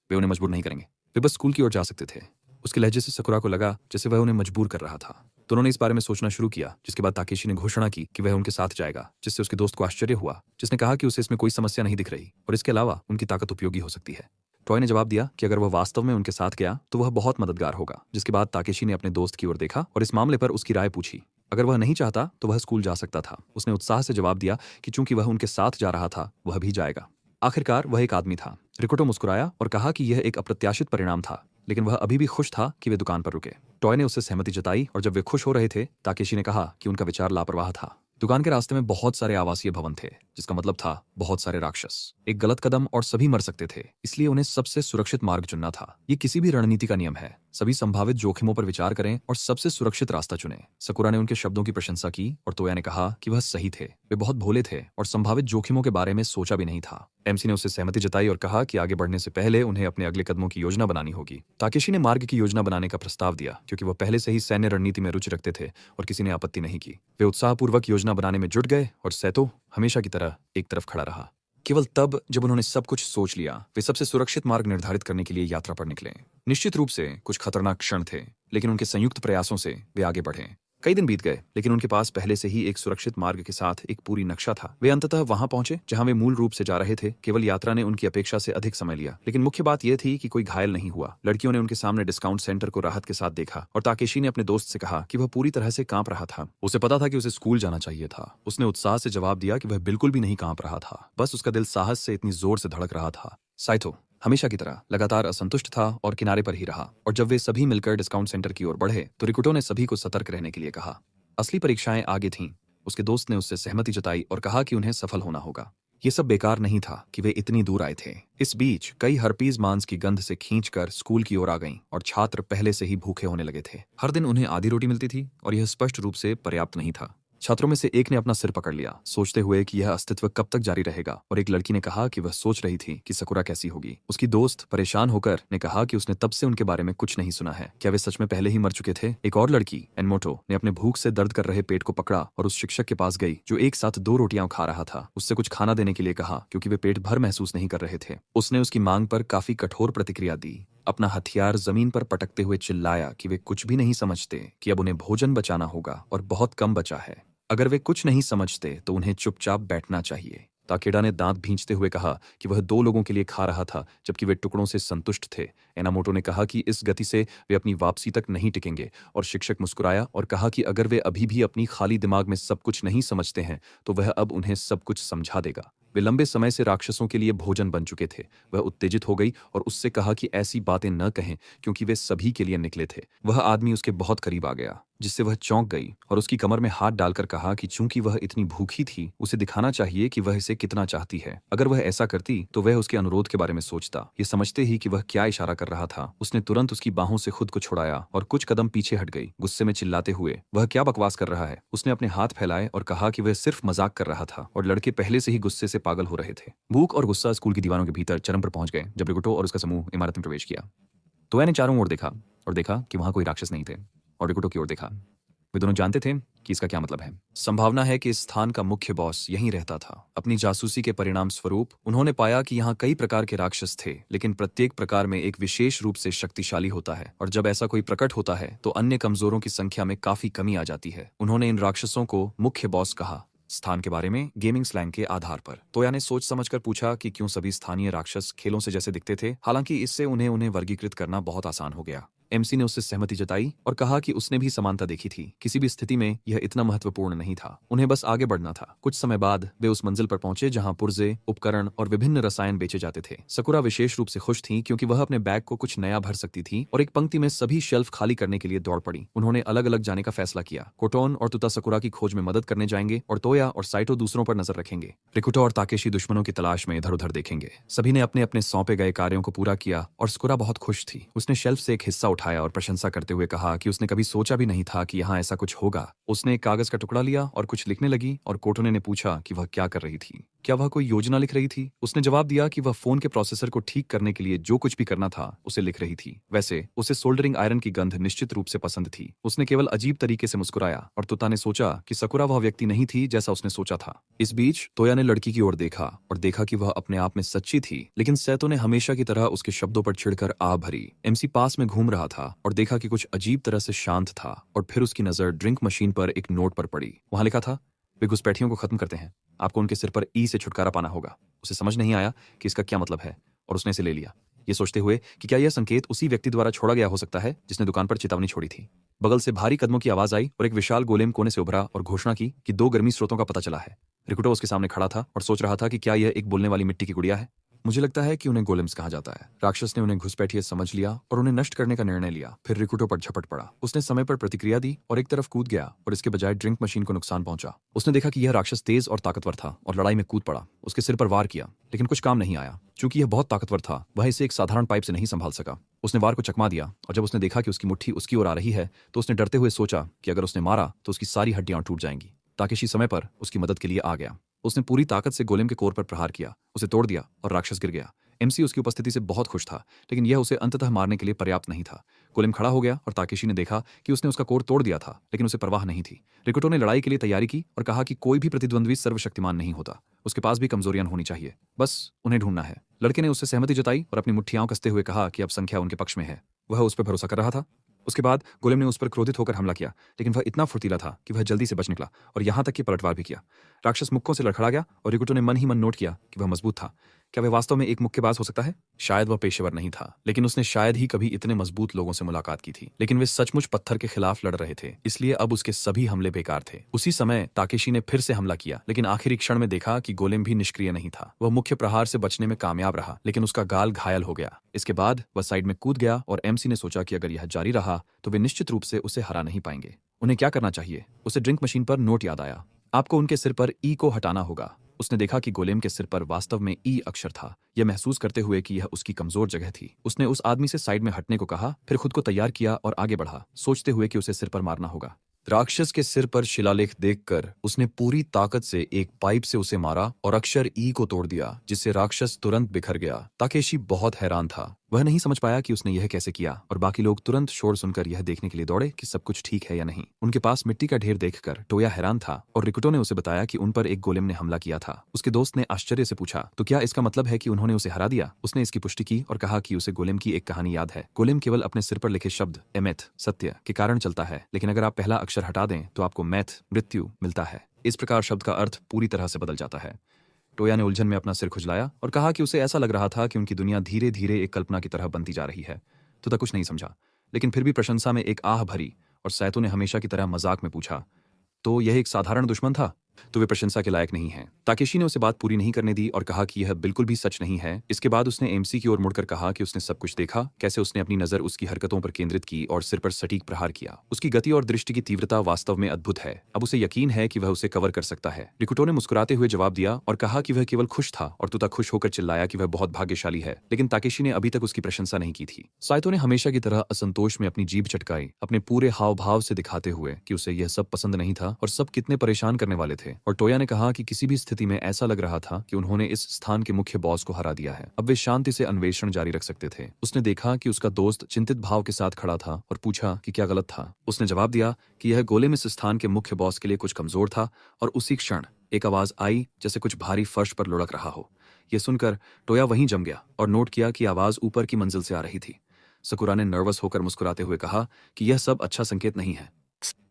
वे उन्हें मजबूर नहीं करेंगे, वे बस स्कूल की ओर जा सकते थे। उसके लहजे से सकुरा को लगा जैसे वह उन्हें मजबूर कर रहा था। दोनों ने इस बारे में सोचना शुरू किया, जिसके बाद ताकेशी ने घोषणा की कि वह उनके साथ जाएगा, जिससे उसके दोस्त को आश्चर्य हुआ, जिसने कहा कि उसे इसमें कोई समस्या नहीं दिख रही और इसके अलावा उनकी ताकत उपयोगी हो सकती है। टॉय ने जवाब दिया कि अगर वह वास्तव में उनके साथ गया तो वह बहुत मददगार होगा। जिसके बाद ताकेशी ने अपने दोस्त की ओर देखा और इस मामले पर उसकी राय पूछी। अगर वह नहीं चाहता तो वह स्कूल जा सकता था। उसने उत्साह से जवाब दिया कि चूंकि वह उनके साथ जा रहा था वह भी जाएगा। आखिरकार वह एक आदमी था। रिकोटो मुस्कुराया और कहा कि यह एक अप्रत्याशित परिणाम था, लेकिन वह अभी भी खुश था कि वे दुकान पर रुके। टॉय ने उससे सहमति जताई और जब वे खुश हो रहे थे ताकेशी ने कहा कि उनका विचार लापरवाह था। दुकान के रास्ते में बहुत सारे आवासीय भवन थे, जिसका मतलब था बहुत सारे राक्षस। एक गलत कदम और सभी मर सकते थे, इसलिए उन्हें सबसे सुरक्षित मार्ग चुनना था। ये किसी भी रणनीति का नियम है। सभी संभावित जोखिमों पर विचार करें और सबसे सुरक्षित रास्ता चुनें। सकुरा ने उनके शब्दों की प्रशंसा की और तोया ने कहा कि वह सही थे। वे बहुत भोले थे और संभावित जोखिमों के बारे में सोचा भी नहीं था। एमसी ने उससे सहमति जताई और कहा कि आगे बढ़ने से पहले उन्हें अपने अगले कदमों की योजना बनानी होगी। ताकेशी ने मार्ग की योजना बनाने का प्रस्ताव दिया, क्योंकि वह पहले से ही सैन्य रणनीति में रुचि रखते थे और किसी ने आपत्ति नहीं की। वे उत्साहपूर्वक योजना बनाने में जुट गए और सैतो हमेशा की तरह एक तरफ खड़ा रहा। केवल तब जब उन्होंने सब कुछ सोच लिया, वे सबसे सुरक्षित मार्ग निर्धारित करने के लिए यात्रा पर निकले। निश्चित रूप से कुछ खतरनाक क्षण थे, लेकिन उनके संयुक्त प्रयासों से वे आगे बढ़े। कई दिन बीत गए, लेकिन उनके पास पहले से ही एक सुरक्षित मार्ग के साथ एक पूरी नक्शा था। वे अंततः वहां पहुंचे जहां वे मूल रूप से जा रहे थे। केवल यात्रा ने उनकी अपेक्षा से अधिक समय लिया, लेकिन मुख्य बात यह थी कि कोई घायल नहीं हुआ। लड़कियों ने उनके सामने डिस्काउंट सेंटर को राहत के साथ देखा और ताकेशी ने अपने दोस्त से कहा कि वह पूरी तरह से कांप रहा था। उसे पता था कि उसे स्कूल जाना चाहिए था। उसने उत्साह से जवाब दिया कि वह बिल्कुल भी नहीं कांप रहा था, बस उसका दिल साहस से इतनी जोर से धड़क रहा था। साइतो हमेशा की तरह लगातार असंतुष्ट था और किनारे पर ही रहा, और जब वे सभी मिलकर डिस्काउंट सेंटर की ओर बढ़े तो रिकुटो ने सभी को सतर्क रहने के लिए कहा। असली परीक्षाएं आगे थीं। उसके दोस्त ने उससे सहमति जताई और कहा कि उन्हें सफल होना होगा। ये सब बेकार नहीं था कि वे इतनी दूर आए थे। इस बीच कई हर्पीज मांस की गंध से खींचकर स्कूल की ओर आ गईं और छात्र पहले से ही भूखे होने लगे थे। हर दिन उन्हें आधी रोटी मिलती थी और यह स्पष्ट रूप से पर्याप्त नहीं था। छात्रों में से एक ने अपना सिर पकड़ लिया, सोचते हुए कि यह अस्तित्व कब तक जारी रहेगा, और एक लड़की ने कहा कि वह सोच रही थी कि सकुरा कैसी होगी। उसकी दोस्त परेशान होकर ने कहा कि उसने तब से उनके बारे में कुछ नहीं सुना है। क्या वे सच में पहले ही मर चुके थे? एक और लड़की एनमोटो ने अपने भूख से दर्द कर रहे पेट को पकड़ा और उस शिक्षक के पास गई जो एक साथ 2 रोटियां खा रहा था। उससे कुछ खाना देने के लिए कहा क्योंकि वे पेट भर महसूस नहीं कर रहे थे। उसने उसकी मांग पर काफी कठोर प्रतिक्रिया दी, अपना हथियार जमीन पर पटकते हुए चिल्लाया कि वे कुछ भी नहीं समझते कि अब उन्हें भोजन बचाना होगा और बहुत कम बचा है। अगर वे कुछ नहीं समझते तो उन्हें चुपचाप बैठना चाहिए। ताकेडा ने दांत भींचते हुए कहा कि वह 2 लोगों के लिए खा रहा था जबकि वे टुकड़ों से संतुष्ट थे। एनामोटो ने कहा कि इस गति से वे अपनी वापसी तक नहीं टिकेंगे, और शिक्षक मुस्कुराया और कहा कि अगर वे अभी भी अपनी खाली दिमाग में सब कुछ नहीं समझते हैं तो वह अब उन्हें सब कुछ समझा देगा। वे लंबे समय से राक्षसों के लिए भोजन बन चुके थे। वह उत्तेजित हो गई और उससे कहा कि ऐसी बातें न कहें क्योंकि वे सभी के लिए निकले थे। वह आदमी उसके बहुत करीब आ गया जिससे वह चौंक गई और उसकी कमर में हाथ डालकर कहा कि चूंकि वह इतनी भूखी थी उसे दिखाना चाहिए कि वह इसे कितना चाहती है। अगर वह ऐसा करती तो वह उसके अनुरोध के बारे में सोचता। ये समझते ही कि वह क्या इशारा कर रहा था, उसने तुरंत उसकी बाहों से खुद को छुड़ाया और कुछ कदम पीछे हट गई, गुस्से में चिल्लाते हुए, वह क्या बकवास कर रहा है। उसने अपने हाथ फैलाए और कहा कि वह सिर्फ मजाक कर रहा था और लड़के पहले से ही गुस्से से पागल हो रहे थे। भूख और गुस्सा स्कूल की दीवारों के भीतर चरम पर पहुंच गए जब रिकुटो और उसका समूह इमारत में प्रवेश किया। तोया ने चारों ओर देखा और देखा कि वहां कोई राक्षस नहीं थे, और रिकुटो की ओर देखा। वे दोनों जानते थे कि इसका क्या मतलब है। संभावना है कि इस स्थान का मुख्य बॉस यहीं रहता था। अपनी जासूसी के परिणाम स्वरूप उन्होंने पाया कि यहाँ कई प्रकार के राक्षस थे, लेकिन प्रत्येक प्रकार में एक विशेष रूप से शक्तिशाली होता है, और जब ऐसा कोई प्रकट होता है तो अन्य कमजोरों की संख्या में काफी कमी आ जाती है। उन्होंने इन राक्षसों को मुख्य बॉस कहा। स्थान के बारे में गेमिंग स्लैंग के आधार पर तोया ने सोच समझकर पूछा कि क्यों सभी स्थानीय राक्षस खेलों से जैसे दिखते थे। हालांकि इससे उन्हें वर्गीकृत करना बहुत आसान हो गया। एमसी ने उससे सहमति जताई और कहा कि उसने भी समानता देखी थी। किसी भी स्थिति में यह इतना महत्वपूर्ण नहीं था, उन्हें बस आगे बढ़ना था। कुछ समय बाद वे उस मंजिल पर पहुंचे जहां पुर्जे, उपकरण और विभिन्न रसायन बेचे जाते थे। सकुरा विशेष रूप से खुश थी क्योंकि वह अपने बैग को कुछ नया भर सकती थी और एक पंक्ति में सभी शेल्फ खाली करने के लिए दौड़ पड़ी। उन्होंने अलग अलग जाने का फैसला किया। कोटोन और तुता सकुरा की खोज में मदद करने जाएंगे और तोया और साइटो दूसरों पर नजर रखेंगे। रिकुटो और ताकेशी दुश्मनों की तलाश में इधर उधर देखेंगे। सभी ने अपने अपने सौंपे गए कार्यों को पूरा किया और सकुरा बहुत खुश थी। उसने शेल्फ से एक हिस्सा उठाया और प्रशंसा करते हुए कहा कि उसने कभी सोचा भी नहीं था कि यहाँ ऐसा कुछ होगा। उसने एक कागज का टुकड़ा लिया और कुछ लिखने लगी और कोटोने ने पूछा कि वह क्या कर रही थी। क्या वह कोई योजना लिख रही थी? उसने जवाब दिया कि वह फोन के प्रोसेसर को ठीक करने के लिए जो कुछ भी करना था उसे लिख रही थी। वैसे उसे सोल्डरिंग आयरन की गंध निश्चित रूप से पसंद थी। उसने केवल अजीब तरीके से मुस्कुराया और तुता ने सोचा कि सकुरा वह व्यक्ति नहीं थी जैसा उसने सोचा था। इस बीच तोया ने लड़की की ओर देखा और देखा कि वह अपने आप में सच्ची थी, लेकिन सैतो ने हमेशा की तरह उसके शब्दों पर चिढ़कर आ भरी। एमसी पास में घूम रहा था और देखा कि कुछ अजीब तरह से शांत था, और फिर उसकी नजर ड्रिंक मशीन पर एक नोट पर पड़ी। वहां लिखा था, वे घुसपैठियों को खत्म करते हैं, आपको उनके सिर पर ई से छुटकारा पाना होगा। उसे समझ नहीं आया कि इसका क्या मतलब है और उसने इसे ले लिया, ये सोचते हुए कि क्या यह संकेत उसी व्यक्ति द्वारा छोड़ा गया हो सकता है जिसने दुकान पर चेतावनी छोड़ी थी। बगल से भारी कदमों की आवाज आई और एक विशाल गोलेम कोने से उभरा और घोषणा की कि 2 गर्मी स्रोतों का पता चला है। रिकुटो उसके सामने खड़ा था और सोच रहा था कि क्या यह एक बोलने वाली मिट्टी की गुड़िया है। मुझे लगता है कि उन्हें गोलेम्स कहा जाता है। राक्षस ने उन्हें घुसपैठिए समझ लिया और उन्हें नष्ट करने का निर्णय लिया। फिर रिकुटो पर झपट पड़ा। उसने समय पर प्रतिक्रिया दी और एक तरफ कूद गया और इसके बजाय ड्रिंक मशीन को नुकसान पहुंचा। उसने देखा कि यह राक्षस तेज और ताकतवर था और लड़ाई में कूद पड़ा। उसके सिर पर वार किया, लेकिन कुछ काम नहीं आया। चूंकि यह बहुत ताकतवर था, वह इसे एक साधारण पाइप से नहीं संभाल सका। उसने वार को चकमा दिया और जब उसने देखा कि उसकी मुट्ठी उसकी ओर आ रही है तो उसने डरते हुए सोचा कि अगर उसने मारा तो उसकी सारी हड्डियां टूट जाएंगी। ताकेशी समय पर उसकी मदद के लिए आ गया। उसने पूरी ताकत से गोलेम के कोर पर प्रहार किया, उसे तोड़ दिया और राक्षस गिर गया। एमसी उसकी उपस्थिति से बहुत खुश था, लेकिन यह उसे अंततः मारने के लिए पर्याप्त नहीं था। गोलेम खड़ा हो गया और ताकेशी ने देखा कि उसने उसका कोर तोड़ दिया था, लेकिन उसे परवाह नहीं थी। रिकुटो ने लड़ाई के लिए तैयारी की और कहा कि कोई भी प्रतिद्वंद्वी सर्वशक्तिमान नहीं होता, उसके पास भी कमजोरियां होनी चाहिए, बस उन्हें ढूंढना है। लड़के ने उससे सहमति जताई और अपनी मुट्ठियां कसते हुए कहा कि अब संख्या उनके पक्ष में है। वह उस पर भरोसा कर रहा था। उसके बाद गोलेम ने उस पर क्रोधित होकर हमला किया, लेकिन वह इतना फुर्तीला था कि वह जल्दी से बच निकला और यहां तक कि पलटवार भी किया। राक्षस मुक्कों से लड़खड़ा गया और रिकुटो ने मन ही मन नोट किया कि वह मजबूत था। क्या वह वास्तव में एक मुक्केबाज हो सकता है? शायद वह पेशेवर नहीं था, लेकिन उसने शायद ही कभी इतने मजबूत लोगों से मुलाकात की थी। लेकिन वे सचमुच पत्थर के खिलाफ लड़ रहे थे, इसलिए अब उसके सभी हमले बेकार थे। उसी समय ताकेशी ने फिर से हमला किया, लेकिन आखिरी क्षण में देखा कि गोलेम भी निष्क्रिय नहीं था। वह मुख्य प्रहार से बचने में कामयाब रहा, लेकिन उसका गाल घायल हो गया। इसके बाद वह साइड में कूद गया और एमसी ने सोचा कि अगर यह जारी रहा तो वे निश्चित रूप से उसे हरा नहीं पाएंगे। उन्हें क्या करना चाहिए? उसे ड्रिंक मशीन पर नोट याद आया। आपको उनके सिर पर ई को हटाना होगा। उसने देखा कि गोलेम के सिर पर वास्तव में ई अक्षर था। यह महसूस करते हुए कि यह उसकी कमजोर जगह थी, उसने उस आदमी से साइड में हटने को कहा, फिर खुद को तैयार किया और आगे बढ़ा, सोचते हुए कि उसे सिर पर मारना होगा। राक्षस के सिर पर शिलालेख देखकर उसने पूरी ताकत से एक पाइप से उसे मारा और अक्षर ई को तोड़ दिया, जिससे राक्षस तुरंत बिखर गया। ताकेशी बहुत हैरान था। वह नहीं समझ पाया कि उसने यह कैसे किया और बाकी लोग तुरंत शोर सुनकर यह देखने के लिए दौड़े कि सब कुछ ठीक है या नहीं। उनके पास मिट्टी का ढेर देखकर टोया हैरान था और रिकुटो ने उसे बताया कि उन पर एक गोलेम ने हमला किया था। उसके दोस्त ने आश्चर्य से पूछा, तो क्या इसका मतलब है कि उन्होंने उसे हरा दिया? उसने इसकी पुष्टि की और कहा कि उसे गोलेम की एक कहानी याद है। गोलेम केवल अपने सिर पर लिखे शब्द एमेथ सत्य के कारण चलता है, लेकिन अगर आप पहला अक्षर हटा दें तो आपको मैथ मृत्यु मिलता है। इस प्रकार शब्द का अर्थ पूरी तरह से बदल जाता है। टोया ने उलझन में अपना सिर खुजलाया और कहा कि उसे ऐसा लग रहा था कि उनकी दुनिया धीरे धीरे एक कल्पना की तरह बनती जा रही है। तोता कुछ नहीं समझा, लेकिन फिर भी प्रशंसा में एक आह भरी और सैतो ने हमेशा की तरह मजाक में पूछा, तो यह एक साधारण दुश्मन था? तो वे प्रशंसा के लायक नहीं है। ताकेशी ने उसे बात पूरी नहीं करने दी और कहा कि यह बिल्कुल भी सच नहीं है। इसके बाद उसने एमसी की ओर मुड़कर कहा कि उसने सब कुछ देखा, कैसे उसने अपनी नजर उसकी हरकतों पर केंद्रित की और सिर पर सटीक प्रहार किया। उसकी गति और दृष्टि की तीव्रता वास्तव में अद्भुत है। अब उसे यकीन है कि वह उसे कवर कर सकता है। रिकुटो ने मुस्कुराते हुए जवाब दिया और कहा कि वह केवल खुश था और तोता खुश होकर चिल्लाया कि वह बहुत भाग्यशाली है, लेकिन ताकेशी ने अभी तक उसकी प्रशंसा नहीं की थी। साइतो ने हमेशा की तरह असंतोष में अपनी जीभ चटकाई, अपने पूरे हाव भाव से दिखाते हुए कि उसे यह सब पसंद नहीं था और सब कितने परेशान करने वाले थे। और टोया ने कहा कि किसी भी स्थिति में ऐसा लग रहा था कि उन्होंने इस स्थान के मुख्य बॉस को हरा दिया है। अब वे शांति से अन्वेषण जारी रख सकते थे। उसने देखा कि उसका दोस्त चिंतित भाव के साथ खड़ा था और पूछा कि क्या गलत था। उसने जवाब दिया कि यह गोलेम इस स्थान के मुख्य बॉस के लिए कुछ कमजोर था और उसी क्षण एक आवाज आई जैसे कुछ भारी फर्श पर लुढ़क रहा हो। यह सुनकर टोया वहीं जम गया और नोट किया कि आवाज ऊपर की मंजिल से आ रही थी। सकुरा ने नर्वस होकर मुस्कुराते हुए कहा कि यह सब अच्छा संकेत नहीं है।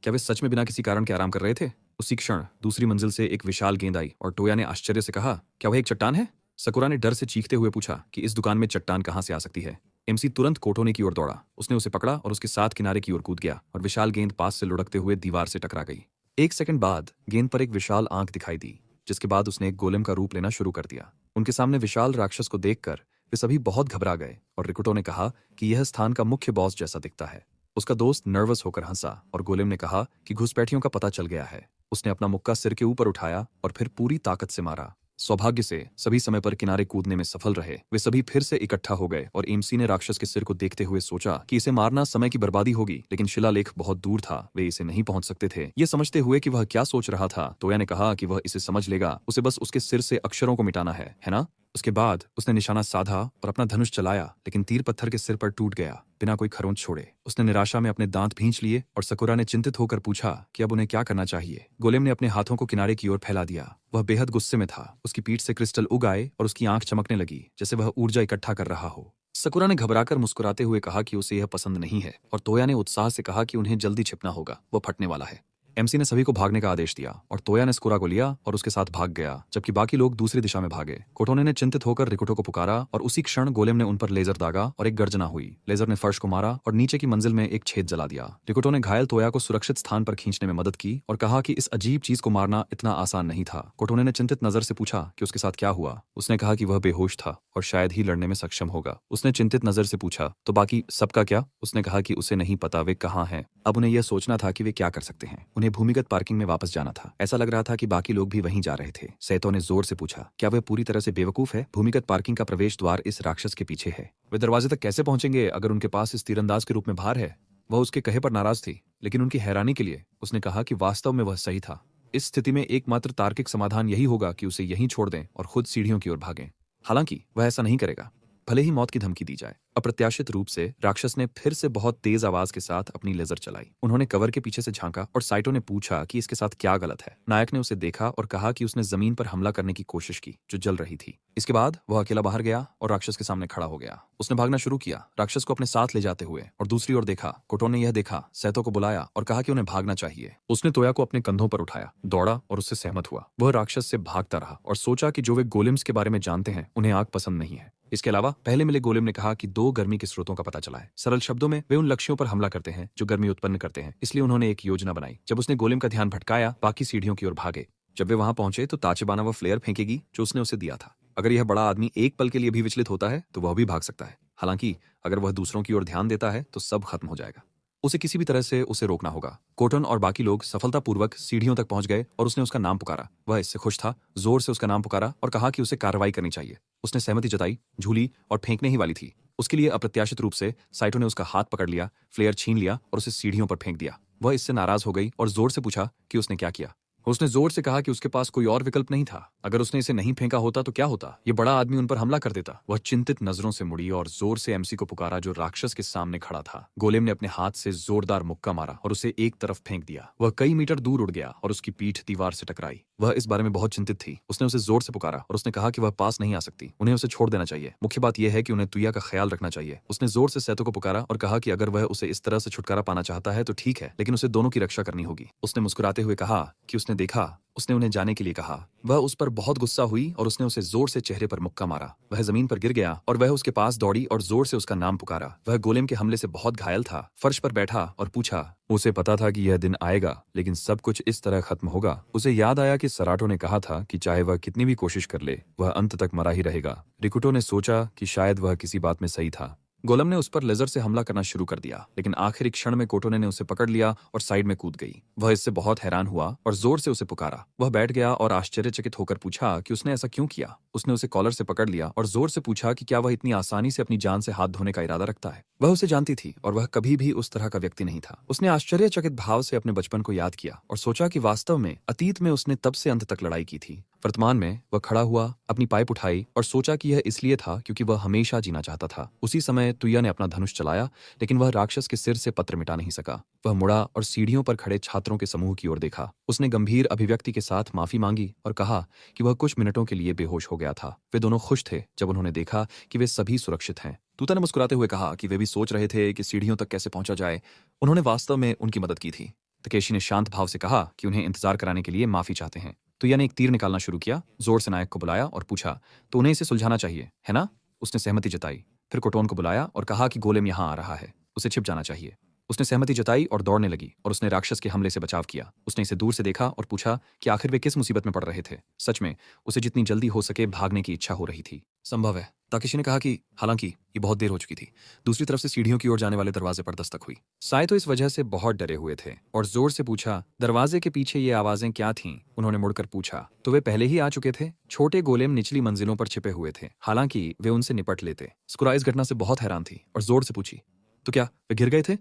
क्या वे सच में बिना किसी कारण के आराम कर रहे थे? उसी क्षण दूसरी मंजिल से एक विशाल गेंद आई और टोया ने आश्चर्य से कहा, क्या वह एक चट्टान है? सकुरा ने डर से चीखते हुए पूछा कि इस दुकान में चट्टान कहां से आ सकती है। एमसी तुरंत कोटोने की ओर दौड़ा। उसने उसे पकड़ा और उसके साथ किनारे की ओर कूद गया और विशाल गेंद पास से लुढ़कते हुए दीवार से टकरा गई। एक सेकंड बाद गेंद पर एक विशाल आंख दिखाई दी, जिसके बाद उसने एक गोलेम का रूप लेना शुरू कर दिया। उनके सामने विशाल राक्षस को देखकर वे सभी बहुत घबरा गए और रिकुटो ने कहा कि यह स्थान का मुख्य बॉस जैसा दिखता है। उसका दोस्त नर्वस होकर हंसा और गोलेम ने कहा कि घुसपैठियों का पता चल गया है। उसने अपना मुक्का सिर के ऊपर उठाया और फिर पूरी ताकत से मारा। सौभाग्य से सभी समय पर किनारे कूदने में सफल रहे। वे सभी फिर से इकट्ठा हो गए और एमसी ने राक्षस के सिर को देखते हुए सोचा कि इसे मारना समय की बर्बादी होगी, लेकिन शिलालेख बहुत दूर था, वे इसे नहीं पहुंच सकते थे। ये समझते हुए कि वह क्या सोच रहा था, टोया ने कहा कि वह इसे समझ लेगा, उसे बस उसके सिर से अक्षरों को मिटाना है ना? उसके बाद उसने निशाना साधा और अपना धनुष चलाया, लेकिन तीर पत्थर के सिर पर टूट गया बिना कोई खरोंच छोड़े। उसने निराशा में अपने दांत भींच लिए और सकुरा ने चिंतित होकर पूछा कि अब उन्हें क्या करना चाहिए। गोलेम ने अपने हाथों को किनारे की ओर फैला दिया। वह बेहद गुस्से में था। उसकी पीठ से क्रिस्टल उग आए और उसकी आंख चमकने लगी जैसे वह ऊर्जा इकट्ठा कर रहा हो। सकुरा ने घबराकर मुस्कुराते हुए कहा कि उसे यह पसंद नहीं है और तोया ने उत्साह से कहा कि उन्हें जल्दी छिपना होगा, वह फटने वाला है। एमसी ने सभी को भागने का आदेश दिया और तोया ने स्कुरा को लिया और उसके साथ भाग गया, जबकि बाकी लोग दूसरी दिशा में भागे। कोटोने ने चिंतित होकर रिकुटो को पुकारा और उसी क्षण गोलेम ने उन पर लेजर दागा और एक गर्जना हुई। लेजर ने फर्श को मारा और नीचे की मंजिल में एक छेद जला दिया। रिकुटो ने घायल तोया को सुरक्षित स्थान पर खींचने में मदद की और कहा कि इस अजीब चीज को मारना इतना आसान नहीं था। कोटोने ने चिंतित नजर से पूछा कि उसके साथ क्या हुआ। उसने कहा कि वह बेहोश था और शायद ही लड़ने में सक्षम होगा। उसने चिंतित नजर से पूछा, तो बाकी सबका क्या? उसने कहा कि उसे नहीं पता वे कहाँ हैं। अब उन्हें यह सोचना था कि वे क्या कर सकते हैं। उन्हें भूमिगत पार्किंग में वापस जाना था। ऐसा लग रहा था कि बाकी लोग भी वहीं जा रहे थे। सैतो ने जोर से पूछा, क्या वह पूरी तरह से बेवकूफ है? भूमिगत पार्किंग का प्रवेश द्वार इस राक्षस के पीछे है। वे दरवाजे तक कैसे पहुंचेंगे अगर उनके पास इस तीरंदाज के रूप में भार है? वह उसके कहे पर नाराज थी, लेकिन उनकी हैरानी के लिए उसने कहा कि वास्तव में वह सही था। इस स्थिति में एकमात्र तार्किक समाधान यही होगा कि उसे यहीं छोड़ दें और खुद सीढ़ियों की ओर भागें। हालांकि वह ऐसा नहीं करेगा, भले ही मौत की धमकी दी जाए। अप्रत्याशित रूप से राक्षस ने फिर से बहुत तेज आवाज के साथ अपनी लेजर चलाई। उन्होंने कवर के पीछे से झांका और साइटो ने पूछा कि इसके साथ क्या गलत है। नायक ने उसे देखा और कहा कि उसने जमीन पर हमला करने की कोशिश की जो जल रही थी। इसके बाद वह अकेला बाहर गया और राक्षस के सामने खड़ा हो गया। उसने भागना शुरू किया, राक्षस को अपने साथ ले जाते हुए, और दूसरी ओर देखा। कोटो ने यह देखा, सैतो को बुलाया और कहा कि उन्हें भागना चाहिए। उसने तोया को अपने कंधों पर उठाया, दौड़ा और उससे सहमत हुआ। वह राक्षस से भागता रहा और सोचा कि जो वे गोलेम्स के बारे में जानते हैं उन्हें आग पसंद नहीं है। इसके अलावा पहले मिले गोलेम ने कहा कि 2 गर्मी के स्रोतों का पता चला है। सरल शब्दों में वे उन लक्ष्यों पर हमला करते हैं जो गर्मी उत्पन्न करते हैं, इसलिए उन्होंने एक योजना बनाई। जब उसने गोलेम का ध्यान भटकाया, बाकी सीढ़ियों की ओर भागे। जब वे वहां पहुंचे तो ताचेबाना वह फ्लेयर फेंकेगी जो उसने उसे दिया था। अगर यह बड़ा आदमी एक पल के लिए भी विचलित होता है तो वह भी भाग सकता है। हालांकि अगर वह दूसरों की ओर ध्यान देता है तो सब खत्म हो जाएगा। उसे किसी भी तरह से उसे रोकना होगा। कोटन और बाकी लोग सफलतापूर्वक सीढ़ियों तक पहुंच गए और उसने उसका नाम पुकारा। वह इससे खुश था, जोर से उसका नाम पुकारा और कहा कि उसे कार्रवाई करनी चाहिए। उसने सहमति जताई, झूली और फेंकने ही वाली थी। उसके लिए अप्रत्याशित रूप से साइटो ने उसका हाथ पकड़ लिया, फ्लेयर छीन लिया और उसे सीढ़ियों पर फेंक दिया। वह इससे नाराज हो गई और जोर से पूछा कि उसने क्या किया। उसने जोर से कहा कि उसके पास कोई और विकल्प नहीं था। अगर उसने इसे नहीं फेंका होता तो क्या होता? ये बड़ा आदमी उन पर हमला कर देता। वह चिंतित नजरों से मुड़ी और जोर से एमसी को पुकारा जो राक्षस के सामने खड़ा था। गोलेम ने अपने हाथ से जोरदार मुक्का मारा और उसे एक तरफ फेंक दिया। वह कई मीटर दूर उड़ गया और उसकी पीठ दीवार से टकराई। वह इस बारे में बहुत चिंतित थी। उसने उसे जोर से पुकारा और उसने कहा कि वह पास नहीं आ सकती, उन्हें उसे छोड़ देना चाहिए। मुख्य बात यह है कि उन्हें तुया का ख्याल रखना चाहिए। उसने जोर से सैतो को पुकारा और कहा कि अगर वह उसे इस तरह से छुटकारा पाना चाहता है तो ठीक है, लेकिन उसे दोनों की रक्षा करनी होगी। उसने मुस्कुराते हुए कहा कि उसने देखा। उसने उन्हें जाने के लिए कहा। वह उस पर बहुत गुस्सा हुई और उसने उसे जोर से चेहरे पर मुक्का मारा। वह जमीन पर गिर गया और वह उसके पास दौड़ी और जोर से उसका नाम पुकारा। वह गोलेम के हमले से बहुत घायल था। फर्श पर बैठा और पूछा। उसे पता था कि यह दिन आएगा, लेकिन सब कुछ इस तरह खत्म होगा। उसे याद आया कि सराटो ने कहा था कि चाहे वह कितनी भी कोशिश कर ले, वह अंत तक मरा ही रहेगा। रिकुटो ने सोचा कि शायद वह किसी बात में सही था। गोलम ने उस पर लेजर से हमला करना शुरू कर दिया, लेकिन आखिरी क्षण में कोटोने ने उसे पकड़ लिया और साइड में कूद गई। वह इससे बहुत हैरान हुआ और जोर से उसे पुकारा। वह बैठ गया और आश्चर्यचकित होकर पूछा कि उसने ऐसा क्यों किया। उसने उसे कॉलर से पकड़ लिया और जोर से पूछा कि क्या वह इतनी आसानी से अपनी जान से हाथ धोने का इरादा रखता है। वह उसे जानती थी और वह कभी भी उस तरह का व्यक्ति नहीं था। उसने आश्चर्यचकित भाव से अपने बचपन को याद किया और सोचा कि वास्तव में अतीत में उसने तब से अंत तक लड़ाई की थी। वर्तमान में वह खड़ा हुआ, अपनी पाइप उठाई और सोचा कि यह इसलिए था क्योंकि वह हमेशा जीना चाहता था। उसी समय तुया ने अपना धनुष चलाया, लेकिन वह राक्षस के सिर से पत्र मिटा नहीं सका। वह मुड़ा और सीढ़ियों पर खड़े छात्रों के समूह की ओर देखा। उसने गंभीर अभिव्यक्ति के साथ माफी मांगी और कहा कि वह कुछ मिनटों के लिए बेहोश हो गया था। वे दोनों खुश थे जब उन्होंने देखा कि वे सभी सुरक्षित हैं। तूता ने मुस्कुराते हुए कहा कि वे भी सोच रहे थे कि सीढ़ियों तक कैसे पहुंचा जाए। उन्होंने वास्तव में उनकी मदद की थी। तकेशी ने शांत भाव से कहा कि उन्हें इंतजार कराने के लिए माफी चाहते हैं। तुया ने एक तीर निकालना शुरू किया, जोर से नायक को बुलाया और पूछा, तो उन्हें इसे सुलझाना चाहिए, है ना? उसने सहमति जताई। फिर कोटोन को बुलाया और कहा कि गोलेम यहाँ आ रहा है, उसे छिप जाना चाहिए। उसने सहमति जताई और दौड़ने लगी और उसने राक्षस के हमले से बचाव किया। उसने इसे दूर से देखा और पूछा कि आखिर वे किस मुसीबत में पड़ रहे थे। सच में उसे जितनी जल्दी हो सके भागने की इच्छा हो रही थी। संभव है, ताकेशी ने कहा कि हालांकि ये बहुत देर हो चुकी थी। दूसरी तरफ से सीढ़ियों की ओर जाने वाले दरवाजे पर दस्तक हुई। साइतो इस वजह से बहुत डरे हुए थे और जोर से पूछा, दरवाजे के पीछे ये आवाजें क्या थीं? उन्होंने मुड़कर पूछा तो वे पहले ही आ चुके थे। छोटे गोलेम निचली मंजिलों पर छिपे हुए थे, हालांकि वे उनसे निपट लेते। स्कुरा इस घटना से बहुत हैरान थी और जोर से पूछी, तो क्या वे गिर गए थे?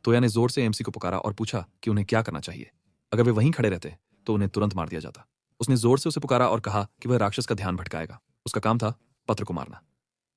तोया ने जोर से एमसी को पुकारा और पूछा कि उन्हें क्या करना चाहिए। अगर वे वहीं खड़े रहते तो उन्हें तुरंत मार दिया जाता। उसने जोर से उसे पुकारा और कहा कि वह राक्षस का ध्यान भटकाएगा। उसका काम था पत्र को मारना।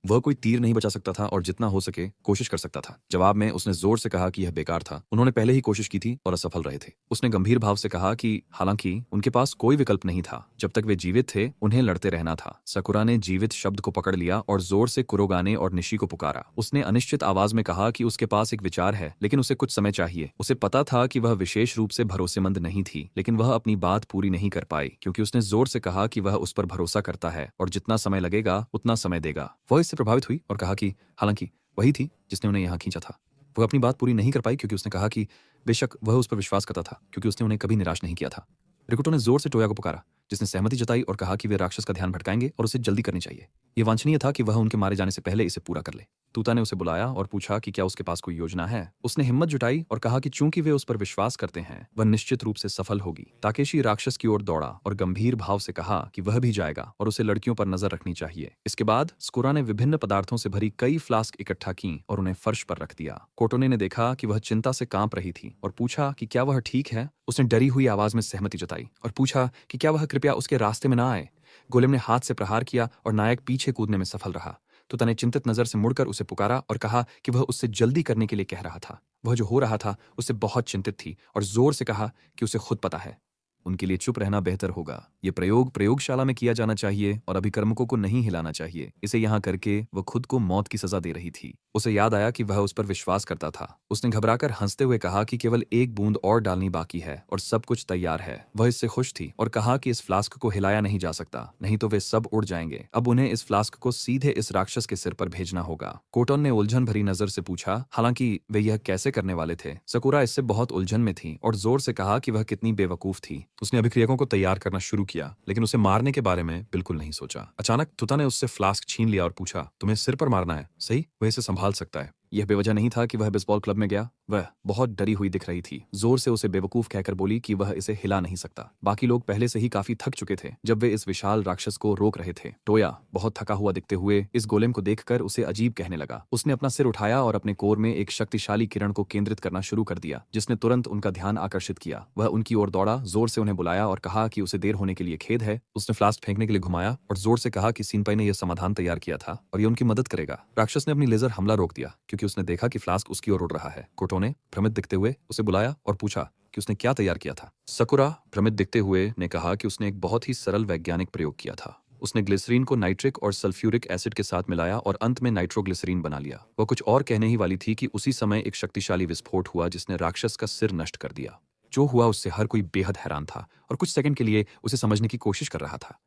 वह कोई तीर नहीं बचा सकता था और जितना हो सके कोशिश कर सकता था। जवाब में उसने जोर से कहा कि यह बेकार था, उन्होंने पहले ही कोशिश की थी और असफल रहे थे। उसने गंभीर भाव से कहा कि हालांकि उनके पास कोई विकल्प नहीं था, जब तक वे जीवित थे उन्हें लड़ते रहना था। सकुरा ने जीवित शब्द को पकड़ लिया और जोर से कुरोगाने और निशी को पुकारा। उसने अनिश्चित आवाज में कहा कि उसके पास एक विचार है, लेकिन उसे कुछ समय चाहिए। उसे पता था कि वह विशेष रूप से भरोसेमंद नहीं थी, लेकिन वह अपनी बात पूरी नहीं कर पाई क्योंकि उसने जोर से कहा कि वह उस पर भरोसा करता है और जितना समय लगेगा उतना समय देगा। वह इससे प्रभावित हुई और कहा कि हालांकि वही थी जिसने उन्हें यहाँ खींचा था। वह अपनी बात पूरी नहीं कर पाई क्योंकि उसने कहा कि बेशक वह उस पर विश्वास करता था क्योंकि उसने उन्हें कभी निराश नहीं किया था। रिकुटो ने जोर से टोया को पुकारा, जिसने सहमति जताई और कहा कि वे राक्षस का ध्यान भटकाएंगे और उसे जल्दी करनी चाहिए। यह वांछनीय था कि वह उनके मारे जाने से पहले इसे पूरा कर ले। तूता ने उसे बुलाया और पूछा कि क्या उसके पास कोई योजना है। उसने हिम्मत जुटाई और कहा कि चूंकि वे उस पर विश्वास करते हैं, वह निश्चित रूप से सफल होगी। ताकेशी राक्षस की ओर दौड़ा और गंभीर भाव से कहा कि वह भी जाएगा और उसे लड़कियों पर नजर रखनी चाहिए। इसके बाद स्कुरा ने विभिन्न पदार्थों से भरी कई फ्लास्क इकट्ठा की और उन्हें फर्श पर रख दिया। कोटोने ने देखा कि वह चिंता से कांप रही थी और पूछा कि क्या वह ठीक है। उसने डरी हुई आवाज में सहमति जताई और पूछा कि क्या वह कृपया उसके रास्ते में ना आए। गोलेम ने हाथ से प्रहार किया और नायक पीछे कूदने में सफल रहा। तूता ने चिंतित नजर से मुड़कर उसे पुकारा और कहा कि वह उससे जल्दी करने के लिए कह रहा था। वह जो हो रहा था उससे बहुत चिंतित थी और जोर से कहा कि उसे खुद पता है। उनके लिए चुप रहना बेहतर होगा। ये प्रयोग प्रयोगशाला में किया जाना चाहिए और अभिकर्मकों को नहीं हिलाना चाहिए। इसे यहाँ करके वह खुद को मौत की सजा दे रही थी। उसे याद आया कि वह उस पर विश्वास करता था। उसने घबराकर हंसते हुए कहा कि केवल एक बूंद और डालनी बाकी है और सब कुछ तैयार है। वह इससे खुश थी और कहा कि इस फ्लास्क को हिलाया नहीं जा सकता, नहीं तो वे सब उड़ जाएंगे। अब उन्हें इस फ्लास्क को सीधे इस राक्षस के सिर पर भेजना होगा। कोटोन ने उलझन भरी नजर से पूछा, हालांकि वे यह कैसे करने वाले थे। सकुरा इससे बहुत उलझन में थी और जोर से कहा कि वह कितनी बेवकूफ थी। उसने अभिक्रियकों को तैयार करना शुरू किया, लेकिन उसे मारने के बारे में बिल्कुल नहीं सोचा। अचानक तुता ने उससे फ्लास्क छीन लिया और पूछा, तुम्हें सिर पर मारना है, सही? वह इसे संभाल सकता है। यह बेवजह नहीं था कि वह बेसबॉल क्लब में गया। वह बहुत डरी हुई दिख रही थी। जोर से उसे बेवकूफ कहकर बोली कि वह इसे हिला नहीं सकता। बाकी लोग पहले से ही काफी थक चुके थे जब वे इस विशाल राक्षस को रोक रहे थे। टोया बहुत थका हुआ दिखते हुए इस गोलेम को देखकर उसे अजीब कहने लगा। उसने अपना सिर उठाया और अपने कोर में एक शक्तिशाली किरण को केंद्रित करना शुरू कर दिया, जिसने तुरंत उनका ध्यान आकर्षित किया। वह उनकी ओर दौड़ा, जोर से उन्हें बुलाया और कहा कि उसे देर होने के लिए खेद है। उसने फ्लास्क फेंकने के लिए घुमाया और जोर से कहा कि सिनपाई ने यह समाधान तैयार किया था और ये उनकी मदद करेगा। राक्षस ने अपनी लेजर हमला रोक दिया क्योंकि उसने देखा कि फ्लास्क उसकी ओर उड़ रहा है। कोटो ने भ्रमित दिखते हुए उसे बुलाया और पूछा कि उसने क्या तैयार किया था। सकुरा भ्रमित दिखते हुए ने कहा कि उसने एक बहुत ही सरल वैज्ञानिक प्रयोग किया था। उसने ग्लिसरीन को नाइट्रिक और सल्फ्यूरिक एसिड के साथ मिलाया और अंत में नाइट्रोग्लिसरीन बना लिया। वह कुछ और कहने ही वाली थी कि उसी समय एक शक्तिशाली विस्फोट हुआ जिसने राक्षस का सिर नष्ट कर दिया। जो हुआ उससे हर कोई बेहद हैरान था और कुछ सेकंड के लिए उसे समझने की कोशिश कर रहा था।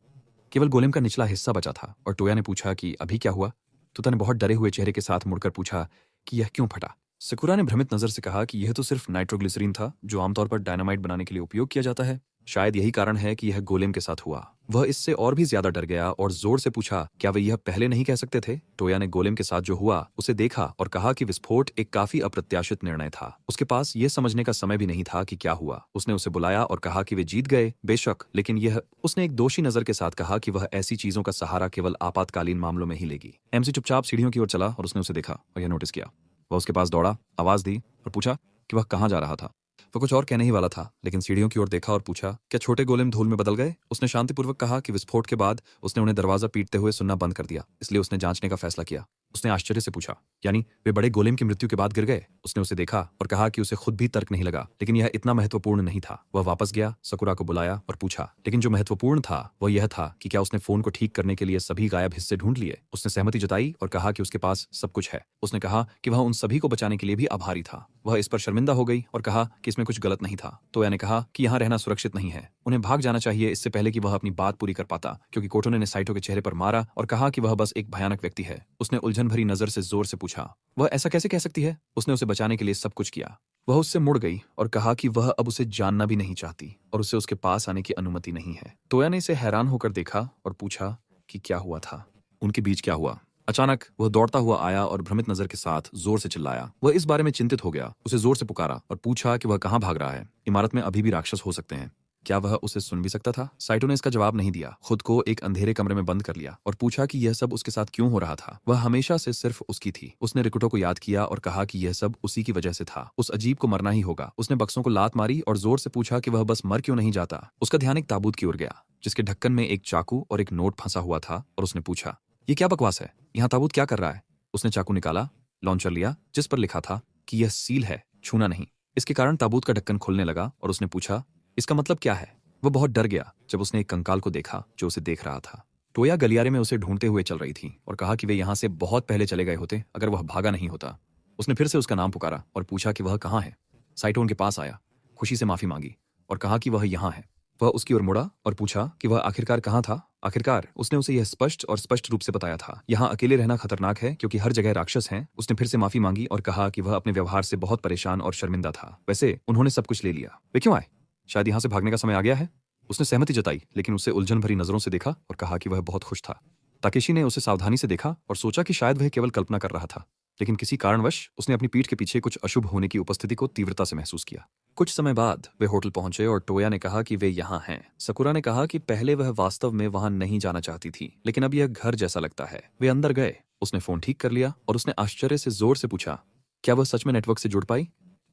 केवल गोलेम का निचला हिस्सा बचा था और टोया ने पूछा कि अभी क्या हुआ। तुता ने बहुत डरे हुए चेहरे के साथ मुड़कर पूछा कि यह क्यों फटा। सकुरा ने भ्रमित नजर से कहा कि यह तो सिर्फ नाइट्रोग्लिसरीन था जो आमतौर पर डायनामाइट बनाने के लिए उपयोग किया जाता है। शायद यही कारण है कि यह गोलेम के साथ हुआ। वह इससे और भी ज्यादा डर गया और जोर से पूछा क्या वे यह पहले नहीं कह सकते थे। टोया ने गोलेम के साथ जो हुआ उसे देखा और कहा कि विस्फोट एक काफी अप्रत्याशित निर्णय था। उसके पास यह समझने का समय भी नहीं था कि क्या हुआ। उसने उसे बुलाया और कहा कि वे जीत गए, बेशक, लेकिन यह उसने एक दोषी नजर के साथ कहा कि वह ऐसी चीजों का सहारा केवल आपातकालीन मामलों में ही लेगी। एमसी चुपचाप सीढ़ियों की ओर चला और उसने उसे देखा और यह नोटिस किया। वह उसके पास दौड़ा, आवाज दी और पूछा कि वह कहाँ जा रहा था। वह कुछ और कहने ही वाला था लेकिन सीढ़ियों की ओर देखा और पूछा क्या छोटे गोलेम धूल में बदल गए। उसने शांतिपूर्वक कहा कि विस्फोट के बाद उसने उन्हें दरवाजा पीटते हुए सुनना बंद कर दिया, इसलिए उसने जांचने का फैसला किया। उसने आश्चर्य से पूछा यानी वे बड़े गोलेम की मृत्यु के बाद गिर गए। उसने उसे देखा और कहा कि उसे खुद भी तर्क नहीं लगा, लेकिन यह इतना महत्वपूर्ण नहीं था। वह वापस गया, सकुरा को बुलाया और पूछा लेकिन जो महत्वपूर्ण था वह यह था कि क्या उसने फोन को ठीक करने के लिए सभी गायब हिस्से ढूंढ लिए। उसने सहमति जताई और कहा कि उसके पास सब कुछ है। उसने कहा कि वह उन सभी को बचाने के लिए भी आभारी था। वह इस पर शर्मिंदा हो गई और कहा कि इसमें कुछ गलत नहीं था। टोया ने कहा कि यहाँ रहना सुरक्षित नहीं है, उन्हें भाग जाना चाहिए इससे पहले कि वह अपनी बात पूरी कर पाता, क्योंकि कोटोने ने साइटो के चेहरे पर मारा और कहा कि वह बस एक भयानक व्यक्ति है। उसने उलझन भरी नजर से जोर से पूछा वह ऐसा कैसे कह सकती है। उसने उसे बचाने के लिए सब कुछ किया। वह उससे मुड़ गई और कहा कि वह अब उसे जानना भी नहीं चाहती और उसे उसके पास आने की अनुमति नहीं है। टोया ने इसे हैरान होकर देखा और पूछा कि क्या हुआ था, उनके बीच क्या हुआ। अचानक वह दौड़ता हुआ आया और भ्रमित नजर के साथ जोर से चिल्लाया। वह इस बारे में चिंतित हो गया, उसे जोर से पुकारा और पूछा कि वह कहाँ भाग रहा है। इमारत में अभी भी राक्षस हो सकते हैं, क्या वह उसे सुन भी सकता था। साइटो ने इसका जवाब नहीं दिया, खुद को एक अंधेरे कमरे में बंद कर लिया और पूछा कि यह सब उसके साथ क्यों हो रहा था। वह हमेशा से सिर्फ उसकी थी। उसने रिकुटो को याद किया और कहा कि यह सब उसी की वजह से था, उस अजीब को मरना ही होगा। उसने बक्सों को लात मारी और जोर से पूछा कि वह बस मर क्यों नहीं जाता। उसका ध्यान एक ताबूत की ओर गया जिसके ढक्कन में एक चाकू और एक नोट फंसा हुआ था और उसने पूछा ये क्या बकवास है, यहाँ ताबूत क्या कर रहा है। उसने चाकू निकाला, लॉन्चर लिया जिस पर लिखा था कि यह सील है, छूना नहीं। इसके कारण ताबूत का ढक्कन खुलने लगा और उसने पूछा इसका मतलब क्या है। वह बहुत डर गया जब उसने एक कंकाल को देखा जो उसे देख रहा था। टोया गलियारे में उसे ढूंढते हुए चल रही थी और कहा कि वे यहाँ से बहुत पहले चले गए होते अगर वह भागा नहीं होता। उसने फिर से उसका नाम पुकारा और पूछा कि वह कहाँ है। साइटो उनके पास आया, खुशी से माफी मांगी और कहा कि वह यहाँ है। वह उसकी ओर मुड़ा और पूछा कि वह आखिरकार कहाँ था। आखिरकार उसने उसे यह स्पष्ट रूप से बताया था, यहाँ अकेले रहना खतरनाक है क्योंकि हर जगह राक्षस हैं। उसने फिर से माफी मांगी और कहा कि वह अपने व्यवहार से बहुत परेशान और शर्मिंदा था। वैसे उन्होंने सब कुछ ले लिया, वे क्यों आए, शायद यहाँ से भागने का समय आ गया है। उसने सहमति जताई लेकिन उसे उलझन भरी नजरों से देखा और कहा कि वह बहुत खुश था। ताकेशी ने उसे सावधानी से देखा और सोचा कि शायद वह केवल कल्पना कर रहा था, लेकिन किसी कारणवश उसने अपनी पीठ के पीछे कुछ अशुभ होने की उपस्थिति को तीव्रता से महसूस किया। कुछ समय बाद वे होटल पहुंचे और टोया ने कहा कि वे यहाँ हैं। सकुरा ने कहा कि पहले वह वास्तव में वहां नहीं जाना चाहती थी, लेकिन अब यह घर जैसा लगता है। वे अंदर गए, उसने फोन ठीक कर लिया और उसने आश्चर्य से जोर से पूछा क्या वह सच में नेटवर्क से जुड़ पाई।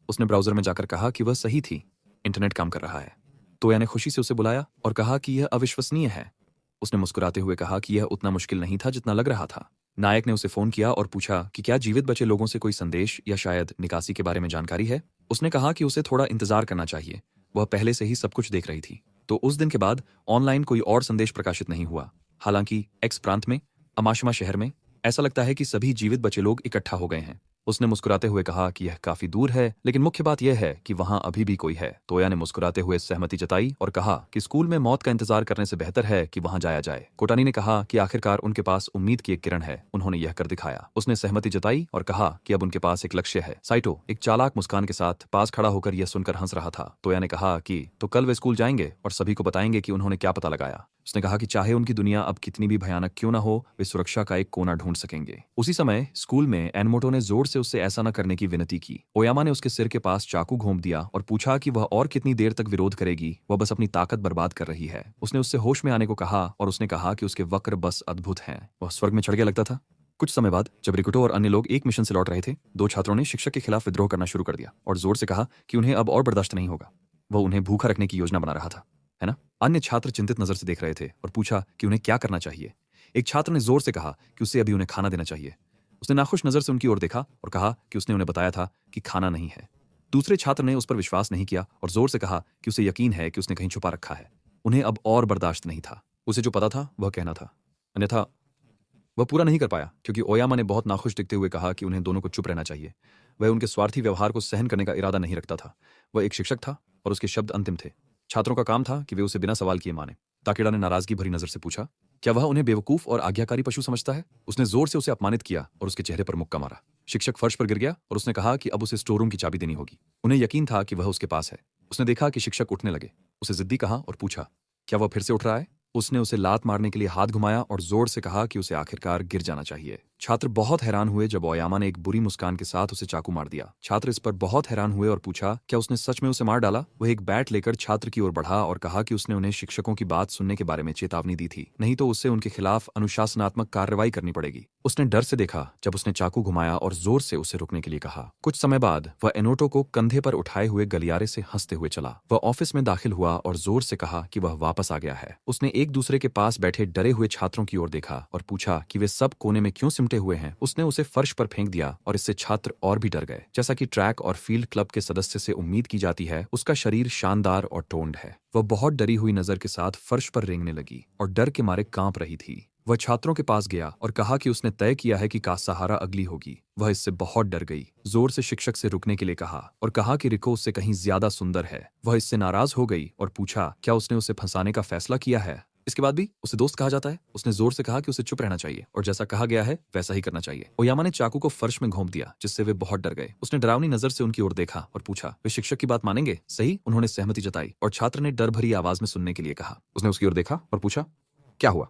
उसने ब्राउजर में जाकर कहा कि वह सही थी, इंटरनेट काम कर रहा है। टोया ने खुशी से उसे बुलाया और कहा कि यह अविश्वसनीय है। उसने मुस्कुराते हुए कहा कि यह उतना मुश्किल नहीं था जितना लग रहा था। नायक ने उसे फोन किया और पूछा कि क्या जीवित बचे लोगों से कोई संदेश या शायद निकासी के बारे में जानकारी है। उसने कहा कि उसे थोड़ा इंतजार करना चाहिए, वह पहले से ही सब कुछ देख रही थी। तो उस दिन के बाद ऑनलाइन कोई और संदेश प्रकाशित नहीं हुआ। हालांकि एक्स प्रांत में अमाशिमा शहर में ऐसा लगता है कि सभी जीवित बचे लोग इकट्ठा हो गए हैं। उसने मुस्कुराते हुए कहा कि यह काफी दूर है, लेकिन मुख्य बात यह है कि वहां अभी भी कोई है। टोया ने मुस्कुराते हुए सहमति जताई और कहा कि स्कूल में मौत का इंतजार करने से बेहतर है कि वहां जाया जाए। कोटानी ने कहा कि आखिरकार उनके पास उम्मीद की एक किरण है, उन्होंने यह कर दिखाया। उसने सहमति जताई और कहा कि अब उनके पास एक लक्ष्य है। साइटो एक चालाक मुस्कान के साथ पास खड़ा होकर यह सुनकर हंस रहा था। टोया ने कहा कि तो कल वे स्कूल जाएंगे और सभी को बताएंगे कि उन्होंने क्या पता लगाया। उसने कहा कि चाहे उनकी दुनिया अब कितनी भी भयानक क्यों ना हो, वे सुरक्षा का एक कोना ढूंढ सकेंगे। उसी समय स्कूल में एनमोटो ने जोर से उससे ऐसा न करने की विनती की। ओयामा ने उसके सिर के पास चाकू घोंप दिया और पूछा कि वह और कितनी देर तक विरोध करेगी, वह बस अपनी ताकत बर्बाद कर रही है। उसने उससे होश में आने को कहा और उसने कहा कि उसके वक्र बस अद्भुत हैं। वह स्वर्ग में चढ़ गया लगता था। कुछ समय बाद जब रिकुटो और अन्य लोग एक मिशन से लौट रहे थे, दो छात्रों ने शिक्षक के खिलाफ विद्रोह करना शुरू कर दिया और जोर से कहा कि उन्हें अब और बर्दाश्त नहीं होगा। वह उन्हें भूखा रखने की योजना बना रहा था, है ना? अन्य छात्र चिंतित नजर से देख रहे थे और पूछा कि उन्हें क्या करना चाहिए। एक छात्र ने जोर से कहा कि उसे अभी उन्हें खाना देना चाहिए। उसने नाखुश नजर से उनकी ओर देखा और कहा कि उसने उन्हें बताया था कि खाना नहीं है। दूसरे छात्र ने उस पर विश्वास नहीं किया और जोर से कहा कि उसे यकीन है कि उसने कहीं छुपा रखा है। उन्हें अब और बर्दाश्त नहीं था। उसे जो पता था वह कहना था, अन्यथा वह पूरा नहीं कर पाया क्योंकि ओयामा ने बहुत नाखुश दिखते हुए कहा कि उन्हें दोनों को चुप रहना चाहिए। वह उनके स्वार्थी व्यवहार को सहन करने का इरादा नहीं रखता था। वह एक शिक्षक था और उसके शब्द अंतिम थे। छात्रों का काम था कि वे उसे बिना सवाल किए माने। ताकेडा ने नाराजगी भरी नजर से पूछा, क्या वह उन्हें बेवकूफ और आज्ञाकारी पशु समझता है? उसने जोर से उसे अपमानित किया और उसके चेहरे पर मुक्का मारा। शिक्षक फर्श पर गिर गया और उसने कहा कि अब उसे स्टोर रूम की चाबी देनी होगी। उन्हें यकीन था कि वह उसके पास है। उसने देखा कि शिक्षक उठने लगे। उसे जिद्दी कहा और पूछा, क्या वह फिर से उठ रहा है? उसने उसे लात मारने के लिए हाथ घुमाया और जोर से कहा कि उसे आखिरकार गिर जाना चाहिए। छात्र बहुत हैरान हुए जब ओयामा ने एक बुरी मुस्कान के साथ उसे चाकू मार दिया। छात्र इस पर बहुत हैरान हुए और पूछा, क्या उसने सच में उसे मार डाला? वह एक बैट लेकर छात्र की ओर बढ़ा और कहा कि उसने उन्हें शिक्षकों की बात सुनने के बारे में चेतावनी दी थी, नहीं तो उससे उनके खिलाफ अनुशासनात्मक कार्रवाई करनी पड़ेगी। उसने डर से देखा जब उसने चाकू घुमाया और जोर से उसे रुकने के लिए कहा। कुछ समय बाद वह एनोटो को कंधे पर उठाए हुए गलियारे से हंसते हुए चला। वह ऑफिस में दाखिल हुआ और जोर से कहा कि वह वापस आ गया है। उसने एक दूसरे के पास बैठे डरे हुए छात्रों की ओर देखा और पूछा कि वे सब कोने में क्यों सिमटे हुए हैं। उसने उसे फर्श पर फेंक दिया और इससे छात्र और भी डर गए। जैसा कि ट्रैक और फील्ड क्लब के सदस्य से उम्मीद की जाती है, उसका शरीर शानदार और टोन्ड है। वह बहुत डरी हुई नजर के साथ फर्श पर रेंगने लगी और डर के मारे कांप रही थी। वह छात्रों के पास गया और कहा कि उसने तय किया है कि सहारा अगली होगी। वह इससे बहुत डर गई। जोर से शिक्षक से रुकने के लिए कहा और कहा कि रिको उससे कहीं ज्यादा सुंदर है। वह इससे नाराज हो गई और पूछा, क्या उसने उसे फंसाने का फैसला किया है? इसके बाद भी उसे दोस्त कहा जाता है। उसने जोर से कहा कि उसे चुप रहना चाहिए और जैसा कहा गया है वैसा ही करना चाहिए। ओयामा ने चाकू को फर्श में घोंप दिया जिससे वे बहुत डर गए। उसने डरावनी नजर से उनकी ओर देखा और पूछा, वे शिक्षक की बात मानेंगे? सही। उन्होंने सहमति जताई और छात्र ने डर भरी आवाज में सुनने के लिए कहा। उसने उसकी ओर देखा और पूछा, क्या हुआ?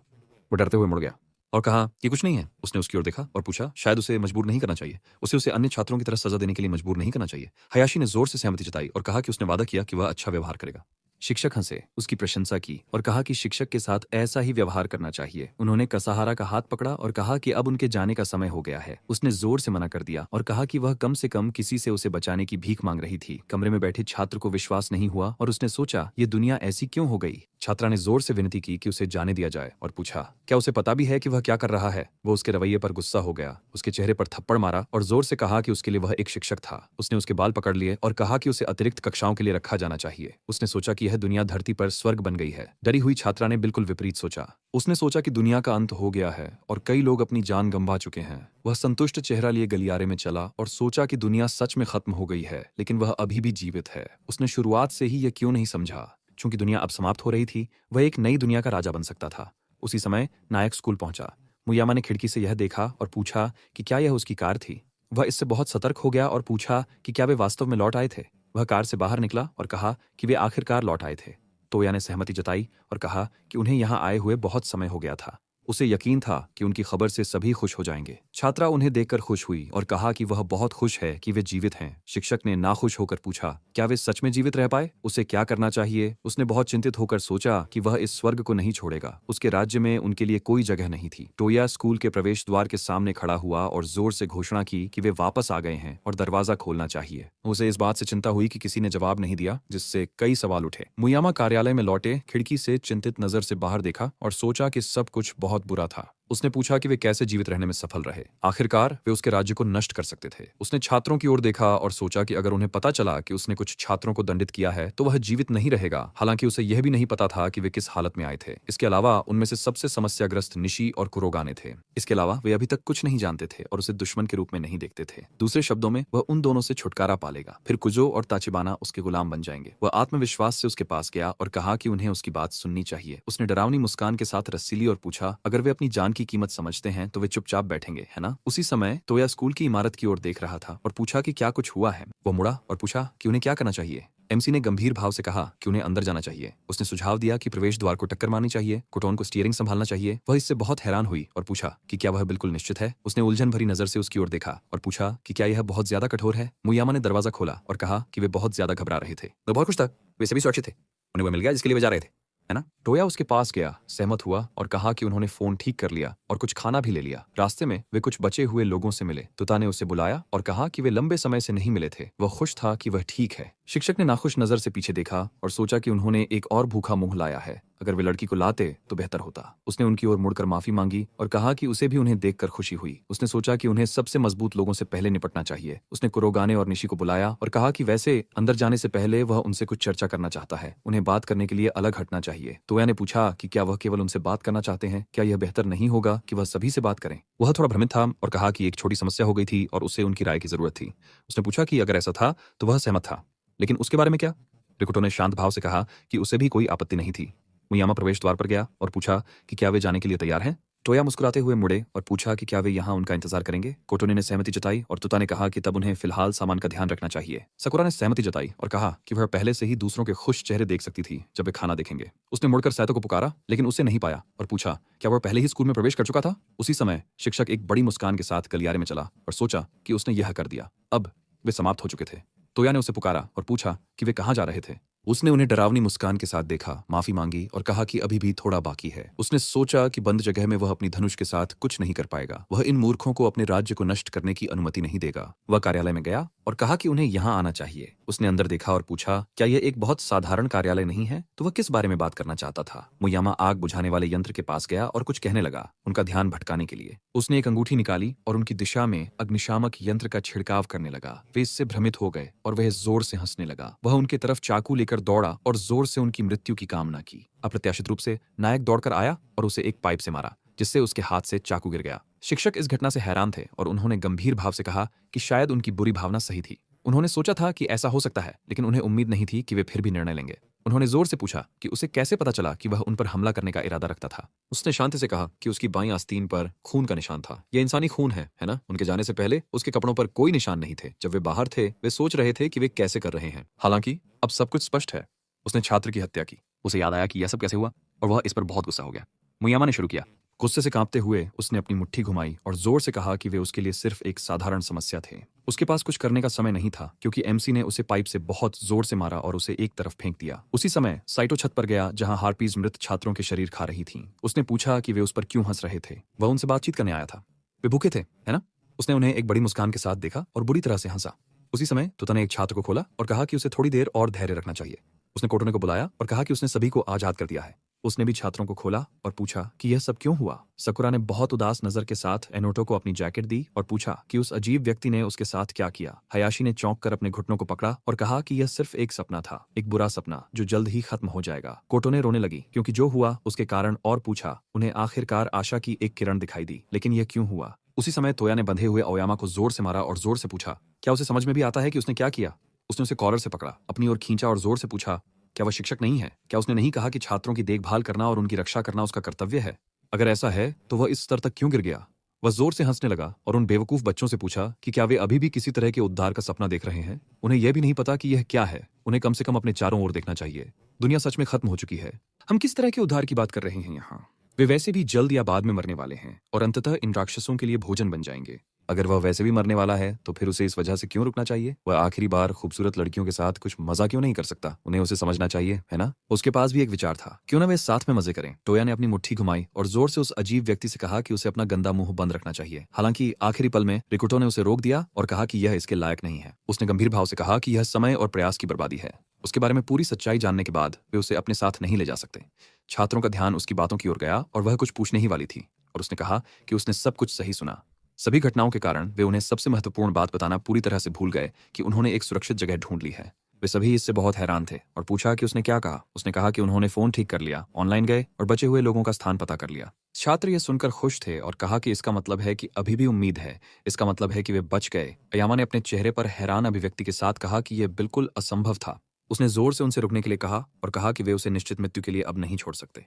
वो डरते हुए मुड़ गया और कहा कि कुछ नहीं है। उसने उसकी ओर देखा और पूछा, शायद उसे मजबूर नहीं करना चाहिए। उसे अन्य छात्रों की तरह सजा देने के लिए मजबूर नहीं करना चाहिए। हयाशी ने जोर से सहमति जताई और कहा कि उसने वादा किया कि वह अच्छा व्यवहार करेगा। शिक्षक हंसे, उसकी प्रशंसा की और कहा कि शिक्षक के साथ ऐसा ही व्यवहार करना चाहिए। उन्होंने कसहारा का हाथ पकड़ा और कहा कि अब उनके जाने का समय हो गया है। उसने जोर से मना कर दिया और कहा कि वह कम से कम किसी से उसे बचाने की भीख मांग रही थी। कमरे में बैठे छात्र को विश्वास नहीं हुआ और उसने सोचा, ये दुनिया ऐसी क्यों हो गई? छात्रा ने जोर से विनती की कि उसे जाने दिया जाए और पूछा, क्या उसे पता भी है कि वह क्या कर रहा है? वो उसके रवैये पर गुस्सा हो गया, उसके चेहरे पर थप्पड़ मारा और जोर से कहा कि उसके लिए वह एक शिक्षक था। उसने उसके बाल पकड़ लिए और कहा कि उसे अतिरिक्त कक्षाओं के लिए रखा जाना चाहिए। उसने सोचा कि यह दुनिया धरती पर स्वर्ग बन गई है। डरी हुई छात्रा ने बिल्कुल विपरीत सोचा। उसने सोचा कि दुनिया का अंत हो गया है और कई लोग अपनी जान गंवा चुके हैं। वह संतुष्ट चेहरा लिए गलियारे में चला और सोचा कि दुनिया सच में खत्म हो गई है, लेकिन वह अभी भी जीवित है। उसने शुरुआत से ही यह क्यों नहीं समझा? चूंकि दुनिया अब समाप्त हो रही थी, वह एक नई दुनिया का राजा बन सकता था। उसी समय नायक स्कूल पहुंचा। मुयामा ने खिड़की से यह देखा और पूछा कि क्या यह उसकी कार थी। वह इससे बहुत सतर्क हो गया और पूछा कि क्या वे वास्तव में लौट आए थे। वह कार से बाहर निकला और कहा कि वे आखिरकार लौट आए थे। तोया ने सहमति जताई और कहा कि उन्हें यहाँ आए हुए बहुत समय हो गया था। उसे यकीन था कि उनकी खबर से सभी खुश हो जाएंगे। छात्रा उन्हें देखकर खुश हुई और कहा कि वह बहुत खुश है कि वे जीवित हैं। शिक्षक ने नाखुश होकर पूछा, क्या वे सच में जीवित रह पाए? उसे क्या करना चाहिए? उसने बहुत चिंतित होकर सोचा कि वह इस स्वर्ग को नहीं छोड़ेगा। उसके राज्य में उनके लिए कोई जगह नहीं थी। टोया स्कूल के प्रवेश द्वार के सामने खड़ा हुआ और जोर से घोषणा की कि वे वापस आ गए हैं और दरवाजा खोलना चाहिए। उसे इस बात से चिंता हुई कि किसी ने जवाब नहीं दिया, जिससे कई सवाल उठे। मुयामा कार्यालय में लौटे, खिड़की से चिंतित नजर से बाहर देखा और सोचा कि सब कुछ बहुत बुरा था। उसने पूछा कि वे कैसे जीवित रहने में सफल रहे। आखिरकार वे उसके राज्य को नष्ट कर सकते थे। उसने छात्रों की ओर देखा और सोचा कि अगर उन्हें पता चला कि उसने कुछ छात्रों को दंडित किया है तो वह जीवित नहीं रहेगा। हालांकि उसे यह भी नहीं पता था कि वे किस हालत में आए थे। इसके अलावा उनमें से सबसे समस्याग्रस्त निशी और कुरोगाने थे। इसके अलावा वे अभी तक कुछ नहीं जानते थे और उसे दुश्मन के रूप में नहीं देखते थे। दूसरे शब्दों में, वह उन दोनों से छुटकारा पालेगा। फिर कुजो और ताचिबाना उसके गुलाम बन जाएंगे। वह आत्मविश्वास से उसके पास गया और कहा कि उन्हें उसकी बात सुननी चाहिए। उसने डरावनी मुस्कान के साथ रस्सी ली और पूछा, अगर वे अपनी जान की कीमत समझते हैं तो वे चुपचाप बैठेंगे, है ना? उसी समय तोया स्कूल की इमारत की ओर देख रहा था और पूछा कि क्या कुछ हुआ है। वो मुड़ा और पूछा कि उन्हें क्या करना चाहिए। एमसी ने गंभीर भाव से कहा कि उन्हें अंदर जाना चाहिए। उसने सुझाव दिया कि प्रवेश द्वार को टक्कर मारनी चाहिए, कोटोन को स्टीयरिंग संभालना चाहिए। वह इससे बहुत हैरान हुई और पूछा कि क्या वह बिल्कुल निश्चित है। उसने उलझन भरी नजर से उसकी ओर देखा और पूछा कि क्या यह बहुत ज्यादा कठोर है। मुयामा ने दरवाजा खोला और कहा कि वे बहुत ज्यादा घबरा रहे थे। वे बहुत खुश था, वे सभी सुरक्षित थे, उन्हें वह मिल गया जिसके लिए वे जा रहे थे, है ना। टोया उसके पास गया, सहमत हुआ और कहा कि उन्होंने फोन ठीक कर लिया और कुछ खाना भी ले लिया। रास्ते में वे कुछ बचे हुए लोगों से मिले। तुता ने उसे बुलाया और कहा कि वे लंबे समय से नहीं मिले थे। वह खुश था कि वह ठीक है। शिक्षक ने नाखुश नजर से पीछे देखा और सोचा कि उन्होंने एक और भूखा मुंह लाया है। अगर वे लड़की को लाते तो बेहतर होता। उसने उनकी ओर मुड़कर माफी मांगी और कहा कि उसे भी उन्हें देखकर खुशी हुई। उसने सोचा कि उन्हें सबसे मजबूत लोगों से पहले निपटना चाहिए। उसने कुरोगाने और निशी को बुलाया और कहा कि वैसे अंदर जाने से पहले वह उनसे कुछ चर्चा करना चाहता है, उन्हें बात करने के लिए अलग हटना चाहिए। तोया ने पूछा कि क्या वह केवल उनसे बात करना चाहते हैं, क्या यह बेहतर नहीं होगा कि वह सभी से बात करें। वह थोड़ा भ्रमित था और कहा कि एक छोटी समस्या हो गई थी और उसे उनकी राय की जरूरत थी। उसने पूछा कि अगर ऐसा था तो वह सहमत था, लेकिन उसके बारे में क्या। रिकुटो ने शांत भाव से कहा कि उसे भी कोई आपत्ति नहीं थी। मुयामा प्रवेश द्वार पर गया और पूछा कि क्या वे जाने के लिए तैयार हैं। टोया मुस्कुराते हुए मुड़े और पूछा कि क्या वे यहाँ उनका इंतजार करेंगे। कोटोने ने सहमति जताई और तुता ने कहा कि तब उन्हें फिलहाल सामान का ध्यान रखना चाहिए। सकुरा ने सहमति जताई और कहा कि वह पहले से ही दूसरों के खुश चेहरे देख सकती थी जब वे खाना देखेंगे। उसने मुड़कर सैतो को पुकारा लेकिन उसे नहीं पाया और पूछा क्या वह पहले ही स्कूल में प्रवेश कर चुका था। उसी समय शिक्षक एक बड़ी मुस्कान के साथ गलियारे में चला और सोचा कि उसने यह कर दिया, अब वे समाप्त हो चुके थे। तोया ने उसे पुकारा और पूछा कि वे कहाँ जा रहे थे। उसने उन्हें डरावनी मुस्कान के साथ देखा, माफी मांगी और कहा कि अभी भी थोड़ा बाकी है। उसने सोचा कि बंद जगह में वह अपनी धनुष के साथ कुछ नहीं कर पाएगा। वह इन मूर्खों को अपने राज्य को नष्ट करने की अनुमति नहीं देगा। वह कार्यालय में गया और कहा कि उन्हें यहाँ आना चाहिए। उसने अंदर देखा और पूछा क्या यह एक बहुत साधारण कार्यालय नहीं है। तो वह किस बारे में बात करना चाहता था। मुयामा आग बुझाने वाले यंत्र के पास गया और कुछ कहने लगा, उनका ध्यान भटकाने के लिए। उसने एक अंगूठी निकाली और उनकी दिशा में अग्निशामक यंत्र का छिड़काव करने लगा। वे इससे भ्रमित हो गए और वह जोर से हंसने लगा। वह उनके तरफ चाकू लेकर दौड़ा और जोर से उनकी मृत्यु की कामना की। अप्रत्याशित रूप से नायक दौड़कर आया और उसे एक पाइप से मारा, जिससे उसके हाथ से चाकू गिर गया। शिक्षक इस घटना से हैरान थे और उन्होंने गंभीर भाव से कहा कि शायद उनकी बुरी भावना सही थी। उन्होंने सोचा था कि ऐसा हो सकता है, लेकिन उन्हें उम्मीद नहीं थी कि वे फिर भी निर्णय लेंगे। उन्होंने जोर से पूछा कि उसे कैसे पता चला कि वह उन पर हमला करने का इरादा रखता था। उसने शांति से कहा कि उसकी बाईं आस्तीन पर खून का निशान था। यह इंसानी खून है ना। उनके जाने से पहले उसके कपड़ों पर कोई निशान नहीं थे। जब वे बाहर थे वे सोच रहे थे कि वे कैसे कर रहे हैं। हालांकि अब सब कुछ स्पष्ट है। उसने छात्र की हत्या की। उसे याद आया कि यह सब कैसे हुआ और वह इस पर बहुत गुस्सा हो गया। मुयामा ने शुरू किया। गुस्से से कांपते हुए उसने अपनी मुट्ठी घुमाई और जोर से कहा कि वे उसके लिए सिर्फ एक साधारण समस्या थे। उसके पास कुछ करने का समय नहीं था क्योंकि एमसी ने उसे पाइप से बहुत जोर से मारा और उसे एक तरफ फेंक दिया। उसी समय साइटो छत पर गया जहां हार्पीज मृत छात्रों के शरीर खा रही थीं। उसने पूछा कि वे उस पर क्यों हंस रहे थे। वह उनसे बातचीत करने आया था। वे भूखे थे, है ना। उसने उन्हें एक बड़ी मुस्कान के साथ देखा और बुरी तरह से हंसा। उसी समय तुता ने एक छात्र को खोला और कहा कि उसे थोड़ी देर और धैर्य रखना चाहिए। उसने कोटोने को बुलाया और कहा कि उसने सभी को आजाद कर दिया है। उसने भी छात्रों को खोला और पूछा कि यह सब क्यों हुआ। सकुरा ने बहुत उदास नजर के साथ एनोटो को अपनी जैकेट दी और पूछा कि उस अजीब व्यक्ति ने उसके साथ क्या किया। हयाशी ने चौंक कर अपने घुटनों को पकड़ा और कहा कि यह सिर्फ एक सपना था, एक बुरा सपना जो जल्द ही खत्म हो जाएगा। कोटोने रोने लगी क्योंकि जो हुआ उसके कारण और पूछा। उन्हें आखिरकार आशा की एक किरण दिखाई दी, लेकिन यह क्यों हुआ। उसी समय तोया ने बंधे हुए ओयामा को जोर से मारा और जोर से पूछा क्या उसे समझ में भी आता है कि उसने क्या किया। उसने उसे कॉलर से पकड़ा, अपनी ओर खींचा और जोर से पूछा क्या वह शिक्षक नहीं है। क्या उसने नहीं कहा कि छात्रों की देखभाल करना और उनकी रक्षा करना उसका कर्तव्य है। अगर ऐसा है तो वह इस स्तर तक क्यों गिर गया। वह जोर से हंसने लगा और उन बेवकूफ बच्चों से पूछा कि क्या वे अभी भी किसी तरह के उद्धार का सपना देख रहे हैं। उन्हें यह भी नहीं पता कि यह क्या है। उन्हें कम से कम अपने चारों ओर देखना चाहिए। दुनिया सच में खत्म हो चुकी है। हम किस तरह के उद्धार की बात कर रहे हैं यहाँ। वे वैसे भी जल्द या बाद में मरने वाले हैं और अंततः इन राक्षसों के लिए भोजन बन जाएंगे। अगर वह वैसे भी मरने वाला है तो फिर उसे इस वजह से क्यों रुकना चाहिए। वह आखिरी बार खूबसूरत लड़कियों के साथ कुछ मजा क्यों नहीं कर सकता। उन्हें उसे समझना चाहिए, है ना। उसके पास भी एक विचार था, क्यों ना वे साथ में मजे करें। टोया ने अपनी मुट्ठी घुमाई और जोर से उस अजीब व्यक्ति से कहा कि उसे अपना गंदा मुंह बंद रखना चाहिए। हालांकि आखिरी पल में रिकुटो ने उसे रोक दिया और कहा कि यह इसके लायक नहीं है। उसने गंभीर भाव से कहा कि यह समय और प्रयास की बर्बादी है। उसके बारे में पूरी सच्चाई जानने के बाद वे उसे अपने साथ नहीं ले जा सकते। छात्रों का ध्यान उसकी बातों की ओर गया और वह कुछ पूछने ही वाली थी और उसने कहा कि उसने सब कुछ सही सुना। सभी घटनाओं के कारण वे उन्हें सबसे महत्वपूर्ण बात बताना पूरी तरह से भूल गए कि उन्होंने एक सुरक्षित जगह ढूंढ ली है। वे सभी इससे बहुत हैरान थे और पूछा कि उसने क्या कहा। उसने कहा कि उन्होंने फोन ठीक कर लिया, ऑनलाइन गए और बचे हुए लोगों का स्थान पता कर लिया। छात्र ये सुनकर खुश थे और कहा कि इसका मतलब है कि अभी भी उम्मीद है। इसका मतलब है कि वे बच गए। अयामा ने अपने चेहरे पर हैरान अभिव्यक्ति के साथ कहा कि यह बिल्कुल असंभव था। उसने जोर से उनसे रुकने के लिए कहा और कहा कि वे उसे निश्चित मृत्यु के लिए अब नहीं छोड़ सकते।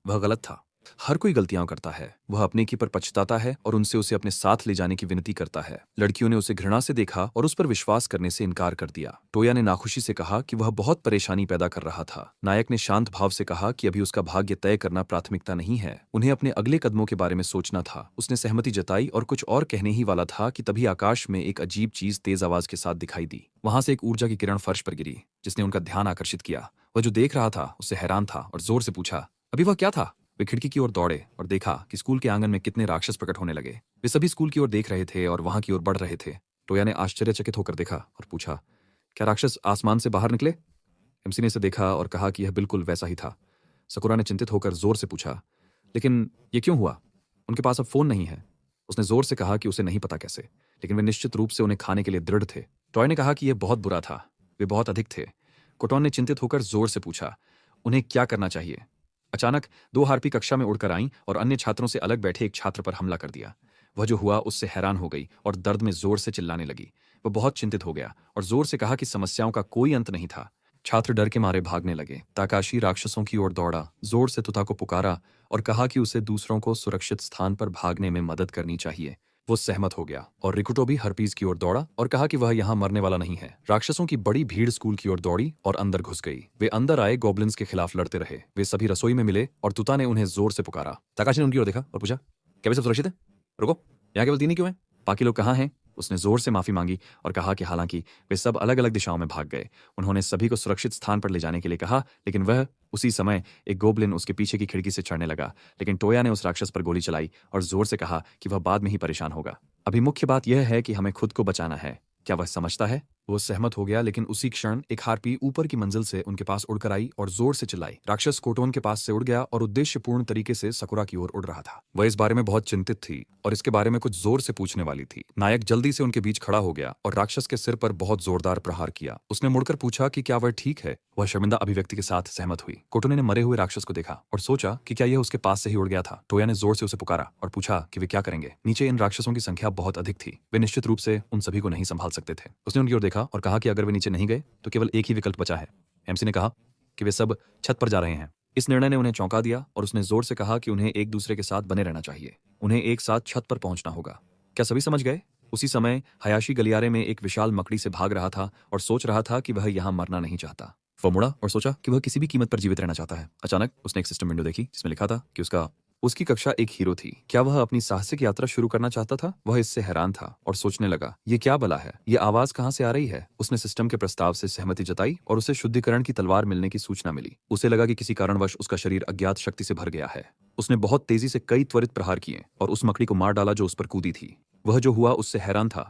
वह गलत था। हर कोई गलतियां करता है। वह अपने की पर पछताता है और उनसे उसे अपने साथ ले जाने की विनती करता है। लड़कियों ने उसे घृणा से देखा और उस पर विश्वास करने से इनकार कर दिया। टोया ने नाखुशी से कहा कि वह बहुत परेशानी पैदा कर रहा था। नायक ने शांत भाव से कहा कि अभी उसका भाग्य तय करना प्राथमिकता नहीं है, उन्हें अपने अगले कदमों के बारे में सोचना था। उसने सहमति जताई और कुछ और कहने ही वाला था कि तभी आकाश में एक अजीब चीज तेज आवाज के साथ दिखाई दी। वहां से एक ऊर्जा की किरण फर्श पर गिरी, जिसने उनका ध्यान आकर्षित किया। वह जो देख रहा था उससे हैरान था और जोर से पूछा, अभी वह क्या था? वे खिड़की की ओर दौड़े और देखा कि स्कूल के आंगन में कितने राक्षस प्रकट होने लगे। वे सभी स्कूल की ओर देख रहे थे और वहां की ओर बढ़ रहे थे। टोया ने आश्चर्यचकित होकर देखा और पूछा, क्या राक्षस आसमान से बाहर निकले? एमसी ने इसे देखा और कहा कि यह बिल्कुल वैसा ही था। सकुरा ने चिंतित होकर जोर से पूछा, लेकिन ये क्यों हुआ? उनके पास अब फोन नहीं है। उसने जोर से कहा कि उसे नहीं पता कैसे, लेकिन वे निश्चित रूप से उन्हें खाने के लिए दृढ़ थे। टॉय ने कहा कि यह बहुत बुरा था, वे बहुत अधिक थे। कोटॉन ने चिंतित होकर जोर से पूछा, उन्हें क्या करना चाहिए? अचानक दो हार्पी कक्षा में उड़कर आईं और अन्य छात्रों से अलग बैठे एक छात्र पर हमला कर दिया। वह जो हुआ उससे हैरान हो गई और दर्द में जोर से चिल्लाने लगी। वह बहुत चिंतित हो गया और जोर से कहा कि समस्याओं का कोई अंत नहीं था। छात्र डर के मारे भागने लगे। ताकाशी राक्षसों की ओर दौड़ा, जोर से तुता को पुकारा और कहा कि उसे दूसरों को सुरक्षित स्थान पर भागने में मदद करनी चाहिए। वो सहमत हो गया और रिकुटो भी हर्पीज की ओर दौड़ा और कहा कि वह यहाँ मरने वाला नहीं है। राक्षसों की बड़ी भीड़ स्कूल की ओर दौड़ी और अंदर घुस गई। वे अंदर आए गॉब्लिन्स के खिलाफ लड़ते रहे। वे सभी रसोई में मिले और तुता ने उन्हें जोर से पुकारा। ताकाशी ने उनकी ओर देखा और पूछा, क्या वे सब सुरक्षित है? रुको, यहाँ केवल तीन ही क्यों हैं? बाकी लोग कहाँ हैं? उसने जोर से माफी मांगी और कहा कि हालांकि वे सब अलग अलग दिशाओं में भाग गए। उन्होंने सभी को सुरक्षित स्थान पर ले जाने के लिए कहा, लेकिन वह उसी समय एक गोब्लिन उसके पीछे की खिड़की से चढ़ने लगा। लेकिन टोया ने उस राक्षस पर गोली चलाई और जोर से कहा कि वह बाद में ही परेशान होगा। अभी मुख्य बात यह है कि हमें खुद को बचाना है। क्या वह समझता है? वो सहमत हो गया, लेकिन उसी क्षण एक हार्पी ऊपर की मंजिल से उनके पास उड़कर आई और जोर से चिल्लाई। राक्षस कोटोन के पास से उड़ गया और उद्देश्यपूर्ण तरीके से सकुरा की ओर उड़ रहा था। वह इस बारे में बहुत चिंतित थी और इसके बारे में कुछ जोर से पूछने वाली थी। नायक जल्दी से उनके बीच खड़ा हो गया और राक्षस के सिर पर बहुत जोरदार प्रहार किया। उसने मुड़कर पूछा कि क्या वह ठीक है। वह शर्मिंदा अभिव्यक्ति के साथ सहमत हुई। कोटोने ने मरे हुए राक्षस को देखा और सोचा कि क्या यह उसके पास से ही उड़ गया था। टोया ने जोर से उसे पुकारा और पूछा कि वे क्या करेंगे। नीचे इन राक्षसों की संख्या बहुत अधिक थी। वे निश्चित रूप से उन सभी को नहीं संभाल सकते थे। उसने उनकी ओर देखा और कहा कि अगर वे नीचे नहीं गए तो केवल एक ही विकल्प बचा है। एमसी ने कहा कि वे सब छत पर जा रहे हैं। इस निर्णय ने उन्हें चौंका दिया और उसने जोर से कहा कि उन्हें एक दूसरे के साथ बने रहना चाहिए। उन्हें एक साथ छत पर पहुंचना होगा। क्या सभी समझ गए? उसी समय हयाशी गलियारे में एक विशाल मकड़ी से भाग रहा था और सोच रहा था कि वह यहाँ मरना नहीं चाहता। वह मुड़ा और सोचा कि वह किसी भी कीमत पर जीवित रहना चाहता है। अचानक उसने एक सिस्टम विंडो देखी जिसमें लिखा था कि उसकी कक्षा एक हीरो थी। क्या वह अपनी साहसिक यात्रा शुरू करना चाहता था? वह इससे हैरान था और सोचने लगा, ये क्या बला है? ये आवाज कहाँ से आ रही है? उसने सिस्टम के प्रस्ताव से सहमति जताई और उसे शुद्धिकरण की तलवार मिलने की सूचना मिली। उसे लगा कि किसी कारणवश उसका शरीर अज्ञात शक्ति से भर गया है। उसने बहुत तेजी से कई त्वरित प्रहार किए और उस मकड़ी को मार डाला जो उस पर कूदी थी। वह जो हुआ उससे हैरान था